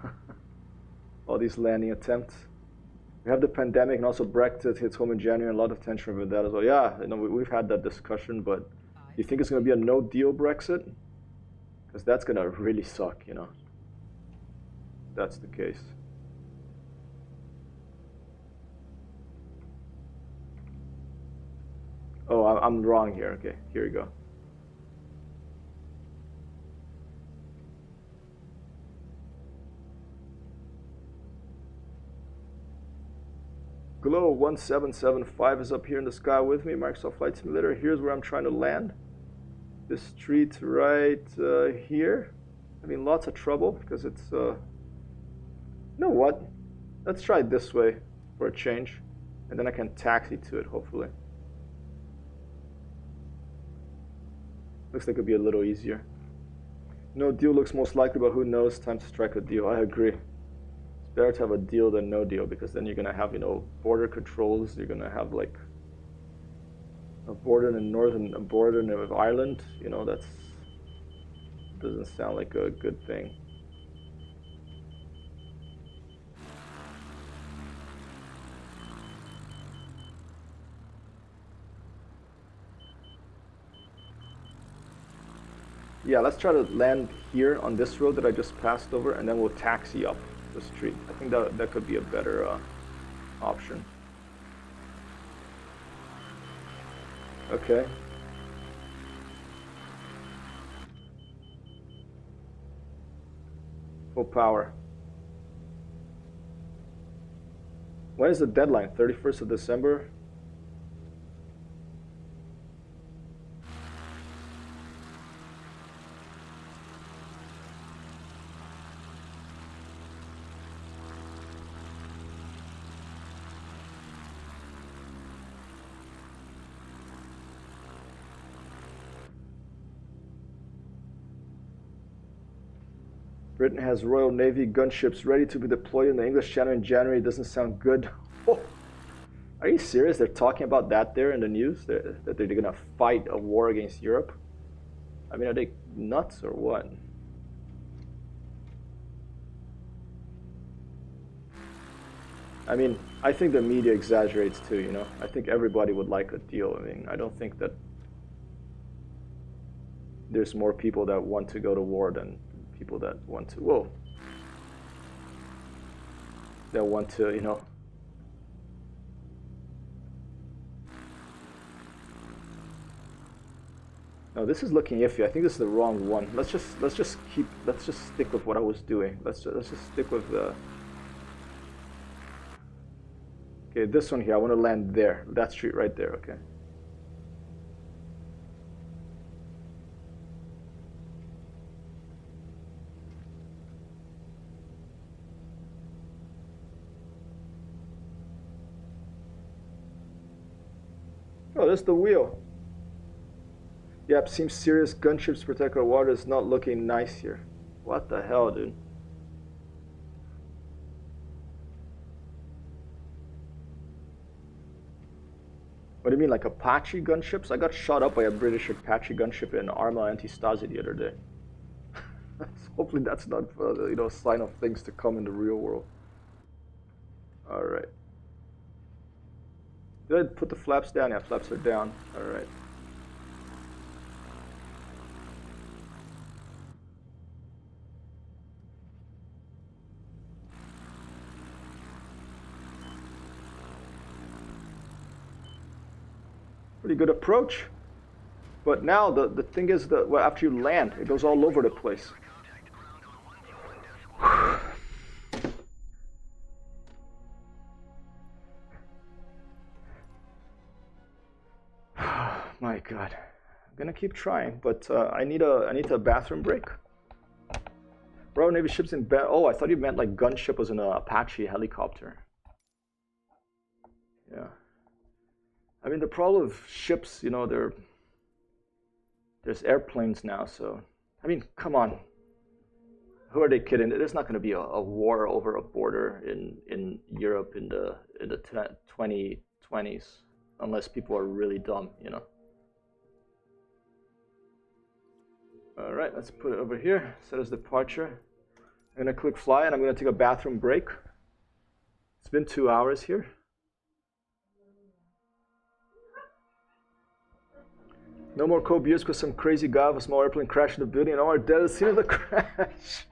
huh? All these landing attempts. We have the pandemic, and also Brexit hits home in January, and a lot of tension with that as well. Yeah, you know, we've had that discussion, but you think it's gonna be a no-deal Brexit? Because that's gonna really suck, you know. If that's the case. Oh, I'm wrong here. Okay, here we go. Glow 1775 is up here in the sky with me. Microsoft Flight Simulator. Here's where I'm trying to land. This street right here. I mean, lots of trouble because it's. You know what? Let's try it this way for a change, and then I can taxi to it, hopefully. Looks like it'll be a little easier. No deal looks most likely, but who knows? Time to strike a deal. I agree. It's better to have a deal than no deal, because then you're gonna have, you know, border controls. You're gonna have like a border in a border with Ireland. You know, that's doesn't sound like a good thing. Yeah, let's try to land here on this road that I just passed over, and then we'll taxi up the street. I think that could be a better option. Okay. Full power. When is the deadline? 31st of December? Britain has Royal Navy gunships ready to be deployed in the English Channel in January. It doesn't sound good. Oh, are you serious? They're talking about that there in the news? That they're going to fight a war against Europe? I mean, are they nuts or what? I mean, I think the media exaggerates too, you know? I think everybody would like a deal. I mean, I don't think that there's more people that want to go to war than people that want to, whoa, that want to, you know. No, this is looking iffy. I think this is the wrong one. Let's just stick with what I was doing. Let's just stick with the. Okay, this one here. I want to land there. That street right there. Okay. Oh, that's the wheel. Yep, seems serious. Gunships protect our water. It's not looking nice here. What the hell, dude? What do you mean, like Apache gunships? I got shot up by a British Apache gunship in Arma Anti-Stasi the other day. Hopefully that's not, you know, a sign of things to come in the real world. All right. Did I put the flaps down? Yeah, flaps are down. All right. Pretty good approach. But now the thing is that, well, after you land, it goes all over the place. My God, I'm gonna keep trying, but I need a bathroom break. Royal Navy ships in oh, I thought you meant like gunship was in an Apache helicopter. Yeah. I mean, the problem with ships, you know, there's airplanes now, so I mean, come on. Who are they kidding? There's not going to be a war over a border in Europe in the 2020s unless people are really dumb, you know. All right, let's put it over here. Set as departure. I'm going to click fly and I'm going to take a bathroom break. It's been 2 hours here. No more cold beers because some crazy guy with a small airplane crashed in the building and all are dead at the scene of the crash.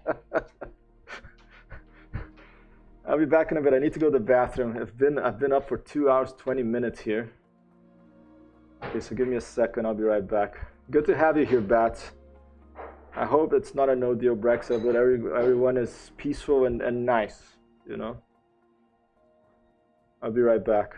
I'll be back in a bit. I need to go to the bathroom. I've been up for 2 hours, 20 minutes here. Okay, so give me a second. I'll be right back. Good to have you here, Bats. I hope it's not a no-deal Brexit, but everyone is peaceful and nice, you know? I'll be right back.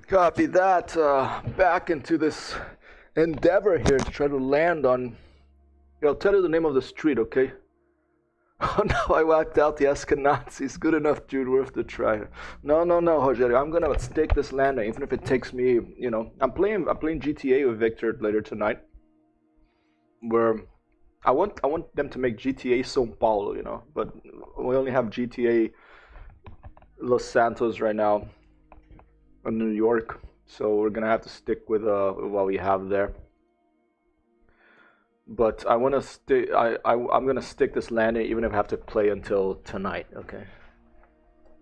Copy that. Back into this endeavor here to try to land on. I'll tell you the name of the street, okay? Oh no, I whacked out the Eskenazis. Good enough, Jude, worth the try. No, Rogério. I'm gonna stake this landing, even if it takes me, I'm playing GTA with Victor later tonight. Where I want them to make GTA São Paulo, but we only have GTA Los Santos right now in New York, so we're gonna have to stick with what we have there. But I want to stay. I'm gonna stick this landing even if I have to play until tonight. Okay.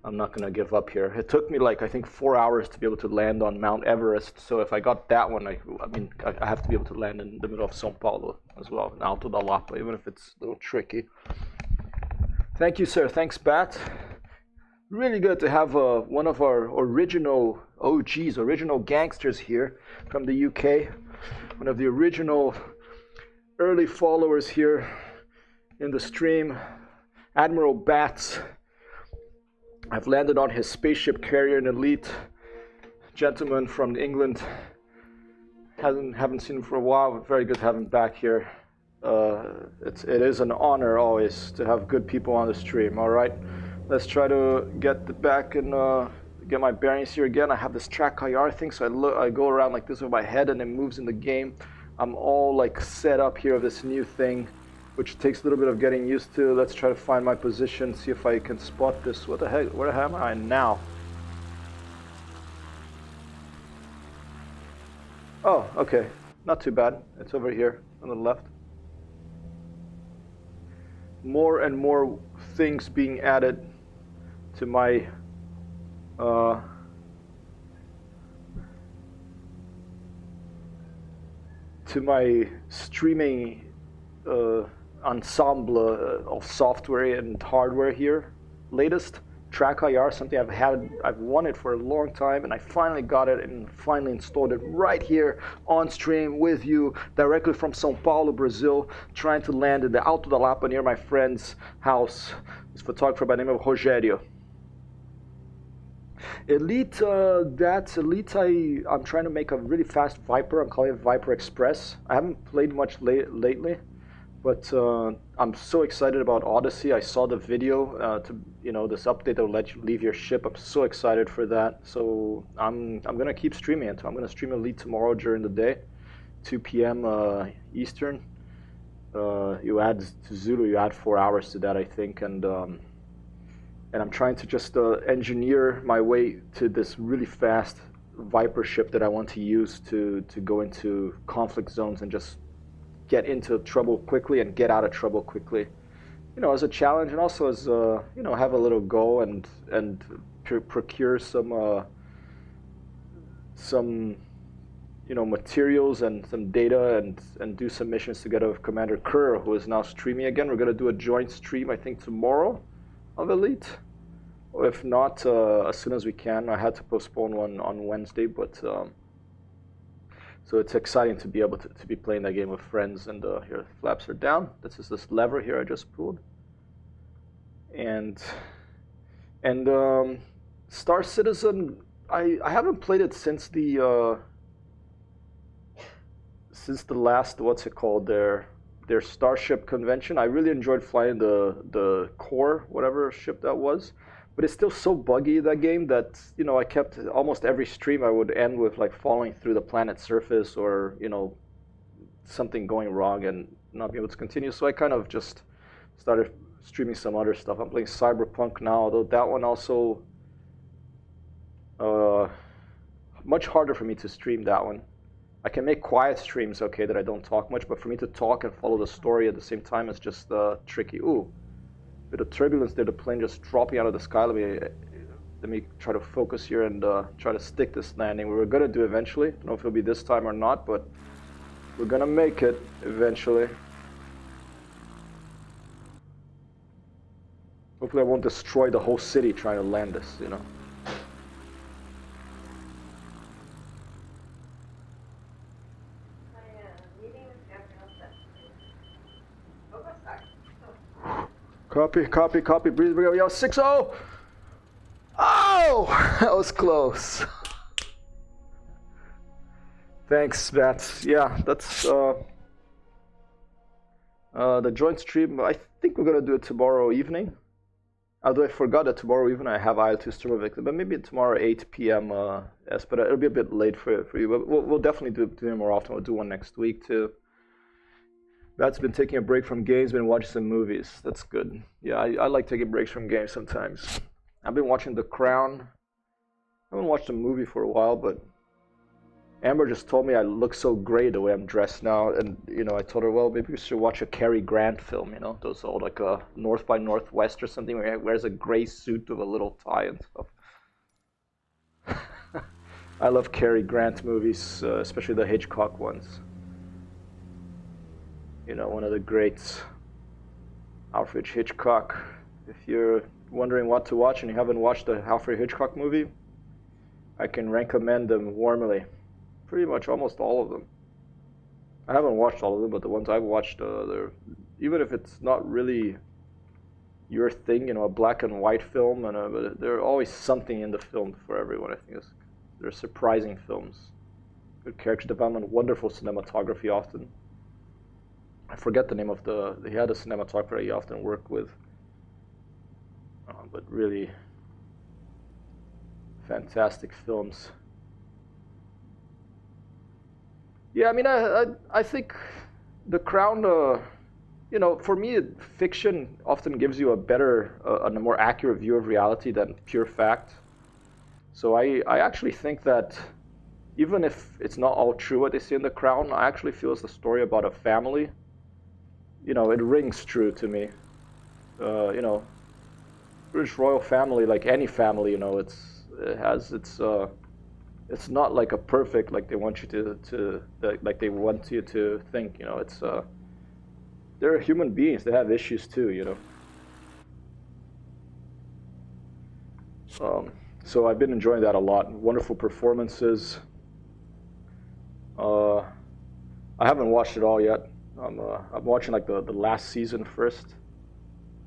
I'm not gonna give up here. It took me like I think 4 hours to be able to land on Mount Everest. So if I got that one, I have to be able to land in the middle of São Paulo as well, in Alto da Lapa, even if it's a little tricky. Thank you, sir. Thanks, Bat. Really good to have one of our original OGs, original gangsters here from the UK. One of the original early followers here in the stream, Admiral Bats. I've landed on his spaceship carrier, an elite gentleman from England. Haven't seen him for a while, but very good to have him back here. It is an honor always to have good people on the stream. All right, let's try to get back and get my bearings here again. I have this track IR thing, so I go around like this with my head, and it moves in the game. I'm all like set up here with this new thing, which takes a little bit of getting used to. Let's try to find my position, see if I can spot this. What the heck? Where am I now? Oh, okay. Not too bad. It's over here on the left. More and more things being added to my streaming ensemble of software and hardware here. Latest Track IR, something I've wanted for a long time, and I finally got it and finally installed it right here on stream with you, directly from São Paulo, Brazil, trying to land in the Alto da Lapa near my friend's house. This photographer by the name of Rogério. Elite, I'm trying to make a really fast Viper. I'm calling it Viper Express. I haven't played much lately, but I'm so excited about Odyssey. I saw the video this update that will let you leave your ship. I'm so excited for that. So I'm gonna keep streaming it. I'm gonna stream Elite tomorrow during the day, 2 p.m. Eastern. You add to Zulu, you add 4 hours to that, I think, and I'm trying to just engineer my way to this really fast Viper ship that I want to use to go into conflict zones and just get into trouble quickly and get out of trouble quickly. As a challenge, and also as have a little go and procure some materials and some data and do some missions together with Commander Kerr, who is now streaming again. We're gonna do a joint stream, I think, tomorrow of Elite, or if not, as soon as we can. I had to postpone one on Wednesday, but so it's exciting to be able to be playing that game with friends. And here the flaps are down. This is this lever here I just pulled, and Star Citizen. I haven't played it since the last, what's it called, their Starship convention. I really enjoyed flying the core, whatever ship that was, but it's still so buggy, that game, that I kept almost every stream I would end with like falling through the planet's surface, or something going wrong and not being able to continue. So I kind of just started streaming some other stuff. I'm playing Cyberpunk now, although that one also much harder for me to stream that one. I can make quiet streams, okay, that I don't talk much, but for me to talk and follow the story at the same time is just tricky. Ooh, bit of turbulence there, the plane just dropping out of the sky. Let me try to focus here and try to stick this landing. We were gonna do eventually. I don't know if it'll be this time or not, but we're gonna make it eventually. Hopefully I won't destroy the whole city trying to land this, Copy. Breathe, we go. 6-0. Oh, that was close. Thanks, Matt. Yeah, that's the joint stream. I think we're gonna do it tomorrow evening. Although I forgot that tomorrow evening I have IL-2 Sturmovik, but maybe tomorrow 8 p.m. Yes, but it'll be a bit late for you. But we'll definitely do it more often. We'll do one next week too. Matt's been taking a break from games, been watching some movies. That's good. Yeah, I like taking breaks from games sometimes. I've been watching The Crown. I haven't watched a movie for a while, but Amber just told me I look so great the way I'm dressed now, and I told her, well, maybe we should watch a Cary Grant film, those old like North by Northwest or something where he wears a gray suit with a little tie and stuff. I love Cary Grant movies, especially the Hitchcock ones. One of the greats, Alfred Hitchcock. If you're wondering what to watch and you haven't watched the Alfred Hitchcock movie, I can recommend them warmly. Pretty much almost all of them. I haven't watched all of them, but the ones I've watched, they're, even if it's not really your thing, a black and white film, but there's always something in the film for everyone. I think they're surprising films. Good character development, wonderful cinematography often. I forget the name of he had a cinematographer he often worked with, but really fantastic films. Yeah, I mean, I think The Crown, for me, fiction often gives you a better and a more accurate view of reality than pure fact. So I actually think that even if it's not all true what they say in The Crown, I actually feel it's a story about a family. It rings true to me. British royal family, like any family, it's not like a perfect like they want you like they want you to think. They're human beings. They have issues too. So I've been enjoying that a lot. Wonderful performances. I haven't watched it all yet. I'm watching like the last season first,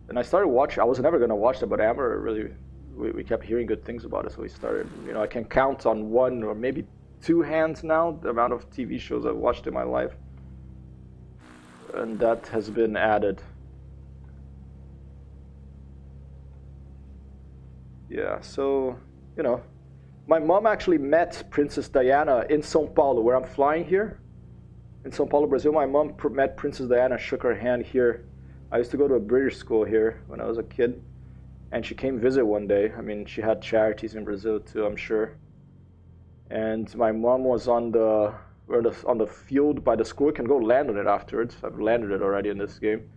and I started watching. I was never gonna watch it, but Amber really. We kept hearing good things about it, so we started. I can count on one or maybe two hands now the amount of TV shows I've watched in my life, and that has been added. Yeah, so my mom actually met Princess Diana in São Paulo, where I'm flying here. In São Paulo, Brazil, my mom met Princess Diana, shook her hand here. I used to go to a British school here when I was a kid. And she came visit one day. I mean, she had charities in Brazil too, I'm sure. And my mom was on the field by the school. You can go land on it afterwards. I've landed it already in this game.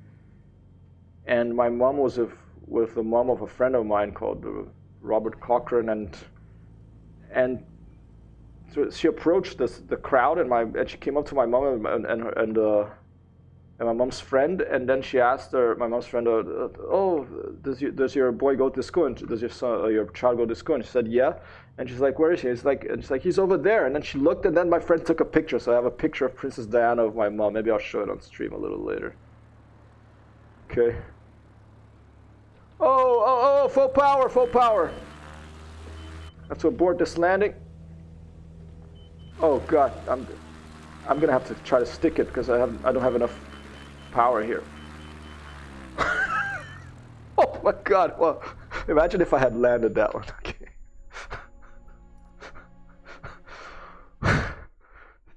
And my mom was with the mom of a friend of mine called Robert Cochran, and so she approached the crowd, and she came up to my mom and my mom's friend, and then she asked my mom's friend, "Oh, does your boy go to school? And does your child go to school?" And she said, "Yeah." And she's like, "Where is he?" And she's like, "He's over there." And then she looked, and then my friend took a picture. So I have a picture of Princess Diana of my mom. Maybe I'll show it on stream a little later. Okay. Oh! Full power! Full power! I have to abort this landing. Oh God, I'm gonna have to try to stick it because I don't have enough power here. Oh my God! Well, imagine if I had landed that one. Okay.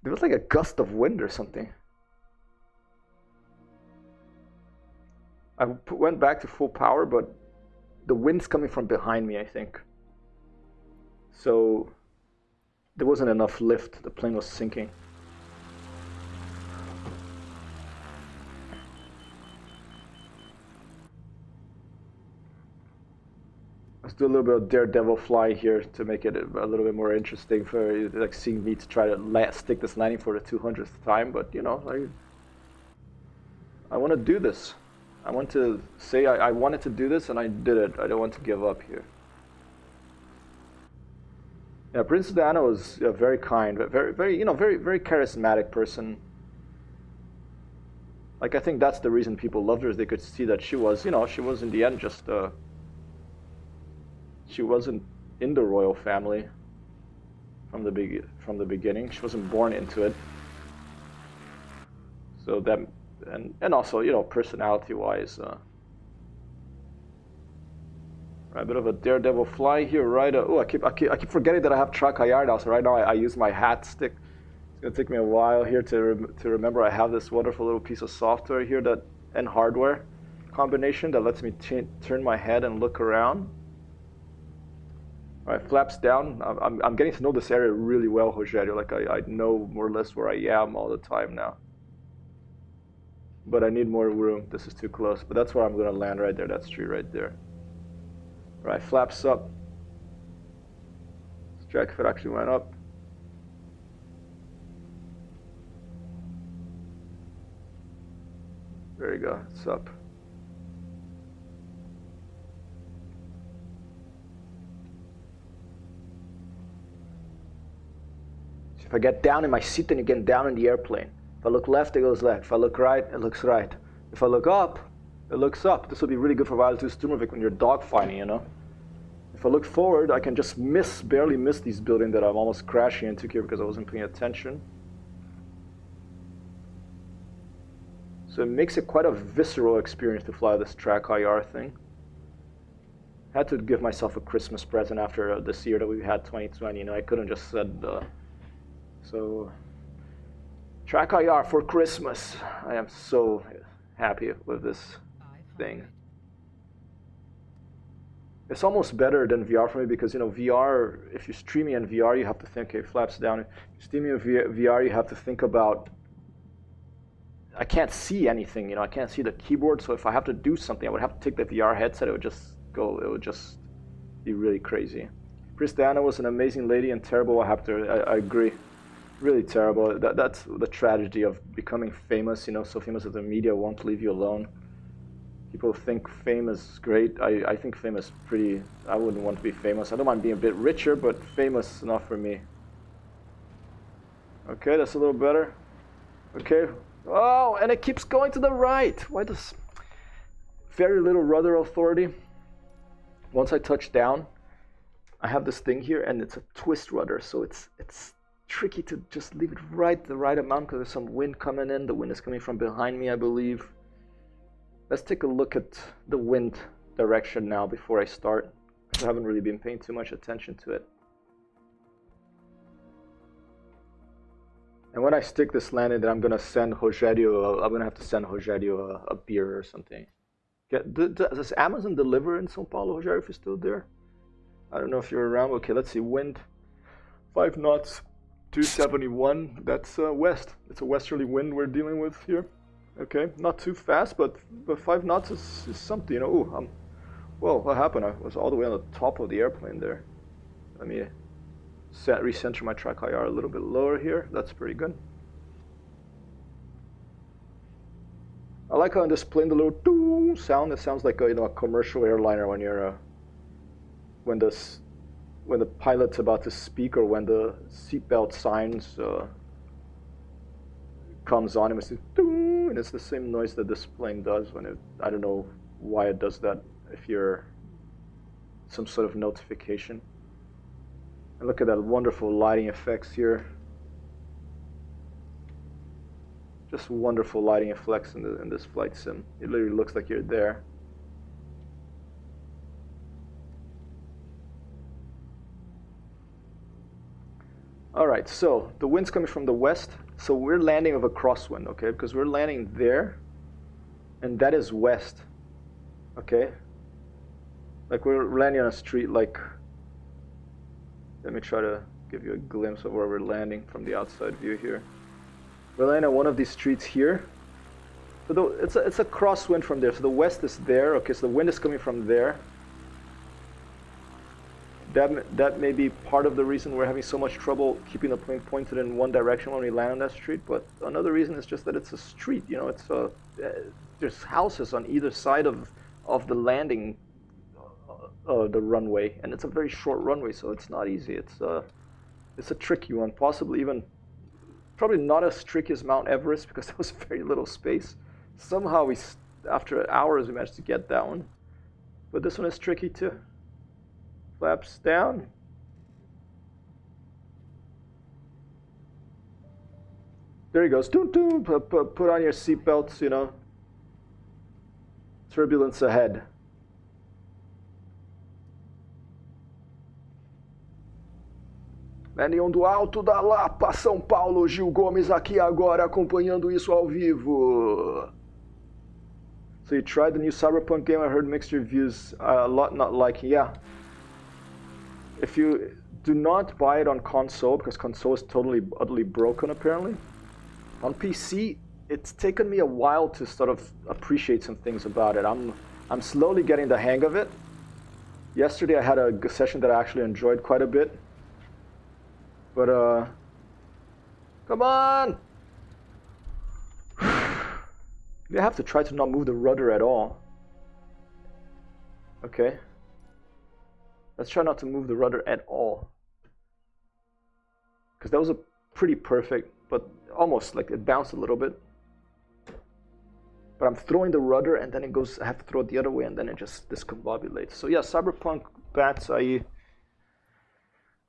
There was like a gust of wind or something. I went back to full power, but the wind's coming from behind me, I think. So there wasn't enough lift. The plane was sinking. Let's do a little bit of daredevil fly here to make it a little bit more interesting for you, like seeing me to try to stick this landing for the 200th time. But I want to do this. I want to say I wanted to do this, and I did it. I don't want to give up here. Yeah, Princess Diana was very kind, very, very, very charismatic person. Like, I think that's the reason people loved her, is they could see that she was in the end just, she wasn't in the royal family from the beginning. She wasn't born into it. So that, and also, you know, personality-wise, a bit of a daredevil fly here, right? Oh, I keep forgetting that I have track IR now. So right now I use my hat stick. It's gonna take me a while here to remember I have this wonderful little piece of software here and hardware combination that lets me turn my head and look around. All right, flaps down. I'm getting to know this area really well, Rogério. Like I know more or less where I am all the time now. But I need more room. This is too close. But that's where I'm gonna land right there. That tree right there. All right, flaps up. Let's check if it actually went up. There you go. It's up. If I get down in my seat, then you get down in the airplane. If I look left, it goes left. If I look right, it looks right. If I look up, it looks up. This will be really good for Violet 2 Sturmovik when you're dogfighting, you know? If I look forward, I can just barely miss these buildings that I'm almost crashing into here because I wasn't paying attention. So it makes it quite a visceral experience to fly this track IR thing. I had to give myself a Christmas present after this year that we had 2020. You know, I couldn't just said, so track IR for Christmas. I am so happy with this thing. It's almost better than VR for me because, you know, VR, if you're streaming in VR, you have to think, okay, flaps down. If you're streaming in VR, you have to think about, I can't see anything, you know, I can't see the keyboard. So if I have to do something, I would have to take the VR headset. It would just be really crazy. Christiana was an amazing lady and terrible what happened to her. I agree. Really terrible. That's the tragedy of becoming famous, you know, so famous that the media won't leave you alone. People think fame is great. I think fame is pretty, I wouldn't want to be famous. I don't mind being a bit richer, but famous, not for me. Okay, that's a little better. Okay. Oh, and it keeps going to the right. Why does very little rudder authority? Once I touch down, I have this thing here, and it's a twist rudder, so it's tricky to just leave it the right amount because there's some wind coming in. The wind is coming from behind me, I believe. Let's take a look at the wind direction now before I start. I haven't really been paying too much attention to it. And when I stick this landing, then I'm gonna send Rogério. I'm gonna have to send Rogério a beer or something. Does Amazon deliver in São Paulo, Rogério? If you're still there, I don't know if you're around. Okay, let's see. Wind, 5 knots, 271. That's west. It's a westerly wind we're dealing with here. Okay, not too fast, but 5 knots is something. You know. Ooh, whoa, what happened? I was all the way on the top of the airplane there. Let me recenter my track IR a little bit lower here. That's pretty good. I like how in this plane the little doo sound. It sounds like a commercial airliner when you're when the pilot's about to speak or when the seatbelt signs comes on. It says doo, and it's the same noise that this plane does when it. I don't know why it does that. If you're some sort of notification. And look at that wonderful lighting effects here. Just wonderful lighting effects in this flight sim. It literally looks like you're there. All right, so the wind's coming from the west. So we're landing of a crosswind, okay? Because we're landing there, and that is west, okay? Like we're landing on a street like, let me try to give you a glimpse of where we're landing from the outside view here. We're landing on one of these streets here. So it's a crosswind from there. So the west is there. Okay, so the wind is coming from there. That may be part of the reason we're having so much trouble keeping the plane pointed in one direction when we land on that street. But another reason is just that it's a street. You know, it's there's houses on either side of the landing, the runway, and it's a very short runway, so it's not easy. It's a tricky one, possibly even. Probably not as tricky as Mount Everest because there was very little space. Somehow after hours, we managed to get that one. But this one is tricky too. Flaps down. There he goes. Doom, doom. Put on your seatbelts, you know. Turbulence ahead. Manion do Alto da Lapa, São Paulo, Gil Gomes aqui agora acompanhando isso ao vivo. So you tried the new Cyberpunk game? I heard mixed reviews, a lot not liking. Yeah. If you do not buy it on console, because console is totally, utterly broken apparently. On PC, it's taken me a while to sort of appreciate some things about it. I'm slowly getting the hang of it. Yesterday I had a session that I actually enjoyed quite a bit. But come on! You have to try to not move the rudder at all. Okay. Let's try not to move the rudder at all. Because that was a pretty perfect, but almost like it bounced a little bit. But I'm throwing the rudder and then it goes, I have to throw it the other way and then it just discombobulates. So yeah, Cyberpunk Bats,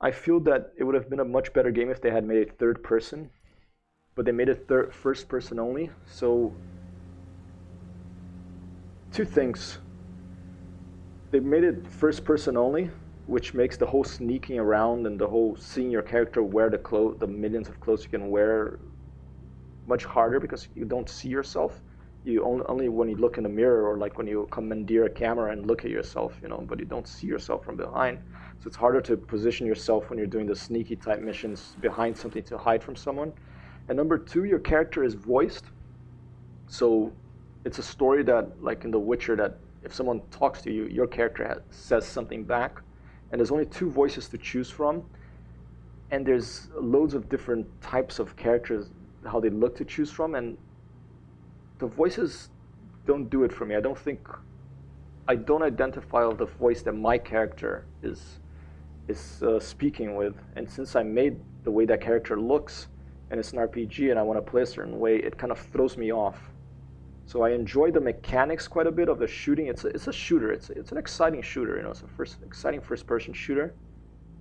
I feel that it would have been a much better game if they had made it third person. But they made it first person only. So, two things. They made it first person only, which makes the whole sneaking around and the whole seeing your character wear the millions of clothes you can wear much harder because you don't see yourself. You only when you look in the mirror or like when you commandeer a camera and look at yourself, you know, but you don't see yourself from behind. So it's harder to position yourself when you're doing the sneaky type missions behind something to hide from someone. And number two, your character is voiced. So it's a story that, like in The Witcher, that if someone talks to you, your character says something back. And there's only two voices to choose from. And there's loads of different types of characters, how they look to choose from. And the voices don't do it for me. I don't identify the voice that my character is speaking with. And since I made the way that character looks, and it's an RPG and I want to play a certain way, it kind of throws me off. So I enjoy the mechanics quite a bit of the shooting. It's a shooter. It's an exciting shooter. You know, it's a exciting first-person shooter.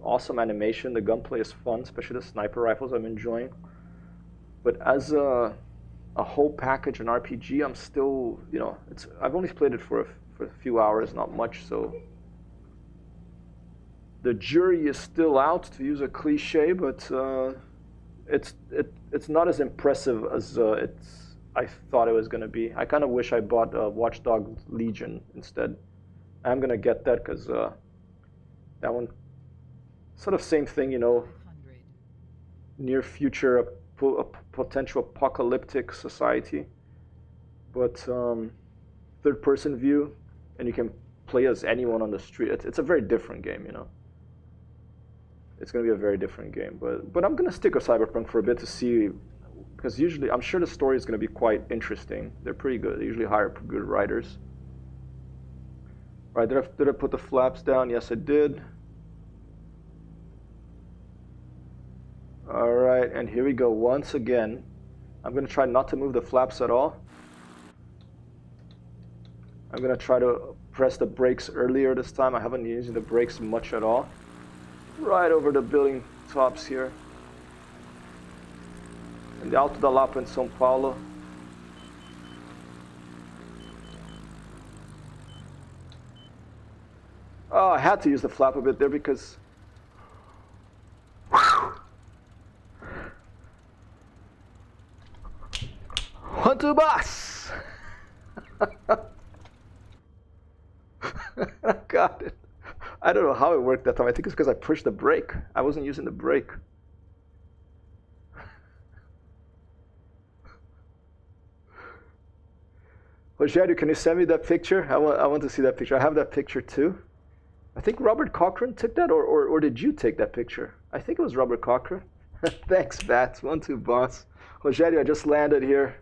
Awesome animation. The gunplay is fun, especially the sniper rifles I'm enjoying. But as a whole package, an RPG, I'm still, you know, I've only played it for a few hours, not much. So the jury is still out, to use a cliche, but it's not as impressive as I thought it was going to be. I kind of wish I bought Watchdog Legion instead. I'm going to get that because that one, sort of same thing, you know, 500. near future, a potential apocalyptic society, but third person view, and you can play as anyone on the street. It's a very different game, you know. It's going to be a very different game, but I'm going to stick with Cyberpunk for a bit to see, because usually I'm sure the story is going to be quite interesting. They're pretty good. They usually hire good writers. All right, did I put the flaps down? Yes, I did. All right, and here we go once again. I'm going to try not to move the flaps at all. I'm going to try to press the brakes earlier this time. I haven't been using the brakes much at all. Right over the building tops here. In the Alto da Lapa in São Paulo. Oh, I had to use the flap a bit there because... One, two, boss! I got it. I don't know how it worked that time. I think it's because I pushed the brake. I wasn't using the brake. Rogério, can you send me that picture? I want to see that picture. I have that picture too. I think Robert Cochran took that, or did you take that picture? I think it was Robert Cochran. Thanks, Bats. 1, 2, boss. Rogério, I just landed here.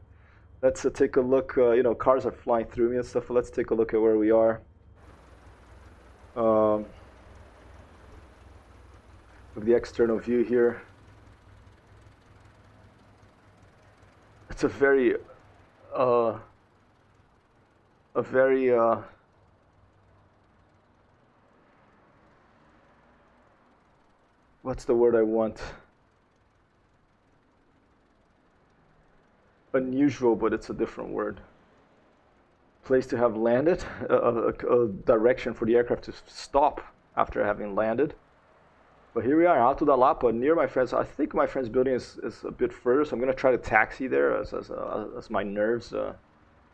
Let's take a look. You know, cars are flying through me and stuff. Let's take a look at where we are. Look at the external view here. It's a very what's the word I want? unusual, but it's a different word. Place to have landed, a direction for the aircraft to stop after having landed. But here we are, Alto da Lapa, near my friend's. I think my friend's building is a bit further, so I'm gonna try to taxi there as my nerves.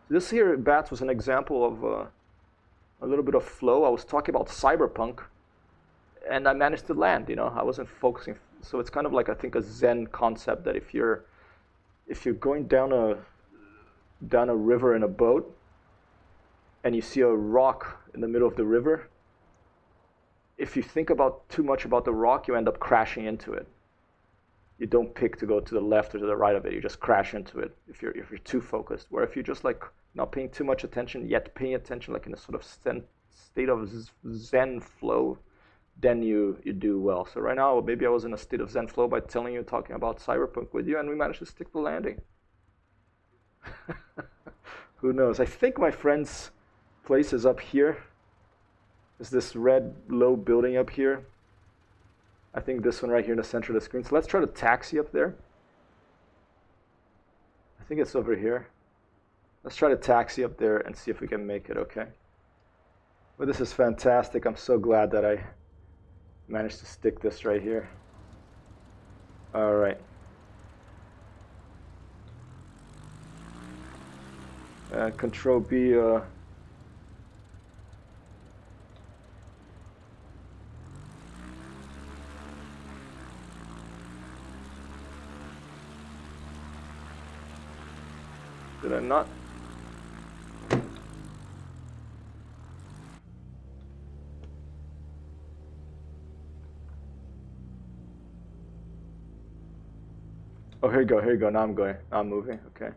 This here, Bats, was an example of a little bit of flow. I was talking about cyberpunk, and I managed to land. You know, I wasn't focusing. So it's kind of like, I think, a Zen concept that if you're going down a river in a boat, and you see a rock in the middle of the river, if you think about too much about the rock, you end up crashing into it. You don't pick to go to the left or to the right of it. You just crash into it if you're too focused. Where if you're just like not paying too much attention, yet paying attention like in a sort of state of Zen flow, then you do well. So right now, maybe I was in a state of Zen flow by talking about cyberpunk with you, and we managed to stick the landing. Who knows? I think my friend's place is up here. Is this red low building up here? I think this one right here in the center of the screen. So let's try to taxi up there. I think it's over here. Let's try to taxi up there and see if we can make it, okay? Well, this is fantastic. I'm so glad that I managed to stick this right here. All right. Control B. Did I not? Oh, here you go, here you go. Now I'm going. Now I'm moving, okay.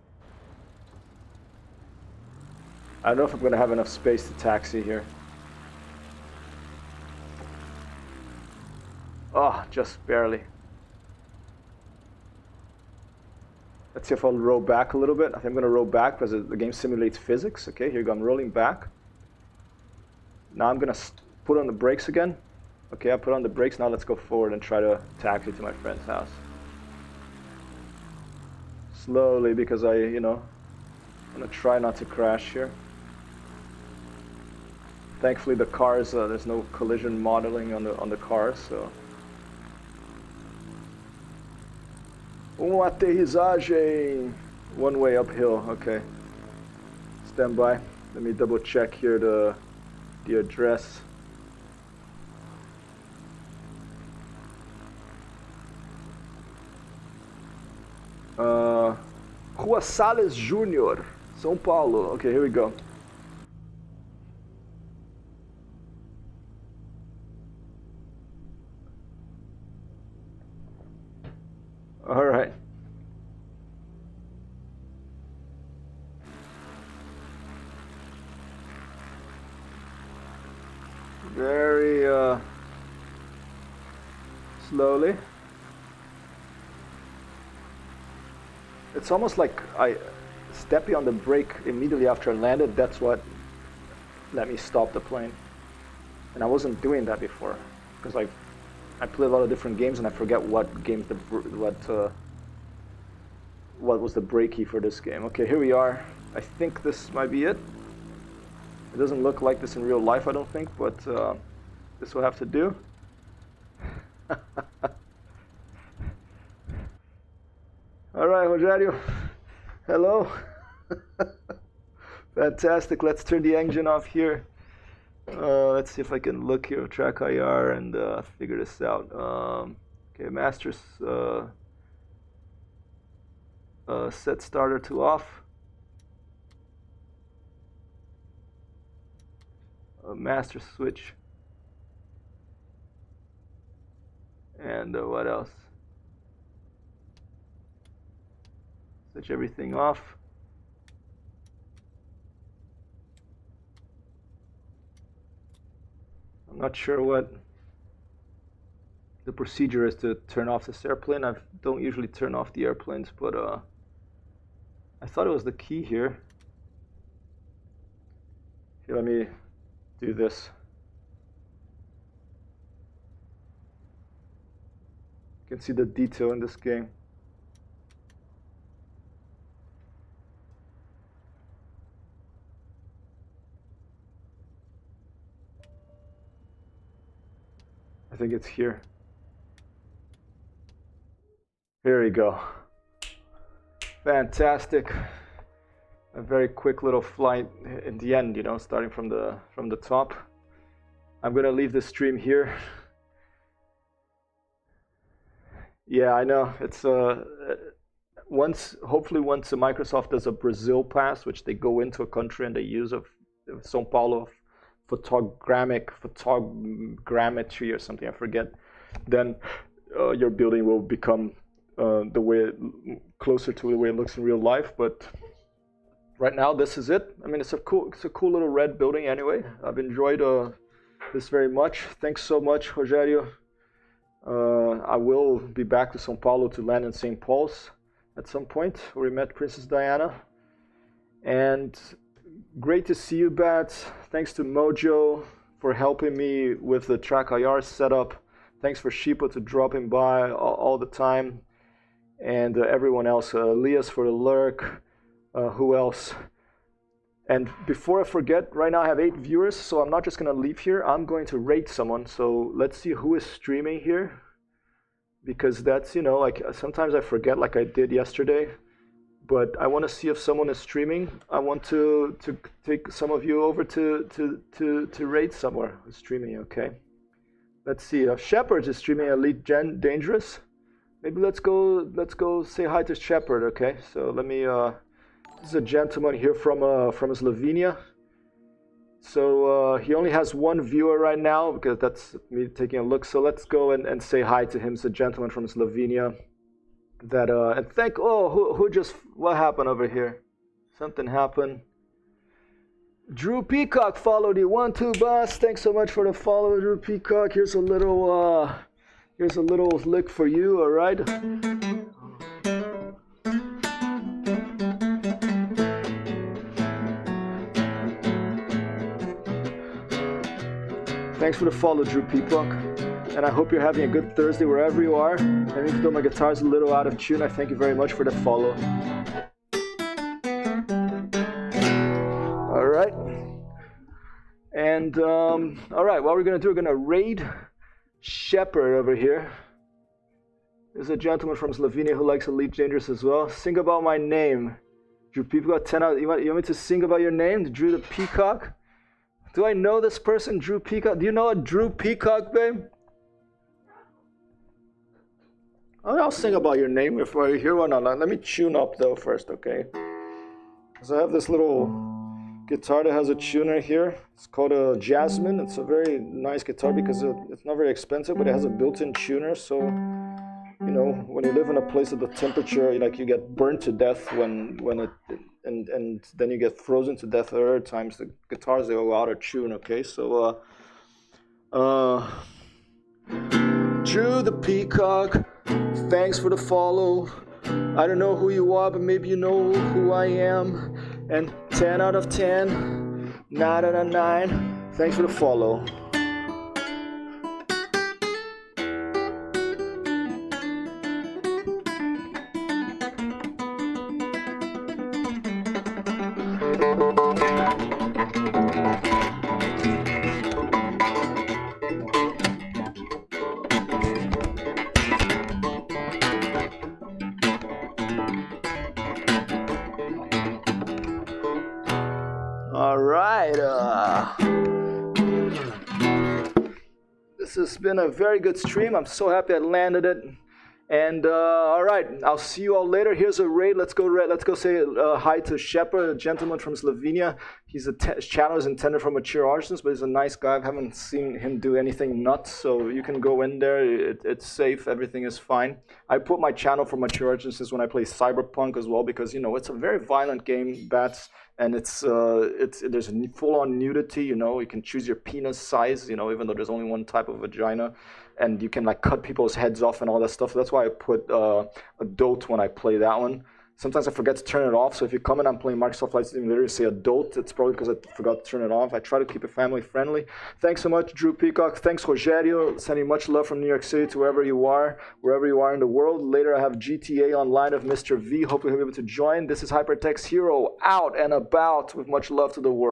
I don't know if I'm going to have enough space to taxi here. Oh, just barely. Let's see if I'll roll back a little bit. I think I'm going to roll back because the game simulates physics. Okay, here you go. I'm rolling back. Now I'm going to put on the brakes again. Okay, I put on the brakes. Now let's go forward and try to taxi to my friend's house. Slowly, because I'm going to try not to crash here. Thankfully, the cars, there's no collision modeling on the cars, so. Aterrissagem. One way uphill, okay. Stand by. Let me double check here the address. Rua Salles Júnior, São Paulo. Okay, here we go. All right. Very slowly. It's almost like I stepping on the brake immediately after I landed. That's what let me stop the plane. And I wasn't doing that before because I play a lot of different games and I forget what games what was the brake key for this game. Okay, here we are. I think this might be it. It doesn't look like this in real life, I don't think, but this will have to do. All right, Rogério. Hello. Fantastic. Let's turn the engine off here. Let's see if I can look here, track IR, and figure this out. Okay, masters set starter to off. Master switch. And what else? Switch everything off. I'm not sure what the procedure is to turn off this airplane. I don't usually turn off the airplanes, but I thought it was the key here. Here, let me do this. You can see the detail in this game. I think it's here. Here we go. Fantastic. A very quick little flight in the end, you know, starting from the top. I'm gonna leave the stream here. Yeah, I know. It's hopefully once Microsoft does a Brazil pass, which they go into a country and they use a São Paulo photogrammetry or something, I forget, then your building will become closer to the way it looks in real life. But right now, this is it. I mean, it's a cool little red building anyway. I've enjoyed this very much. Thanks so much, Rogério. I will be back to São Paulo to land in St. Paul's at some point, where we met Princess Diana. And great to see you, Bats. Thanks to Mojo for helping me with the track IR setup. Thanks for Sheepa to dropping by all the time. And everyone else, Elias for the lurk. Who else? And before I forget, right now I have 8 viewers, so I'm not just going to leave here. I'm going to rate someone. So let's see who is streaming here. Because that's, you know, like sometimes I forget like I did yesterday. But I want to see if someone is streaming. I want to take some of you over to rate somewhere who's streaming, okay? Let's see. Shepard is streaming Elite Dangerous. Maybe let's go say hi to Shepard, okay? So let me this is a gentleman here from Slovenia. So he only has 1 viewer right now because that's me taking a look. So let's go and say hi to him. It's a gentleman from Slovenia. That and what happened over here? Something happened. Drew Peacock followed you. 1, 2, boss. Thanks so much for the follow, Drew Peacock. Here's a little lick for you. All right. Thanks for the follow, Drew Peacock. And I hope you're having a good Thursday wherever you are. And even though my guitar's a little out of tune, I thank you very much for the follow. All right. And, all right, what we're going to do, we're going to raid Shepard over here. There's a gentleman from Slovenia who likes Elite Dangerous as well. Sing about my name. Drew Peacock, 10 out. You want me to sing about your name? Drew the Peacock? Do I know this person, Drew Peacock? Do you know a Drew Peacock, babe? I'll sing about your name if I hear one on that. Let me tune up though first, okay? Because I have this little guitar that has a tuner here. It's called a Jasmine. It's a very nice guitar because it's not very expensive, but it has a built-in tuner. So, you know, when you live in a place with the temperature, like you get burnt to death when and then you get frozen to death other times. The guitars, they go out of tune, okay? So, Drew the Peacock, thanks for the follow. I don't know who you are, but maybe you know who I am. And 10 out of 10, 9 out of 9, thanks for the follow. This has been a very good stream. I'm so happy I landed it. And all right, I'll see you all later. Here's a raid. Let's go say hi to Shepard, a gentleman from Slovenia. His channel is intended for mature artists, but he's a nice guy. I haven't seen him do anything nuts, so you can go in there. It's safe. Everything is fine. I put my channel for mature artists when I play Cyberpunk as well, because, you know, it's a very violent game, Bats, and there's full-on nudity. You know, you can choose your penis size. You know, even though there's only one type of vagina. And you can like cut people's heads off and all that stuff. That's why I put adult when I play that one. Sometimes I forget to turn it off. So if you come in, I'm playing Microsoft Flight Simulator, say adult, it's probably because I forgot to turn it off. I try to keep it family friendly. Thanks so much, Drew Peacock. Thanks, Rogério. Sending much love from New York City to wherever you are in the world. Later, I have GTA Online of Mr. V. Hope you'll be able to join. This is Hypertext Hero out and about with much love to the world.